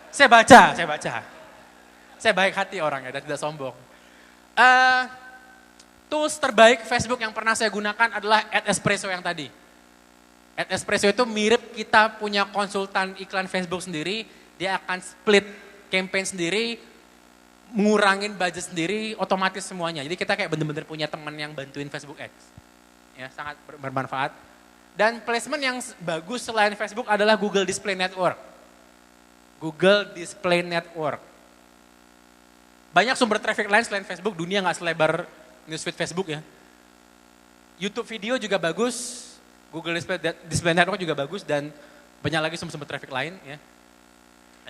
Saya baca. Saya baik hati orangnya dan tidak sombong. Tools terbaik Facebook yang pernah saya gunakan adalah AdEspresso yang tadi. AdEspresso itu mirip kita punya konsultan iklan Facebook sendiri, dia akan split campaign sendiri, ngurangin budget sendiri, otomatis semuanya. Jadi kita kayak bener-bener punya teman yang bantuin Facebook Ads. Ya, sangat bermanfaat. Dan placement yang bagus selain Facebook adalah Google Display Network. Google Display Network. Banyak sumber traffic lain selain Facebook, dunia nggak selebar newsfeed Facebook ya. YouTube video juga bagus, Google Display Network juga bagus, dan banyak lagi sumber-sumber traffic lain ya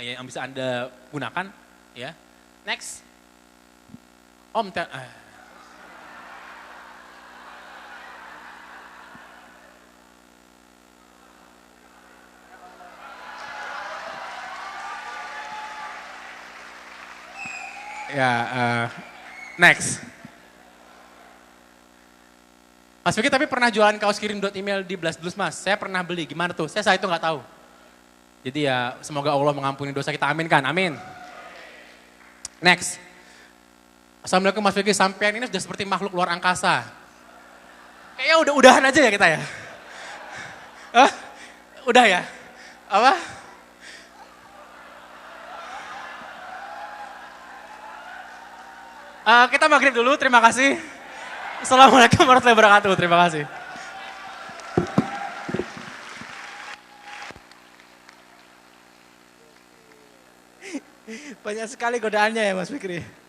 yang bisa Anda gunakan ya. Next. Next. Mas Vicky tapi pernah jualan kaos kirim.email di Blast Mas. Saya pernah beli, gimana tuh? Saya saat itu nggak tahu. Jadi ya semoga Allah mengampuni dosa kita, amin kan? Amin. Next. Assalamualaikum Mas Vicky, sampean ini sudah seperti makhluk luar angkasa. Kayaknya udahan aja ya kita ya. Udah ya? Apa? Kita maghrib dulu, terima kasih. Assalamualaikum warahmatullahi wabarakatuh, terima kasih. Banyak sekali godaannya ya Mas Fikri.